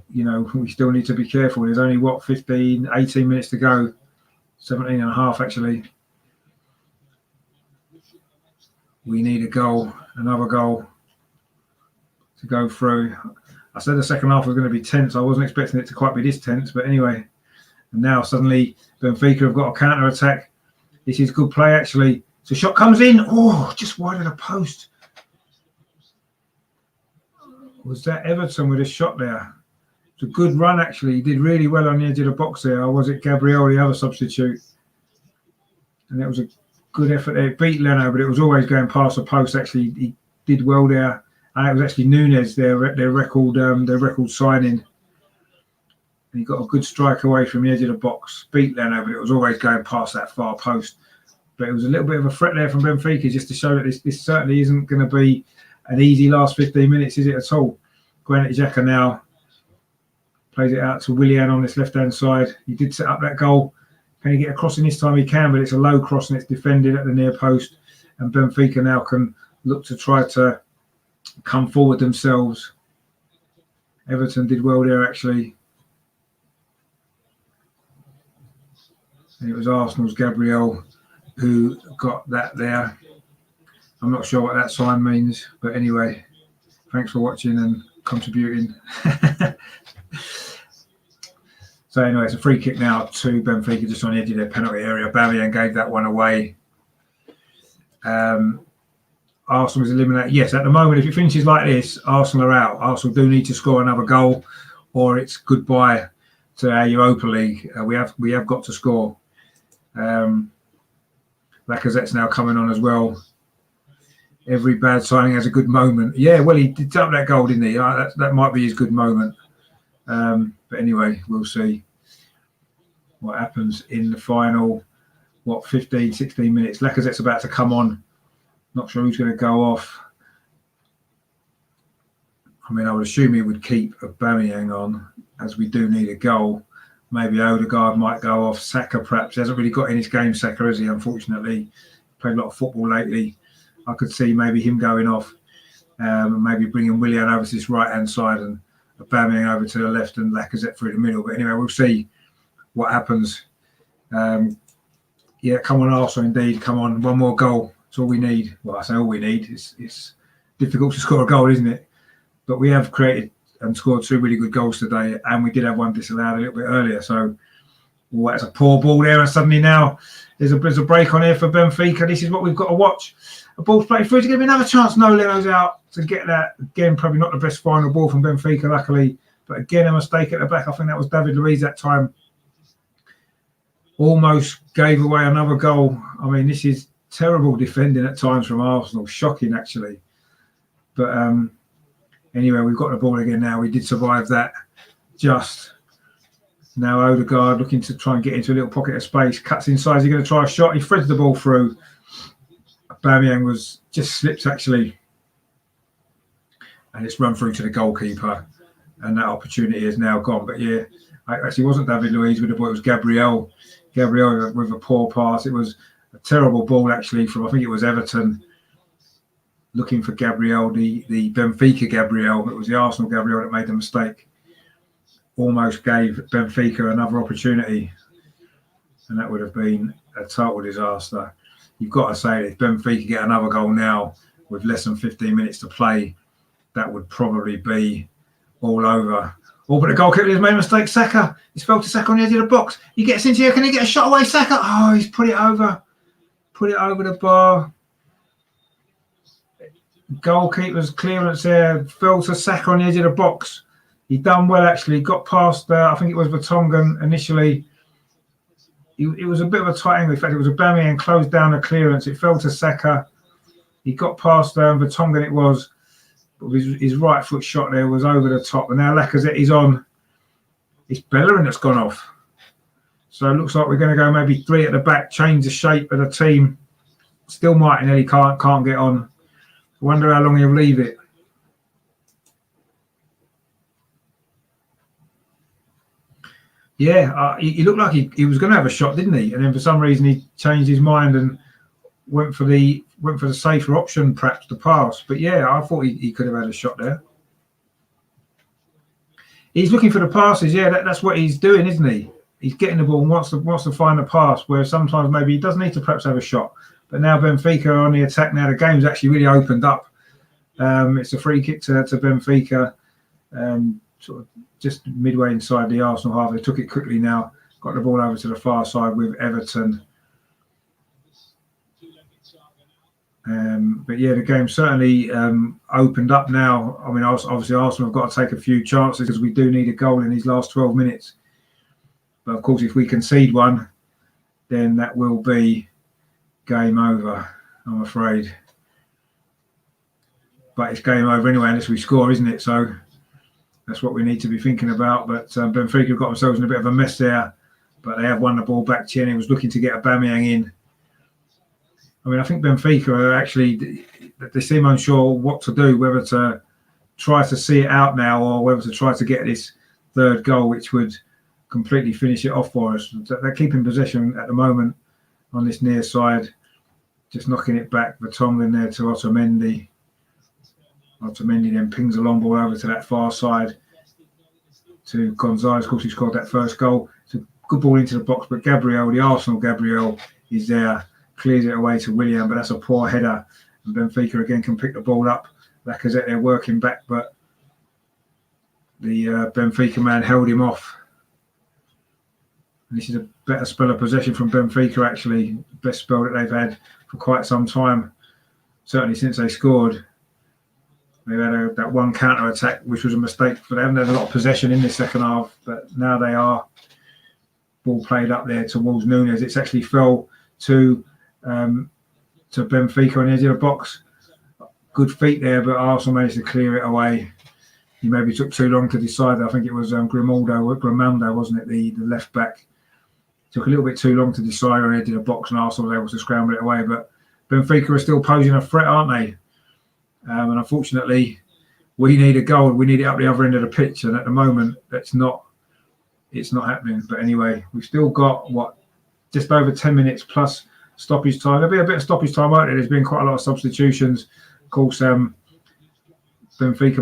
still need to be careful. There's only, 15, 18 minutes to go. 17 and a half, actually. We need a goal, another goal to go through. I said the second half was going to be tense. I wasn't expecting it to quite be this tense, but anyway. And now suddenly Benfica have got a counter-attack. This is good play, actually. So shot comes in. Oh, just wide of the post. Was that Everton with a shot there? It's a good run, actually. He did really well on the edge of the box there. Or was it Gabriel, the other substitute? And that was a good effort there. It beat Leno, but it was always going past the post. Actually, he did well there. And it was actually Nunes, their record signing. And he got a good strike away from the edge of the box. Beat Leno, but it was always going past that far post. But it was a little bit of a threat there from Benfica, just to show that this certainly isn't going to be an easy last 15 minutes, is it at all? Granit Xhaka now plays it out to Willian on this left-hand side. He did set up that goal. Can he get a crossing this time? He can, but it's a low cross and it's defended at the near post. And Benfica now can look to try to come forward themselves. Everton did well there, actually. And it was Arsenal's Gabriel who got that there. I'm not sure what that sign means, but anyway, thanks for watching and contributing. So anyway, it's a free kick now to Benfica, just on the edge of their penalty area. Aubameyang gave that one away. Arsenal is eliminated. Yes, at the moment, if it finishes like this, Arsenal are out. Arsenal do need to score another goal, or it's goodbye to our Europa League. We have got to score. Lacazette's now coming on as well. Every bad signing has a good moment. Yeah, well, he did up that goal, didn't he? That might be his good moment. But anyway, we'll see what happens in the final, 15, 16 minutes. Lacazette's about to come on. Not sure who's going to go off. I mean, I would assume he would keep Aubameyang on, as we do need a goal. Maybe Odegaard might go off. Saka perhaps. He hasn't really got in his game, Saka, has he, unfortunately? Played a lot of football lately. I could see maybe him going off. Maybe bringing Willian over to this right-hand side and Aubameyang over to the left and Lacazette through the middle. But anyway, we'll see what happens. Yeah, come on, Arsenal, indeed. Come on, one more goal. That's all we need. Well, I say all we need. It's difficult to score a goal, isn't it? But we have created and scored 2 really good goals today, and we did have one disallowed a little bit earlier. So, well, that's a poor ball there, and suddenly now there's a break on here for Benfica. This is what we've got to watch. A ball played through to give me another chance. No, Leno's out to get that. Again, probably not the best final ball from Benfica, luckily. But again, a mistake at the back. I think that was David Luiz that time. Almost gave away another goal. I mean, this is terrible defending at times from Arsenal. Shocking, actually. But anyway, we've got the ball again now. We did survive that. Just now Odegaard looking to try and get into a little pocket of space. Cuts inside. He's going to try a shot. He threads the ball through. Aubameyang was just slipped, actually. And it's run through to the goalkeeper. And that opportunity is now gone. But yeah, it actually wasn't David Luiz with the ball. It was Gabriel. Gabriel with a poor pass. It was a terrible ball, actually, from, I think it was Everton. Looking for Gabriel, the Benfica Gabriel. It was the Arsenal Gabriel that made the mistake. Almost gave Benfica another opportunity. And that would have been a total disaster. You've got to say that if Benfica get another goal now with less than 15 minutes to play, that would probably be all over. Oh, but the goalkeeper has made a mistake. Saka. He's fell to Saka on the edge of the box. He gets into here. Can he get a shot away? Saka. Oh, he's put it over. Put it over the bar. Goalkeeper's clearance there. Fell to Saka on the edge of the box. He done well, actually. Got past, I think it was Vertonghen initially. It was a bit of a tight angle. In fact, it was Aubameyang closed down the clearance. It fell to Saka. He got past Vertonghen, it was. But his right foot shot there was over the top. And now Lacazette is on. It's Bellerin that's gone off. So it looks like we're going to go maybe 3 at the back, change the shape of the team. Still Martinelli can't get on. I wonder how long he'll leave it. Yeah, he looked like he was going to have a shot, didn't he? And then for some reason he changed his mind and went for the safer option, perhaps the pass. But yeah, I thought he could have had a shot there. He's looking for the passes. Yeah, that's what he's doing, isn't he? He's getting the ball and wants to find the pass. Where sometimes maybe he does need to perhaps have a shot. But now Benfica are on the attack. Now the game's actually really opened up. It's a free kick to Benfica, sort of just midway inside the Arsenal half. They took it quickly now. Got the ball over to the far side with Everton. But yeah, the game certainly opened up now. I mean, obviously Arsenal have got to take a few chances because we do need a goal in these last 12 minutes. But of course, if we concede one, then that will be game over, I'm afraid. But it's game over anyway unless we score, isn't it? So that's what we need to be thinking about. But Benfica have got themselves in a bit of a mess there. But they have won the ball back. Tierney was looking to get Aubameyang in. I mean, I think Benfica are actually, they seem unsure what to do, whether to try to see it out now or whether to try to get this third goal, which would completely finish it off for us. They're keeping possession at the moment on this near side, just knocking it back. Vertonghen there to Otamendi. Otamendi then pings a long ball over to that far side to Gonzalez. Of course, he scored that first goal. It's a good ball into the box, but Gabriel, the Arsenal Gabriel, is there. Clears it away to Willian, but that's a poor header. And Benfica again can pick the ball up. Lacazette, they're working back, but the Benfica man held him off. And this is a better spell of possession from Benfica, actually. Best spell that they've had for quite some time, certainly since they scored. They had that one counter-attack, which was a mistake for them. There's a lot of possession in this second half, but now they are. Ball played up there towards Nunes. It's actually fell to Benfica on the edge of the box. Good feet there, but Arsenal managed to clear it away. He maybe took too long to decide. I think it was Grimaldo, wasn't it? The left back took a little bit too long to decide on the edge of the box, and Arsenal was able to scramble it away. But Benfica are still posing a threat, aren't they? And unfortunately, we need a goal. We need it up the other end of the pitch, and at the moment, it's not happening. But anyway, we've still got just over 10 minutes plus stoppage time. There'll be a bit of stoppage time, won't there? There's been quite a lot of substitutions. Of course, Benfica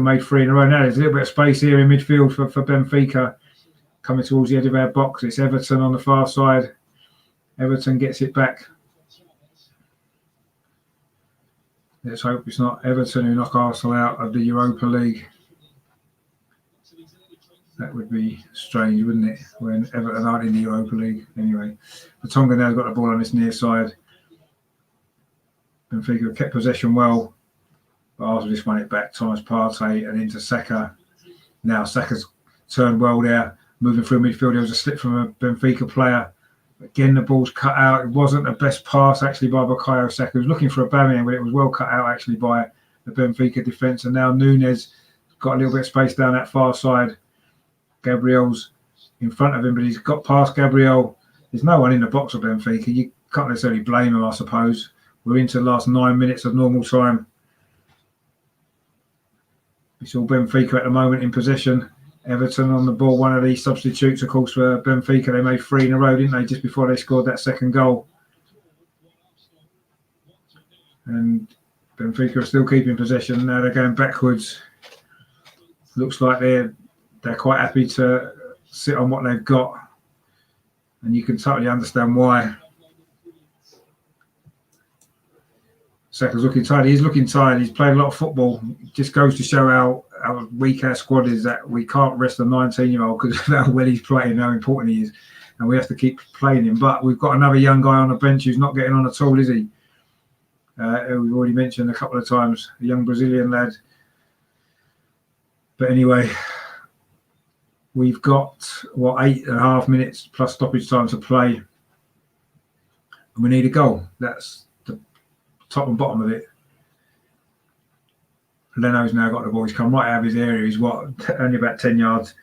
made 3 in a row. Now there's a little bit of space here in midfield for Benfica coming towards the edge of our box. It's Everton on the far side. Everton gets it back. Let's hope it's not Everton who knock Arsenal out of the Europa League. That would be strange, wouldn't it? When Everton aren't in the Europa League. Anyway, Vertonghen now got the ball on this near side. Benfica kept possession well, but Arsenal just won it back. Thomas Partey and into Saka. Now Saka's turned well there, moving through midfield. There was a slip from a Benfica player. Again, the ball's cut out. It wasn't the best pass actually by Bukayo Saka. He was looking for Aubameyang, but it was well cut out actually by the Benfica defence. And now Nunes got a little bit of space down that far side. Gabriel's in front of him, but he's got past Gabriel. There's no one in the box of Benfica. You can't necessarily blame him, I suppose. We're into the last 9 minutes of normal time. It's all Benfica at the moment in possession. Everton on the ball. One of these substitutes, of course, for Benfica. They made 3 in a row, didn't they, just before they scored that second goal. And Benfica are still keeping possession. Now they're going backwards. Looks like they're quite happy to sit on what they've got. And you can totally understand why. Saka's looking tired. He's looking tired. He's played a lot of football. It just goes to show how weak our squad is, that we can't rest a 19-year-old because of how well he's playing, how important he is. And we have to keep playing him. But we've got another young guy on the bench who's not getting on at all, is he? We've already mentioned a couple of times, a young Brazilian lad. But anyway, we've got, 8.5 minutes plus stoppage time to play. And we need a goal. That's the top and bottom of it. Leno's now got the ball. He's come right out of his area. He's only about 10 yards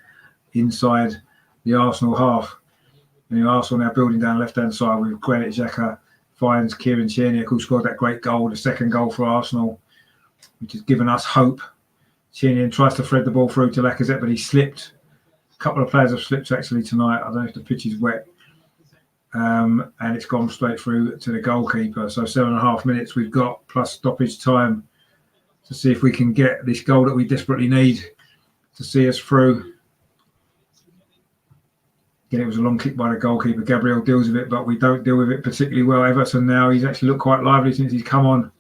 inside the Arsenal half. And Arsenal now building down left-hand side with Granit Xhaka, finds Kieran Tierney, who scored that great goal, the second goal for Arsenal, which has given us hope. Tierney tries to thread the ball through to Lacazette, but he slipped. couple of players have slipped actually tonight. I don't know if the pitch is wet. And it's gone straight through to the goalkeeper. So 7.5 minutes we've got, plus stoppage time, to see if we can get this goal that we desperately need to see us through. Again, it was a long kick by the goalkeeper. Gabriel deals with it, but we don't deal with it particularly well. Everton now, he's actually looked quite lively since he's come on.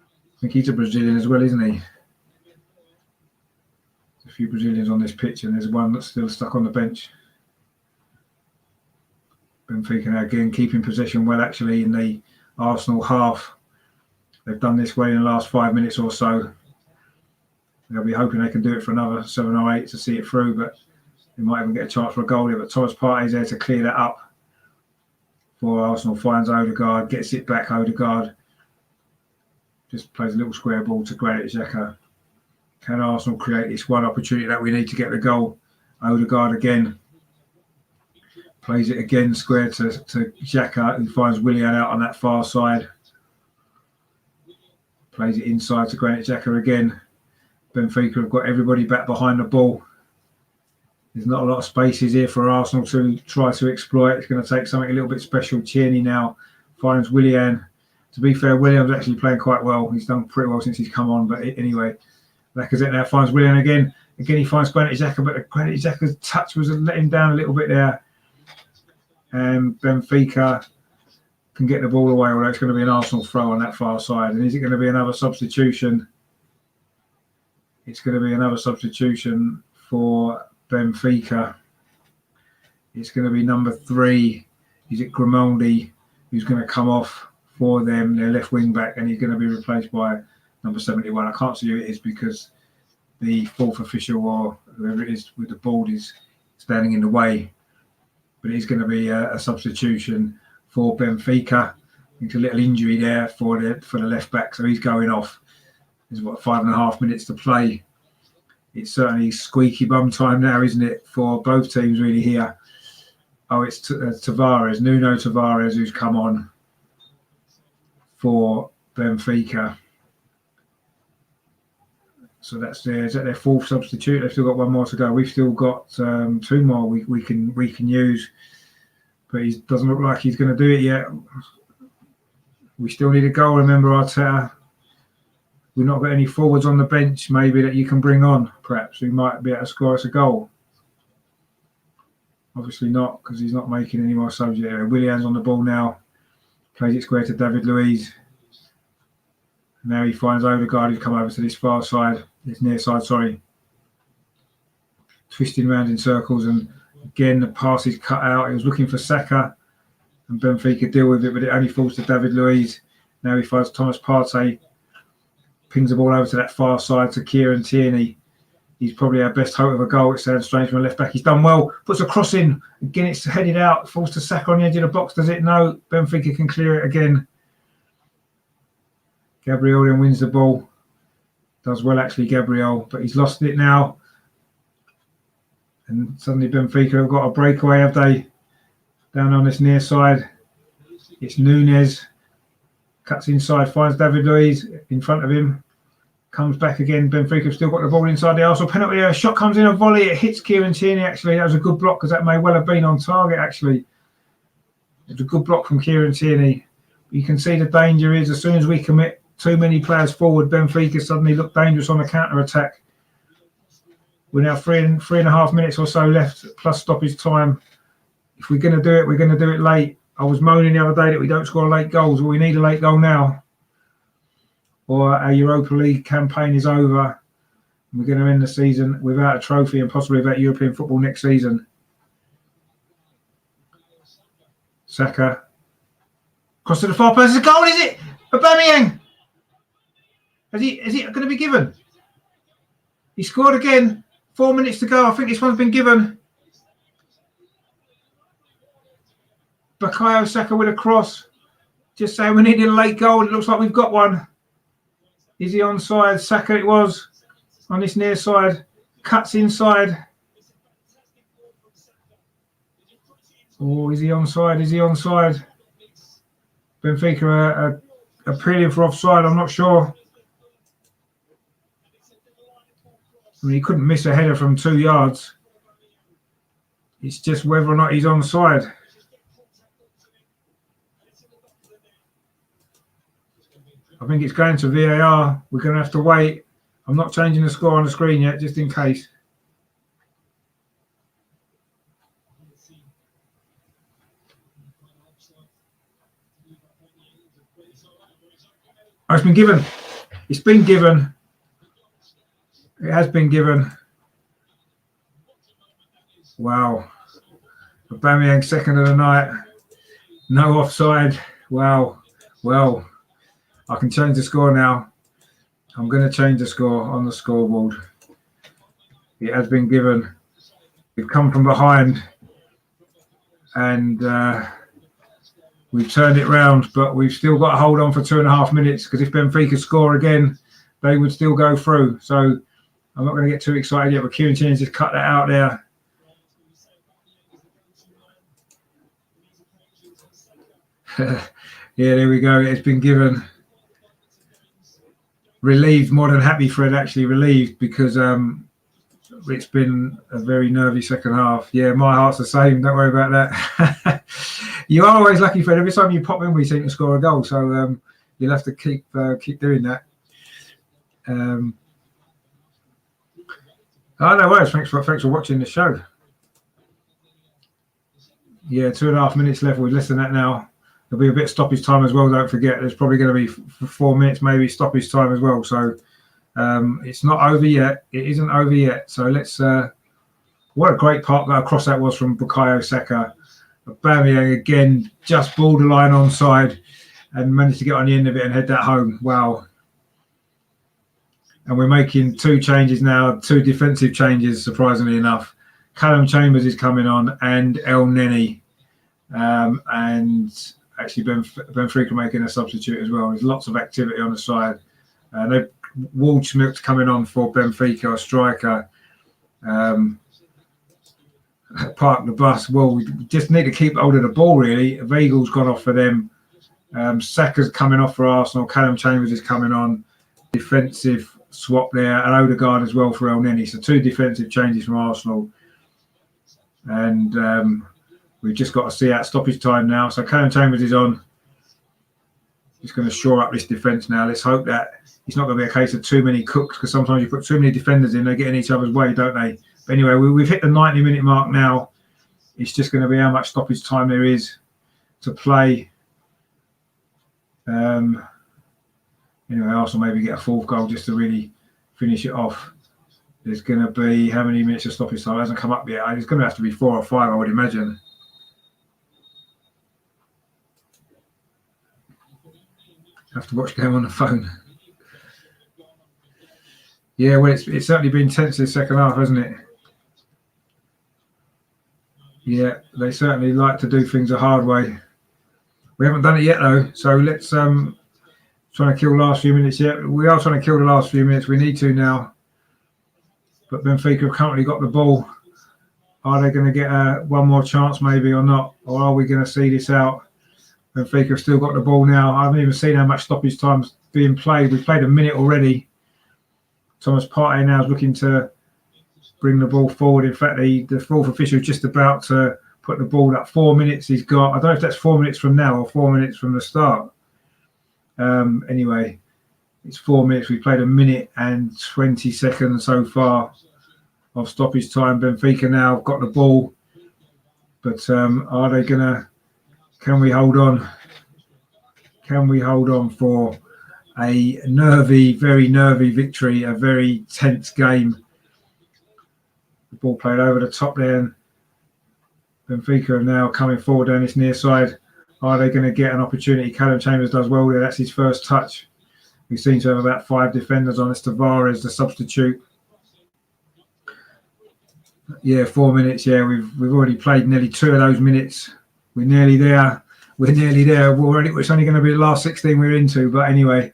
I think he's a Brazilian as well, isn't he? There's a few Brazilians on this pitch, and there's one that's still stuck on the bench. Benfica now again keeping possession well actually in the Arsenal half. They've done this well in the last 5 minutes or so. They'll be hoping they can do it for another 7 or 8 to see it through, but they might even get a chance for a goal here. But Thomas Partey's there to clear that up for Arsenal. Finds Odegaard, gets it back. Odegaard just plays a little square ball to Granit Xhaka. Can Arsenal create this one opportunity that we need to get the goal? Odegaard again. Plays it again square to Xhaka, who finds Willian out on that far side. Plays it inside to Granit Xhaka again. Benfica have got everybody back behind the ball. There's not a lot of spaces here for Arsenal to try to exploit. It's going to take something a little bit special. Tierney now finds Willian. To be fair, Willian's actually playing quite well. He's done pretty well since he's come on. But anyway, Lacazette now finds Willian again. Again, he finds Granit Xhaka, but Granit Xhaka's touch was let him down a little bit there. And Benfica can get the ball away, although it's going to be an Arsenal throw on that far side. And is it going to be another substitution? It's going to be another substitution for Benfica. It's going to be number 3. Is it Grimaldi who's going to come off for them, their left wing back, and he's going to be replaced by number 71. I can't see who it is because the 4th official or whoever it is with the board is standing in the way. But it's going to be a substitution for Benfica. It's a little injury there for the left back, so he's going off. There's 5.5 minutes to play. It's certainly squeaky bum time now, isn't it, for both teams really here. Oh, it's Tavares, Nuno Tavares, who's come on for Benfica. So is that their 4th substitute? They've still got 1 more to go. We've still got 2 more we can use, but he doesn't look like he's going to do it yet. We still need a goal. Remember, Arteta. We've not got any forwards on the bench, maybe that you can bring on. Perhaps we might be able to score us a goal. Obviously not, because he's not making any more subs yet. Willian's on the ball now. Plays it square to David Luiz. Now he finds Odegaard, who's come over to this far side, this near side, sorry. Twisting around in circles, and again the pass is cut out. He was looking for Saka, and Benfica deal with it, but it only falls to David Luiz. Now he finds Thomas Partey, pings the ball over to that far side to Kieran Tierney. He's probably our best hope of a goal. It sounds strange from a left back. He's done well, puts a cross in. Again, it's headed out, falls to Saka on the edge of the box. Does it? No. Benfica can clear it again. Gabriel then wins the ball. Does well, actually, Gabriel, but he's lost it now. And suddenly Benfica have got a breakaway, have they? Down on this near side. It's Nunes. Cuts inside, finds David Luiz in front of him. Comes back again. Benfica have still got the ball inside the Arsenal penalty. A shot comes in, a volley. It hits Kieran Tierney, actually. That was a good block because that may well have been on target, actually. It was a good block from Kieran Tierney. You can see the danger is as soon as we commit too many players forward, Benfica suddenly look dangerous on the counter-attack. We're now 3.5 minutes or so left, plus stoppage time. If we're going to do it, we're going to do it late. I was moaning the other day that we don't score late goals. Well, we need a late goal now. Or our Europa League campaign is over. We're going to end the season without a trophy and possibly without European football next season. Saka. Cross to the far post. It's a goal, is it? Aubameyang. Is he going to be given? He scored again. 4 minutes to go. I think this one's been given. Bukayo Saka with a cross. Just saying we needed a late goal. It looks like we've got one. Is he onside? Saka it was. On this near side. Cuts inside. Oh, is he onside? Is he onside? Benfica are appealing for offside. I'm not sure. I mean, he couldn't miss a header from 2 yards. It's just whether or not he's onside. I think it's going to VAR. We're going to have to wait. I'm not changing the score on the screen yet, just in case. Oh, it's been given. It's been given. It has been given. Wow. Aubameyang, second of the night. No offside. Wow. Well, I can change the score now. I'm going to change the score on the scoreboard. It has been given. We've come from behind and we've turned it round, but we've still got to hold on for 2.5 minutes because if Benfica score again, they would still go through. So I'm not going to get too excited yet, but Kieran Tierney's just cut that out there. Yeah, there we go. It's been given. Relieved, more than happy, Fred, actually relieved because it's been a very nervy second half. Yeah, my heart's the same. Don't worry about that. You are always lucky, Fred. Every time you pop in, we seem to score a goal. So you'll have to keep doing that. Oh, no worries. Thanks for watching the show. Yeah, 2.5 minutes left. We're less than that now. There'll be a bit of stoppage time as well. Don't forget, there's probably going to be 4 minutes, maybe stoppage time as well. So it's not over yet. It isn't over yet. So let's. What a great cross that was from Bukayo Saka. Aubameyang again, just borderline onside, and managed to get on the end of it and head that home. Wow. And we're making 2 changes now, 2 defensive changes, surprisingly enough. Callum Chambers is coming on and El Neni. And actually Benfica making a substitute as well. There's lots of activity on the side. They've Waldschmidt coming on for Benfica, a striker. Park the bus. Well, we just need to keep hold of the ball, really. Weigle's gone off for them. Saka's coming off for Arsenal. Callum Chambers is coming on. Defensive swap there. And Odegaard as well for El Neni. So 2 defensive changes from Arsenal. And we've just got to see out stoppage time now. So Callum Chambers is on. Just going to shore up this defence now. Let's hope that it's not going to be a case of too many cooks, because sometimes you put too many defenders in, they get in each other's way, don't they? But anyway, we've hit the 90-minute mark now. It's just going to be how much stoppage time there is to play. Anyway, Arsenal maybe get a 4th goal just to really finish it off. There's going to be how many minutes of stoppage time? It hasn't come up yet. It's going to have to be 4 or 5, I would imagine. Have to watch game on the phone. Yeah, well, it's certainly been tense this second half, hasn't it? Yeah, they certainly like to do things the hard way. We haven't done it yet, though, so let's try to kill the last few minutes yet. We are trying to kill the last few minutes. We need to now. But Benfica have currently got the ball. Are they going to get one more chance maybe or not? Or are we going to see this out? Benfica have still got the ball now. I haven't even seen how much stoppage time's being played. We've played a minute already. Thomas Partey now is looking to bring the ball forward. In fact, the 4th official is just about to put the ball up. 4 minutes he's got. I don't know if that's 4 minutes from now or 4 minutes from the start. Anyway, it's 4 minutes. We've played a minute and 20 seconds so far of stoppage time. Benfica now have got the ball. But are they going to... Can we hold on? Can we hold on for a nervy, very nervy victory, a very tense game? The ball played over the top there. Benfica are now coming forward down this near side. Are they going to get an opportunity? Callum Chambers does well there. That's his first touch. We seem to have about 5 defenders on. It's Tavares, the substitute. Yeah, 4 minutes. Yeah, we've already played nearly 2 of those minutes. We're nearly there. We're nearly there. It's only going to be the last 16 we're into. But anyway,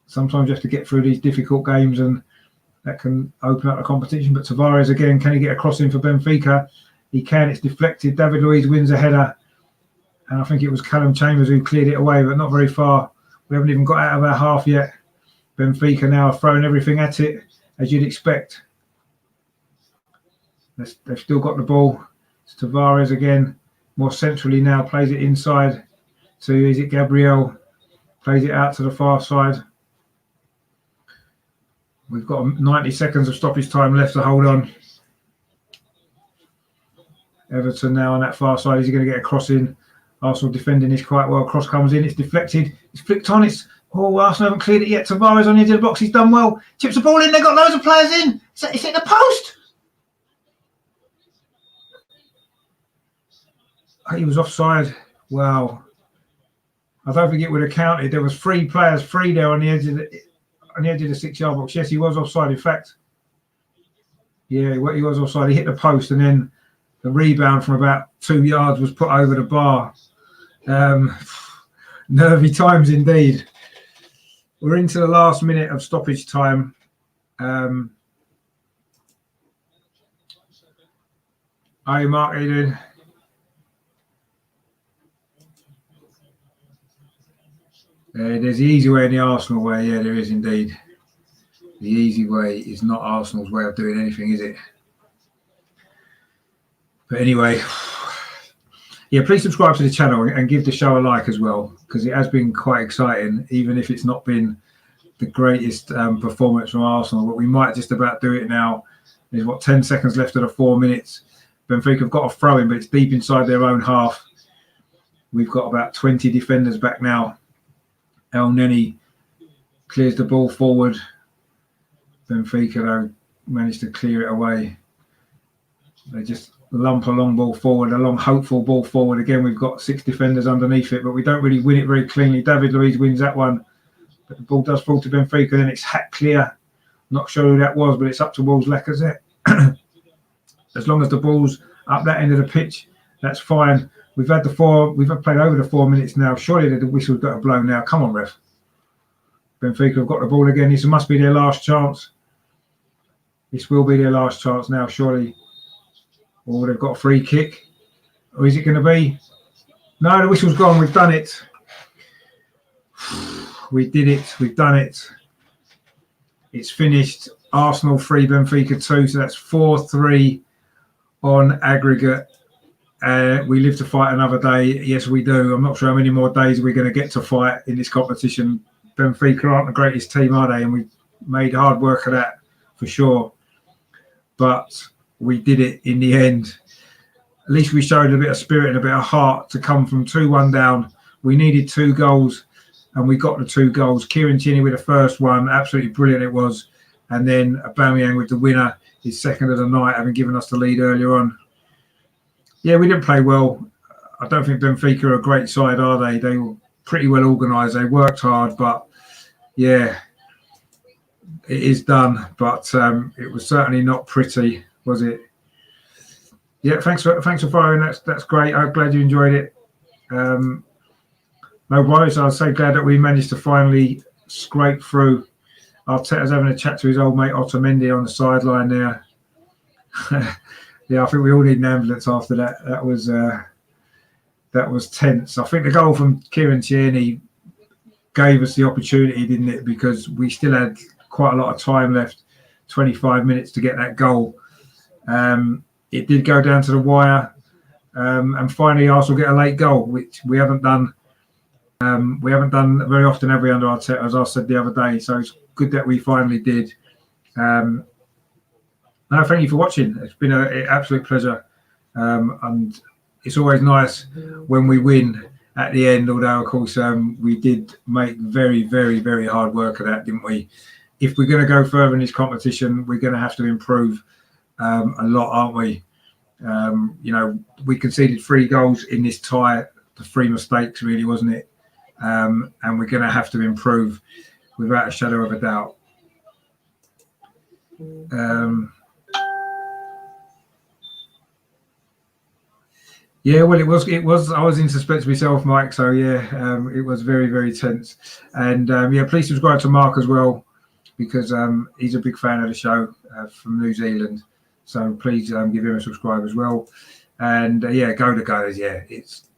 sometimes you have to get through these difficult games and that can open up the competition. But Tavares, again, can he get a crossing for Benfica? He can. It's deflected. David Luiz wins a header. And I think it was Callum Chambers who cleared it away, but not very far. We haven't even got out of our half yet. Benfica now are throwing everything at it, as you'd expect. They've still got the ball. It's Tavares again, more centrally now, plays it inside to, is it Gabriel? Plays it out to the far side. We've got 90 seconds of stoppage time left to hold on. Everton now on that far side. Is he going to get a cross in? Arsenal defending this quite well. Cross comes in. It's deflected. It's flicked on. Arsenal haven't cleared it yet. Tavares on the edge of the box. He's done well. Chips the ball in. They've got loads of players in. It's hit the post. He was offside. Wow. I don't think it would have counted. There was 3 players free there on the edge of the 6-yard box. Yes, he was offside. In fact, yeah, he was offside. He hit the post, and then the rebound from about 2 yards was put over the bar. Nervy times indeed. We're into the last minute of stoppage time. Hi, Mark, how you doing? There's the easy way and the Arsenal way. Yeah, there is indeed. The easy way is not Arsenal's way of doing anything, is it? But anyway, yeah, please subscribe to the channel and give the show a like as well, because it has been quite exciting, even if it's not been the greatest performance from Arsenal. But we might just about do it now. There's 10 seconds left of the 4 minutes. Benfica have got a throw in, but it's deep inside their own half. We've got about 20 defenders back now. El Neni clears the ball forward. Benfica, though, managed to clear it away. They just lump a long ball forward, a long hopeful ball forward. Again, we've got 6 defenders underneath it, but we don't really win it very cleanly. David Luiz wins that one, but the ball does fall to Benfica. Then it's hacked clear. Not sure who that was, but it's up towards Lacazette. As long as the ball's up that end of the pitch, that's fine. We've played over the 4 minutes now. Surely the whistle's got to blow now. Come on, ref. Benfica have got the ball again. This must be their last chance. This will be their last chance now, surely. Or they've got a free kick. Or is it going to be? No, the whistle's gone. We've done it. We did it. We've done it. It's finished. Arsenal 3, Benfica 2. So that's 4-3 on aggregate. We live to fight another day. Yes, we do. I'm not sure how many more days we're going to get to fight in this competition. Benfica aren't the greatest team, are they? And we made hard work of that for sure. But we did it in the end. At least we showed a bit of spirit and a bit of heart to come from 2-1 down. We needed 2 goals, and we got the 2 goals. Kieran Tierney with the first one, absolutely brilliant it was. And then Aubameyang with the winner, his second of the night, having given us the lead earlier on. Yeah, we didn't play well. I don't think Benfica are a great side, are they? They were pretty well organised. They worked hard, but yeah, it is done. But it was certainly not pretty, was it? Yeah, thanks for following. That's great. I'm glad you enjoyed it. No worries. I was so glad that we managed to finally scrape through. Arteta's having a chat to his old mate Otamendi on the sideline there. Yeah, I think we all need an ambulance after that. That was tense. I think the goal from Kieran Tierney gave us the opportunity, didn't it? Because we still had quite a lot of time left, 25 minutes to get that goal. It did go down to the wire, and finally Arsenal get a late goal, which we haven't done. We haven't done very often, have we, under Arteta, as I said the other day. So it's good that we finally did. No, thank you for watching. It's been an absolute pleasure. And it's always nice when we win at the end, although, of course, we did make very, very, very hard work of that, didn't we? If we're going to go further in this competition, we're going to have to improve a lot, aren't we? You know, we conceded 3 goals in this tie, the 3 mistakes, really, wasn't it? And we're going to have to improve without a shadow of a doubt. Yeah, well, it was. I was in suspense myself, Mike. So yeah, it was very, very tense. And yeah, please subscribe to Mark as well, because he's a big fan of the show from New Zealand. So please give him a subscribe as well. And yeah, go the Gunners. Yeah, it's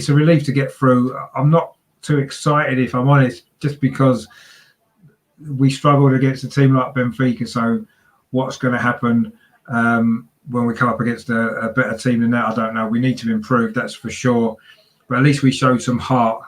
a relief to get through. I'm not too excited, if I'm honest, just because we struggled against a team like Benfica. So what's going to happen? when we come up against a better team than that, I don't know. We need to improve, that's for sure. But at least we showed some heart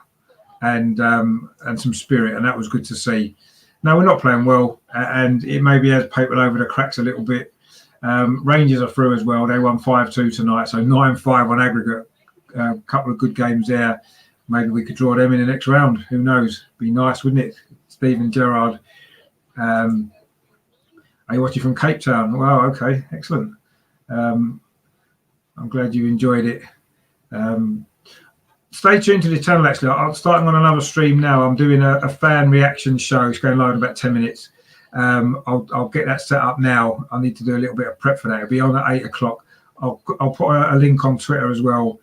and some spirit, and that was good to see. No, we're not playing well, and it maybe has papered over the cracks a little bit. Rangers are through as well. They won 5-2 tonight, so 9-5 on aggregate. A couple of good games there. Maybe we could draw them in the next round. Who knows? Be nice, wouldn't it? Stephen Gerrard. Are you watching from Cape Town? Wow, okay, excellent. I'm glad you enjoyed it. Stay tuned to the channel, actually. I'm starting on another stream now. I'm doing a fan reaction show. It's going live in about 10 minutes. I'll get that set up now. I need to do a little bit of prep for that. It'll be on at 8 o'clock. I'll put a link on Twitter as well,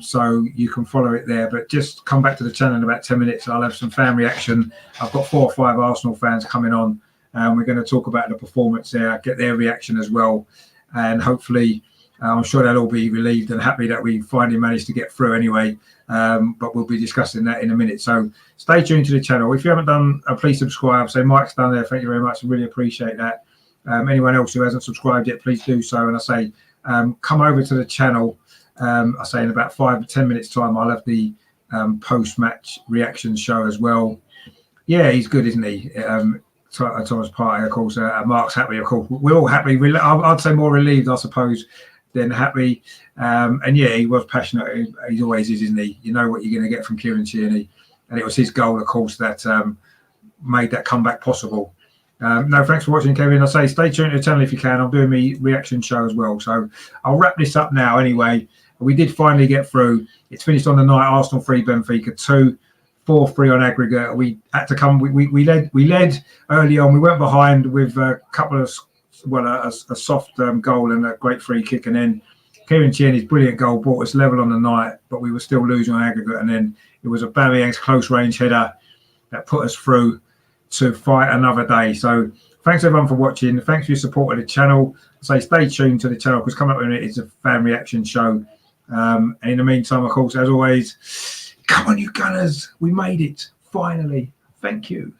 so you can follow it there. But just come back to the channel in about 10 minutes. I'll have some fan reaction. I've got 4 or 5 Arsenal fans coming on. We're going to talk about the performance there, get their reaction as well. And hopefully, I'm sure they'll all be relieved and happy that we finally managed to get through anyway. But we'll be discussing that in a minute. So stay tuned to the channel. If you haven't done, please subscribe. So Mike's done there. Thank you very much. I really appreciate that. Anyone else who hasn't subscribed yet, please do so. And I say, come over to the channel. I say in about 5 to 10 minutes time, I'll have the post-match reaction show as well. Yeah, he's good, isn't he? Thomas Partey, of course. Mark's happy, of course. We're all happy. I'd say more relieved, I suppose, than happy. And yeah, he was passionate. He always is, isn't he? You know what you're going to get from Kieran Tierney. And it was his goal, of course, that made that comeback possible. No, thanks for watching, Kevin. I say stay tuned to the channel if you can. I'm doing my reaction show as well. So I'll wrap this up now anyway. We did finally get through. It's finished on the night. Arsenal 3, Benfica 2. 4-3 on aggregate. We had to come. We led early on. We went behind with a couple of a soft goal and a great free kick, and then Kieran Tierney's brilliant goal brought us level on the night. But we were still losing on aggregate, and then it was a Aubameyang's close range header that put us through to fight another day. So thanks everyone for watching. Thanks for your support of the channel. I say stay tuned to the channel because coming up in a minute is a fan reaction show. And in the meantime, of course, as always, come on, you Gunners. We made it. Finally. Thank you.